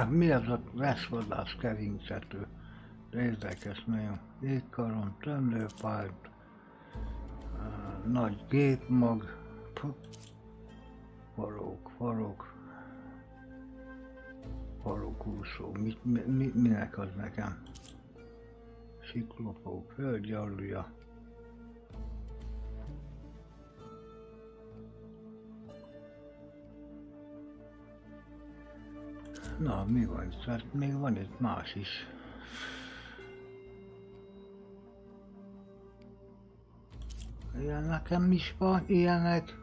Mi az a veszvadász kerincető? Érdekes nagyon. Jégkaron, tömlőpárt, nagy gépmag, farokúszó, minek az nekem? Sziklopó, földgyalluja. Na, mi van? Hát még van itt más is. Ilyen nekem is van ilyenek.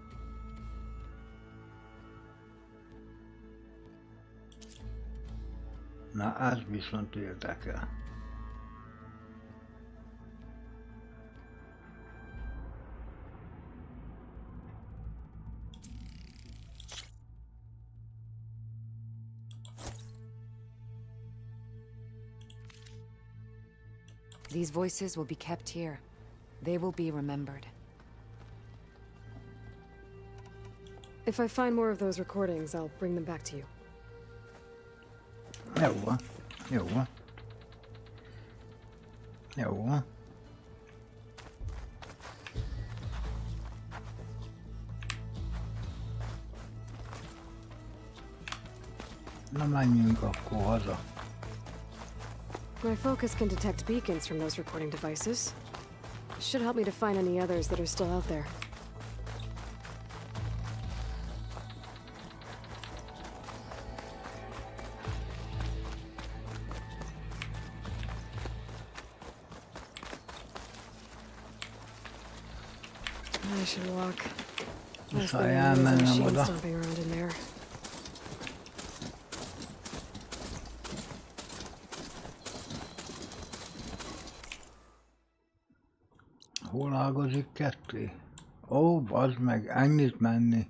Na, ez viszont érdekel. These voices will be kept here. They will be remembered. If I find more of those recordings, I'll bring them back to you. Jó van. Jó van. Jó van. Na menjünk akkor haza. My focus can detect beacons from those recording devices. Should help me to find any others that are still out there. I should walk. Last thing I know is a machine stomping around in there. Hol ágazik ketté? Ó, bazd meg, ennyit menni.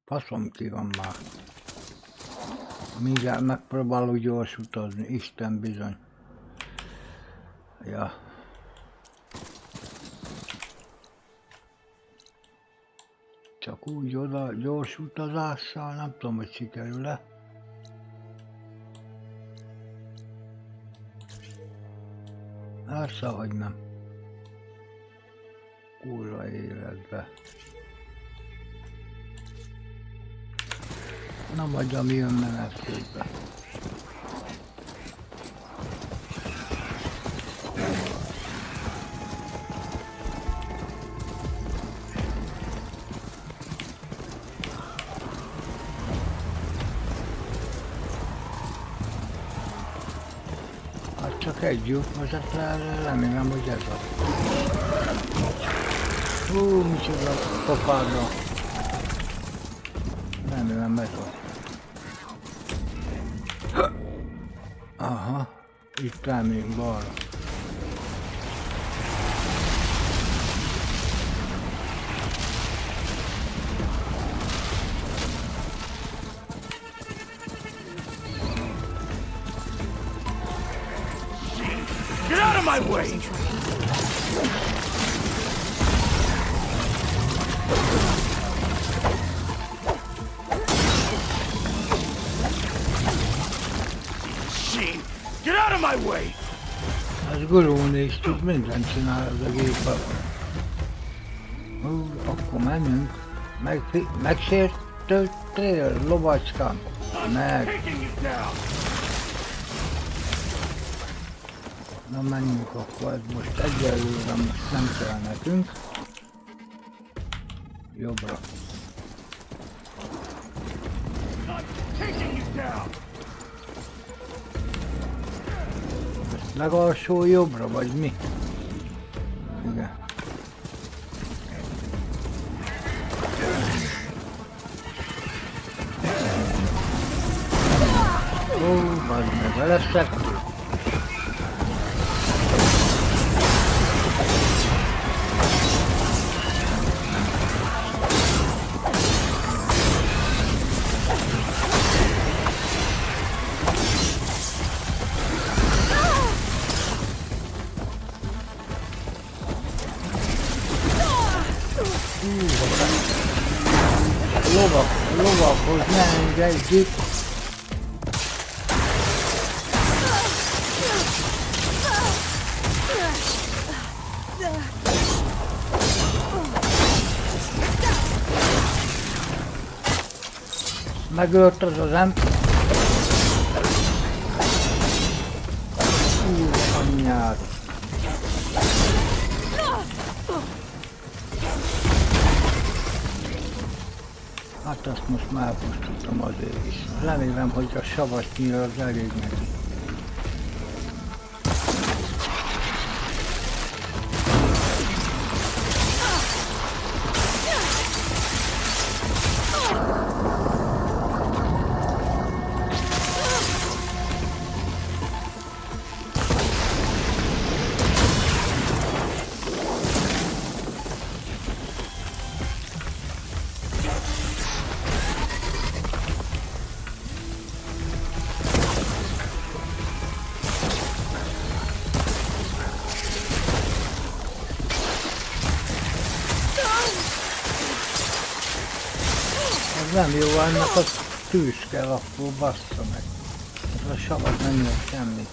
Faszom ki van már. Mindjárt megpróbálok gyors utazni, Isten bizony. Ja. Csak úgy oda gyors utazással, nem tudom, hogy sikerül-e. Persze, hogy nem. Kurva életbe. Na majd ami jön menetségbe. Hát csak egy lyuk vezet le, remélem, hogy ez az. Micsoda kopárra. Remélem ez van. Aha, itt elmegyünk balra. Get out of my way! Get out of my way! Ez gurulni is tud, mindent csinál az a géppel. Akkor menjünk. Megsértődtél, lovacskám? Meg. Na menjünk akkor, ez most egyelőre nem kell nekünk. Jobbra. Legalsó jobbra, vagy mi? Igen. Ó, bazd meg, beleszektük. Lovakhoz ne engedjük. Megölt az ember. Anyád. Hát azt most már elpusztítottam azért is. Remélem, hogy a savasnyira az elég neki. Ez nem jó, ennek a tűz kell akkor, bassza meg. Ez a savat nem ér semmi.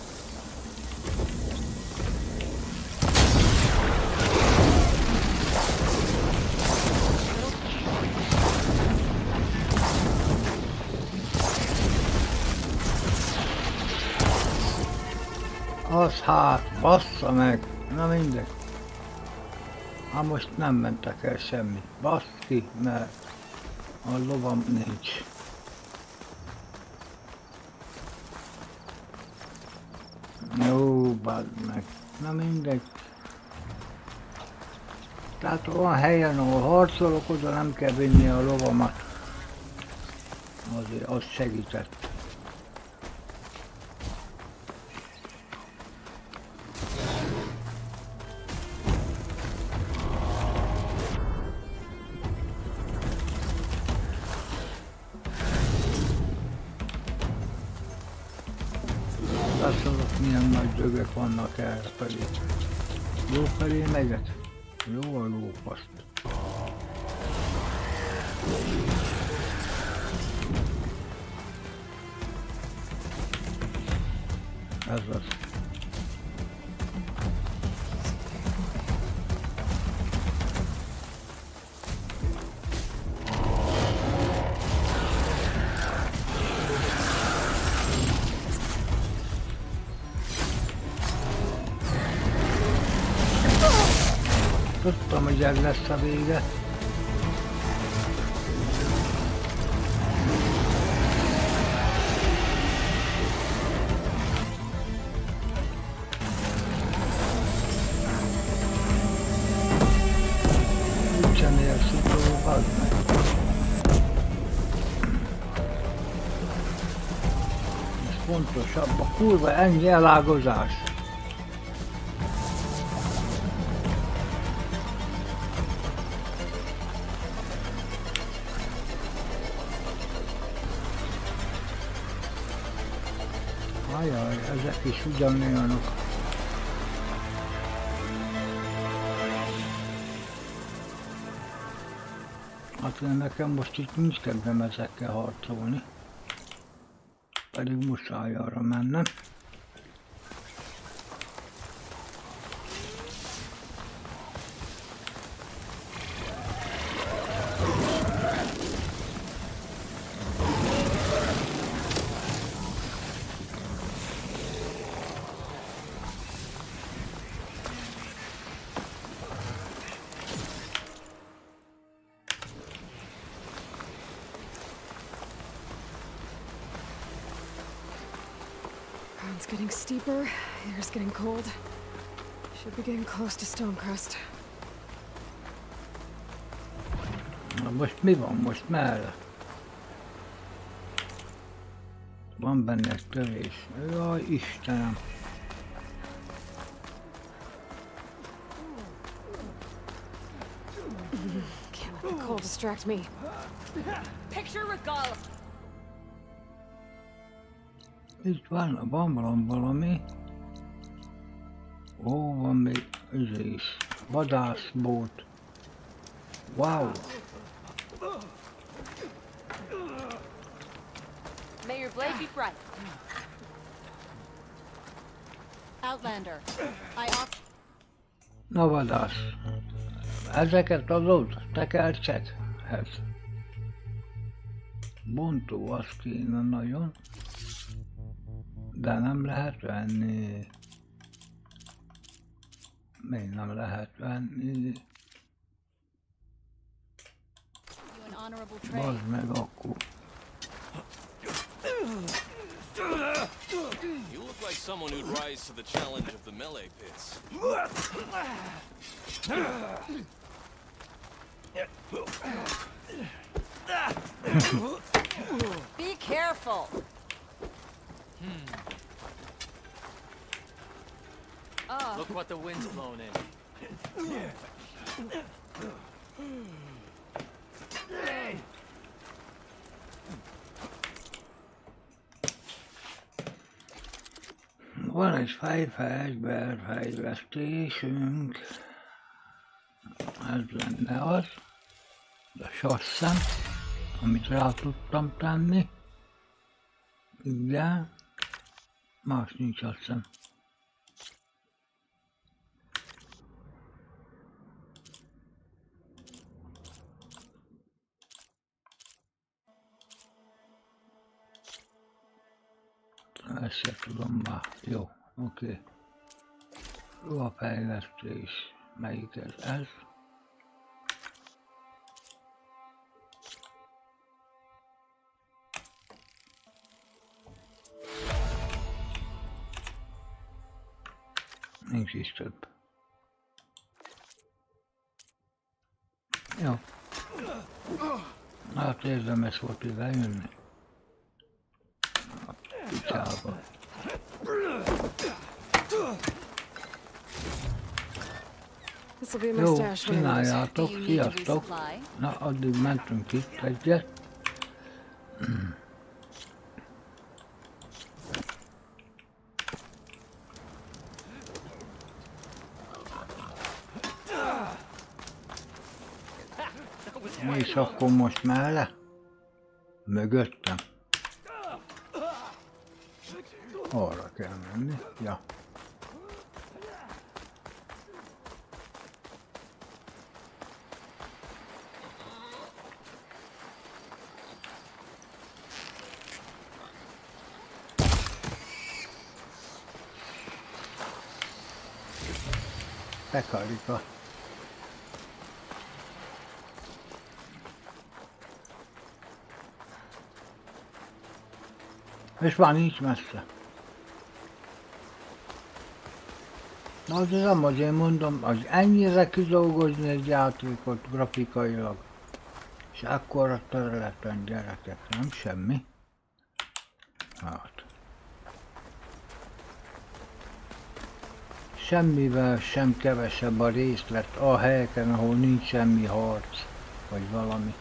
Az hát, bassza meg, na mindegy. Hát most nem mentek el semmit, baszki, mert a lovam nincs. Jó, bazd meg, na mindegy. Tehát olyan helyen, ahol harcolok, oda nem kell vinni a lovamat. Azért az segített. Látszanak milyen nagy dögök vannak erre felé. Ló felé megyek? Jó a lópaszt. Ez az. Tudtam, hogy ez lesz a vége. Nincsen ilyen szutó, bazd meg. Ez fontosabb, a kurva ennyi elágazás. Ajaj, ezek is ugyanolyanok. Hát nekem most itt nincs kedvem ezekkel harcolni. Pedig muszáj arra mennem. Ground's getting steeper, air's getting cold. Should be getting close to Stonecrest. Na most mi van? Most merre? Van benne egy törés. Jaj, Istenem! Can't let the cold distract me. Picture Regala. Itt van valami. Ó, van még ez is. Vadászbót. Wow! May your blade be bright. Outlander, Na vadász. Ezeket adod? Tekercsekhez. Bontó, az kéne nagyon. De nem lehet venni. Még nem lehet venni. Bazd meg akkor. You look like someone who'd rise to the challenge of the melee pits. Be careful. Look what the wind's blown in. Van egy fejlesztésünk. Ez lenne az. A sasszem. amit rá tudtam tenni. Igen. Más nincs, azt hiszem. Ezt se tudom már. Jó, oké. Ruhafejlesztés. Melyik ez? Ez? Nincs is több. Jó. Hát érdemes volt ide jönni. A picsába. Jó, csináljátok, sziasztok! Na, addig mentünk itt egyet. És akkor most mellé? Mögöttem. Arra kell menni, ja. Pekarika. És van nincs messze. Na azért nem azért mondom, az ennyire kidolgozni egy játékot grafikailag. És akkora területen gyerekek, nem semmi. Hát. Semmivel sem kevesebb a részlet a helyeken, ahol nincs semmi harc, vagy valami.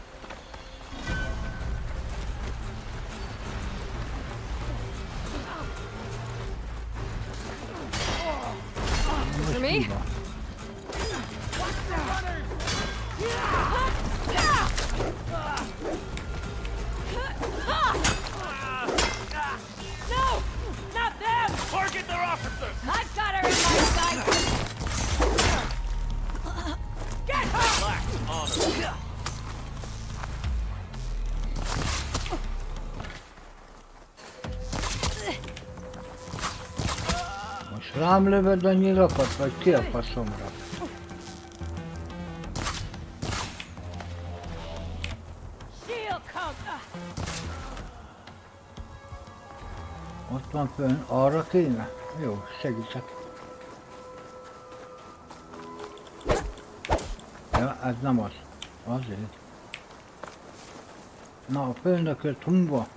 For me? No! Not them! Target their officer! I've got her in my sights! Get her! Relax, honor. Most rám lövöd a nyilakat, vagy ki a faszomra? Ott van fönn, arra kéne? Jó, segítek. Ja, ez nem az. Azért. Na, a főnököt humva.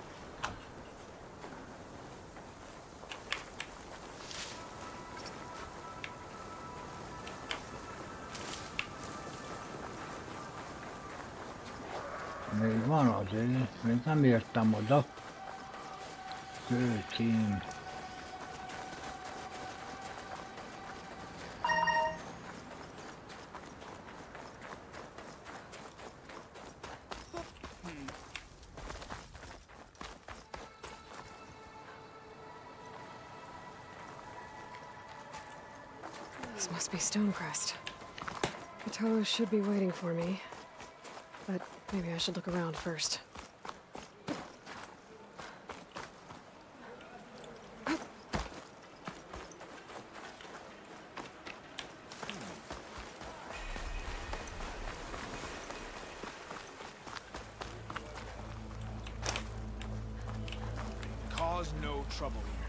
Még van azért, még nem értem oda. Kölcsén. This must be Stonecrest. The tower should be waiting for me, but maybe I should look around first. Cause no trouble here.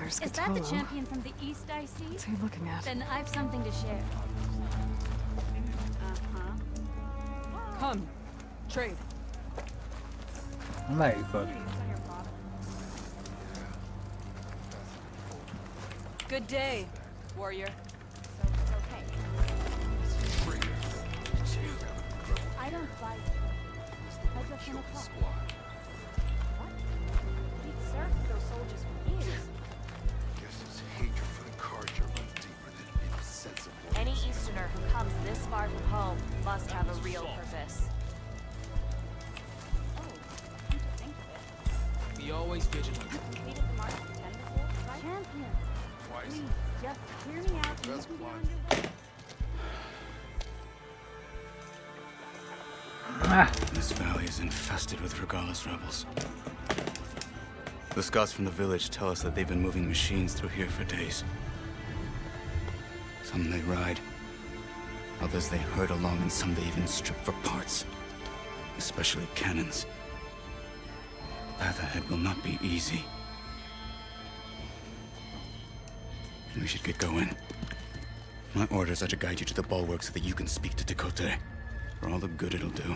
Is that the champion from the east I see? What's he looking at? Then I've something to share. Come, trade. Melyik az? Good day, warrior. I don't fight. I just want to talk. What? He'd served those soldiers for years. Guess his hatred for the Carja runs deeper than any sense of vigilant. Completed the Mark 10 before, right? Champion. Twice. Please, just hear me out. and Best you can plan. handle it. This valley is infested with Regala's rebels. The scouts from the village tell us that they've been moving machines through here for days. Some they ride, others they herd along, and some they even strip for parts. Especially cannons. The path ahead will not be easy. We should get going. My orders are to guide you to the bulwark so that you can speak to Tekote. For all the good it'll do.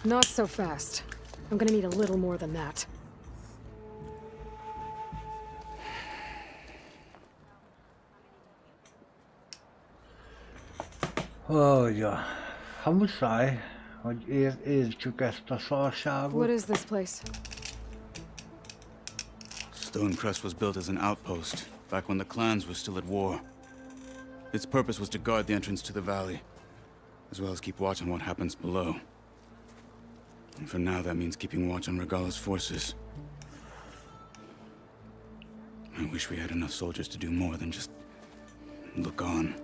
Not so fast. I'm gonna need a little more than that. Hogy ha muszáj, hogy értsük ezt a szarságot. What is this place? Stone Crest was built as an outpost, back when the clans were still at war. Its purpose was to guard the entrance to the valley, as well as keep watch on what happens below. And for now, that means keeping watch on Regala's forces. I wish we had enough soldiers to do more than just look on.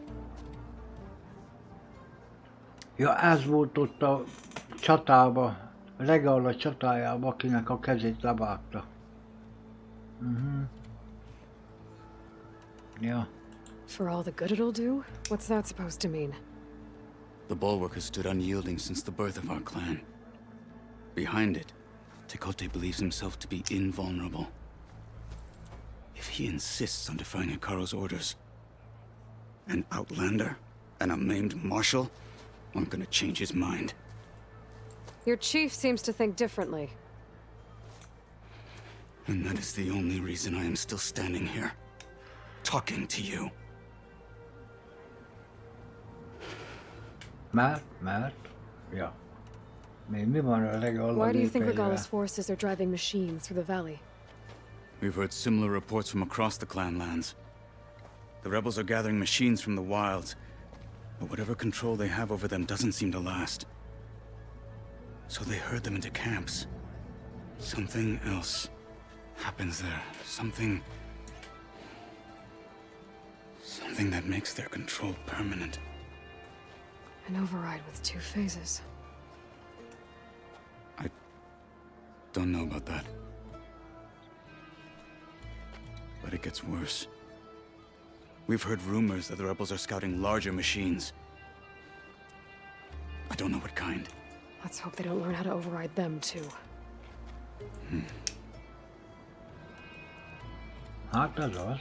Ja, ez volt ott a csatába, Regala csatájába, akinek a kezét levágta. Yeah. For all the good it'll do? What's that supposed to mean? The bulwark has stood unyielding since the birth of our clan. Behind it, Tekote believes himself to be invulnerable. If he insists on defying Hikaru's orders, an outlander and a maimed marshal aren't gonna change his mind. Your chief seems to think differently. And that is the only reason I am still standing here, talking to you. Mert, ja. Mi van a Regala Why do you think népeivel? Regala's forces are driving machines through the valley? We've heard similar reports from across the clan lands. The rebels are gathering machines from the wilds, but whatever control they have over them doesn't seem to last. So they herd them into camps. Something else happens there. Something that makes their control permanent. An override with 2 phases. Don't know about that. But it gets worse. We've heard rumors that the rebels are scouting larger machines. I don't know what kind. Let's hope they don't learn how to override them, too. Hát ez az.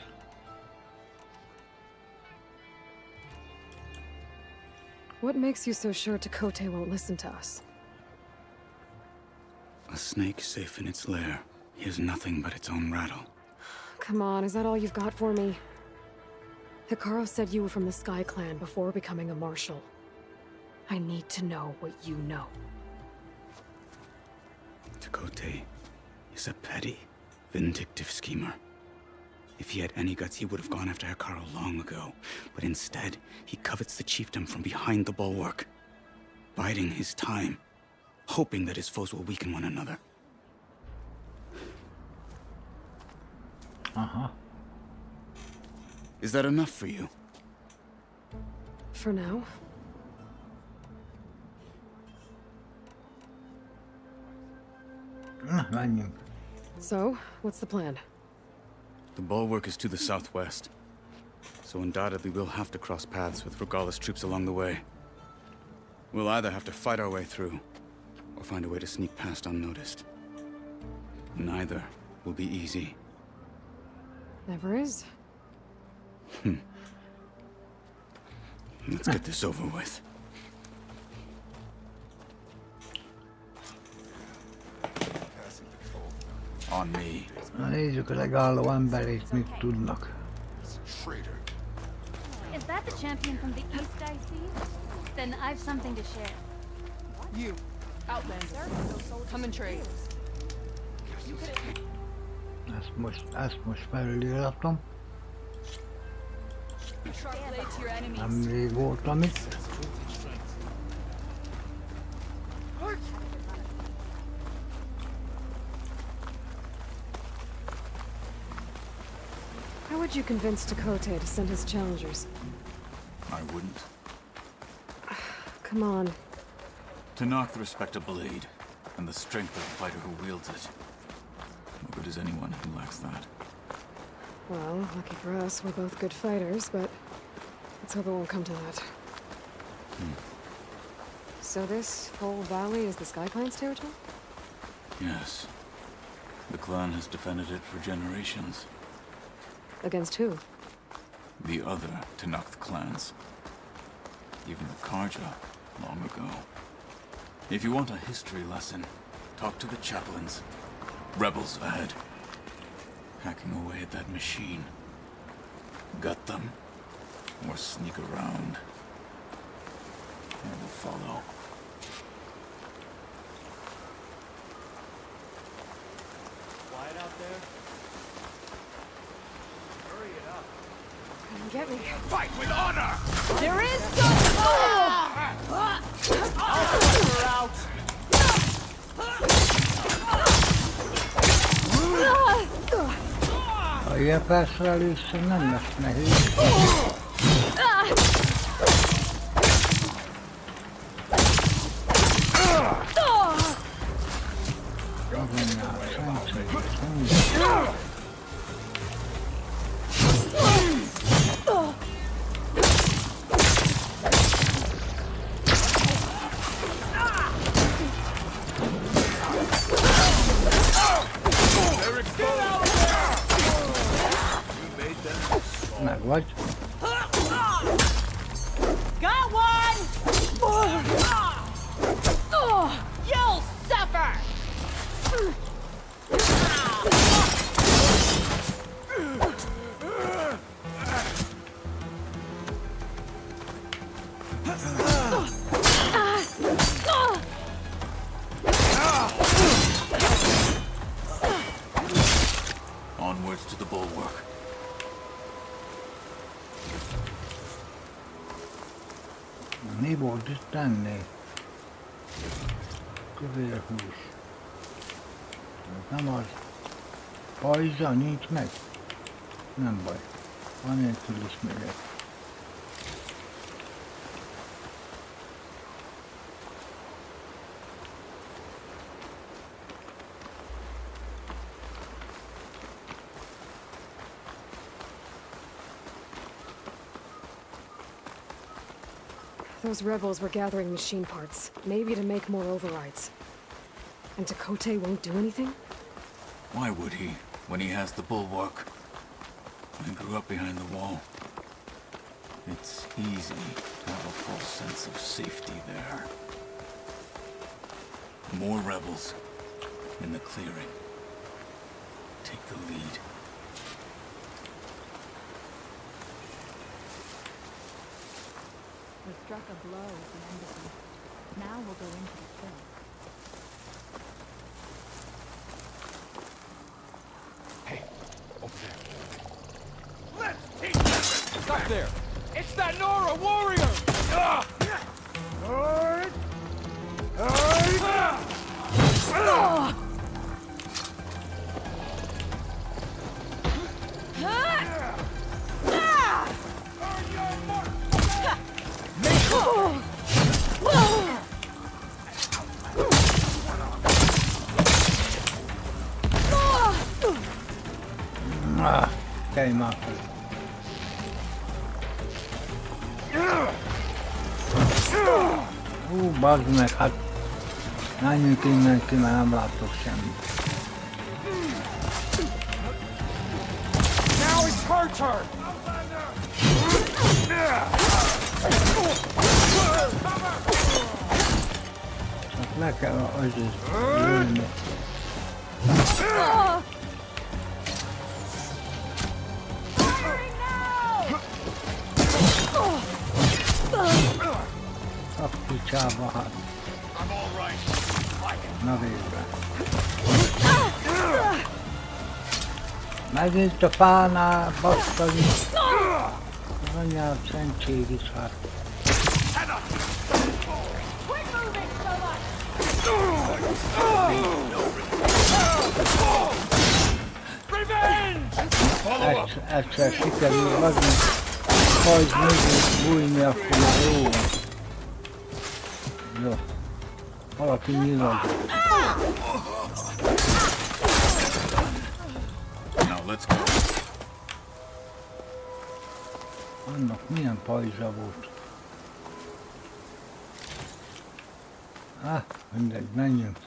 What makes you so sure Tekote won't listen to us? A snake safe in its lair hears nothing but its own rattle. Come on, is that all you've got for me? Hikaru said you were from the Sky Clan before becoming a marshal. I need to know what you know. Tekote is a petty, vindictive schemer. If he had any guts, he would have gone after Hikaru long ago. But instead, he covets the chiefdom from behind the bulwark, biding his time, hoping that his foes will weaken one another. Is that enough for you? For now. Menjünk. So, what's the plan? The bulwark is to the southwest, so undoubtedly we'll have to cross paths with Regala's troops along the way. We'll either have to fight our way through, or find a way to sneak past unnoticed. Neither will be easy. Never is. Let's get this over with. On me. Na nézzük a Regala emberét, mit tudnak. Is that the champion from the east I see? Then I've something to share. You, Outlander, come and trade. Ezt most felüliratom. Nemrég voltam itt. How would you convince Tekote to send his challengers? I wouldn't. Come on. Tenakth respect a blade, and the strength of the fighter who wields it. No good is anyone who lacks that. Well, lucky for us, we're both good fighters, but let's hope it won't come to that. So this whole valley is the Sky Pine's territory? Yes. The clan has defended it for generations. Against who? The other Tenakth clans. Even the Karja, long ago. If you want a history lesson, talk to the chaplains. Rebels ahead. Hacking away at that machine. Gut them, or sneak around. I will follow. Quiet out there? Hurry it up. Come get me. Fight with honor! There is some... I'll put her out! Ha ilyen felszereléssel nem lesz nehéz. Megvagy. Got one! You'll suffer! Onwards to the bulwark. Mi volt itt tenni? Kövérhús. Nem az. Pajza nincs meg? Nem baj. Anélkül is megyek. Those rebels were gathering machine parts, maybe to make more overrides. And Tekote won't do anything? Why would he, when he has the bulwark? I grew up behind the wall. It's easy to have a false sense of safety there. More rebels in the clearing. Take the lead. We struck a blow at the end of them. Now we'll go into the kill. Hey, over there. Let's teach them! Stop there! It's that Nora warrior! Came up. Bazd meg, hát menjünk innen ki, mert nem látok semmit. Now it's her turn! Csak le kell azért lőni. Kapkucsába hát. Na végre. Megint a fánál basztani. Az anyád szentség is hát. Revenge! Egyszer sikerül adni, pajz mögé bújni, akkor már jó van. Jó. Valaki nyilazott. Now let's go. Annak milyen pajzsa volt. Mindegy, menjünk.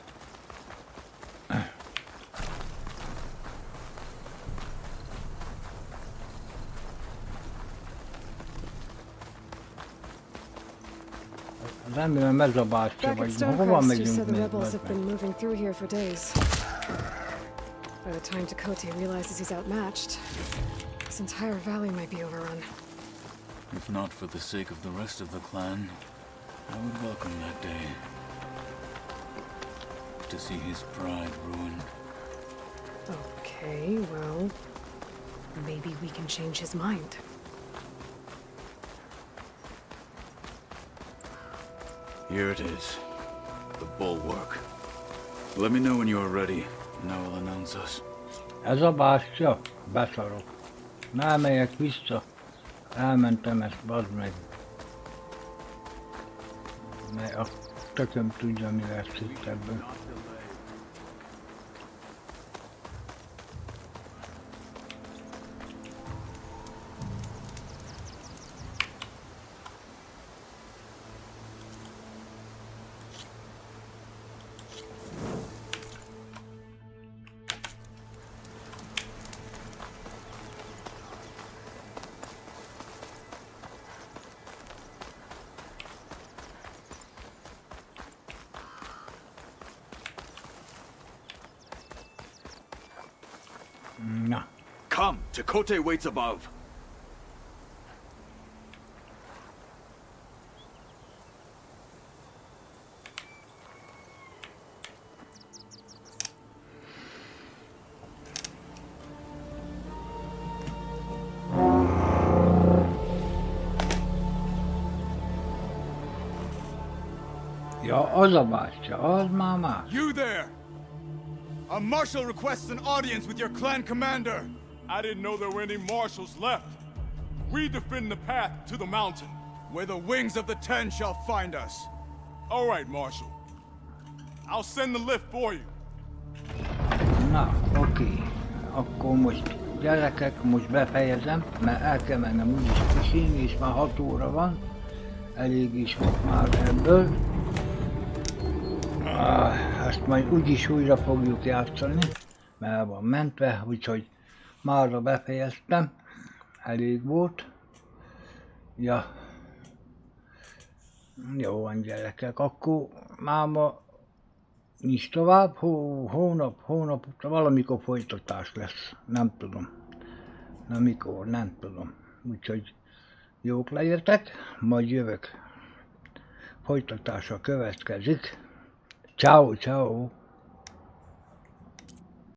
Remélem ez a bástya, vagy hova megyünk még? By the time Dakota realizes he's outmatched, this entire valley might be overrun. If not for the sake of the rest of the clan, I would welcome that day. To see his pride ruined. Okay, well, maybe we can change his mind. Here it is. The bulwark. Let me know when you are ready, and I will announce us. Ez a bástya? Beszarok. Ne megyek vissza. Elmentem ezt, bazd meg. Mert a tököm tudja, mi lesz itt ebből. Na. Come, Chakotay waits above. Ja, az a bástya, az már más. You there! A marshal requests an audience with your clan commander. I didn't know there were any marshals left. We defend the path to the mountain, where the wings of the Ten shall find us. All right, Marshal. I'll send the lift for you. Na, oké. Akkor most gyerekek, most befejezem, mert el kell mennem úgyis pisilni, és már 6 óra van. Elég is volt már ebből. Ezt majd úgyis újra fogjuk játszani, mert el van mentve, úgyhogy márra befejeztem. Elég volt. Ja. Jó van, gyerekek, akkor máma nincs tovább, hónap, valamikor folytatás lesz, nem tudom. Na mikor, nem tudom. Úgyhogy jók legyetek, majd jövök. Folytatása következik. Ciao, ciao.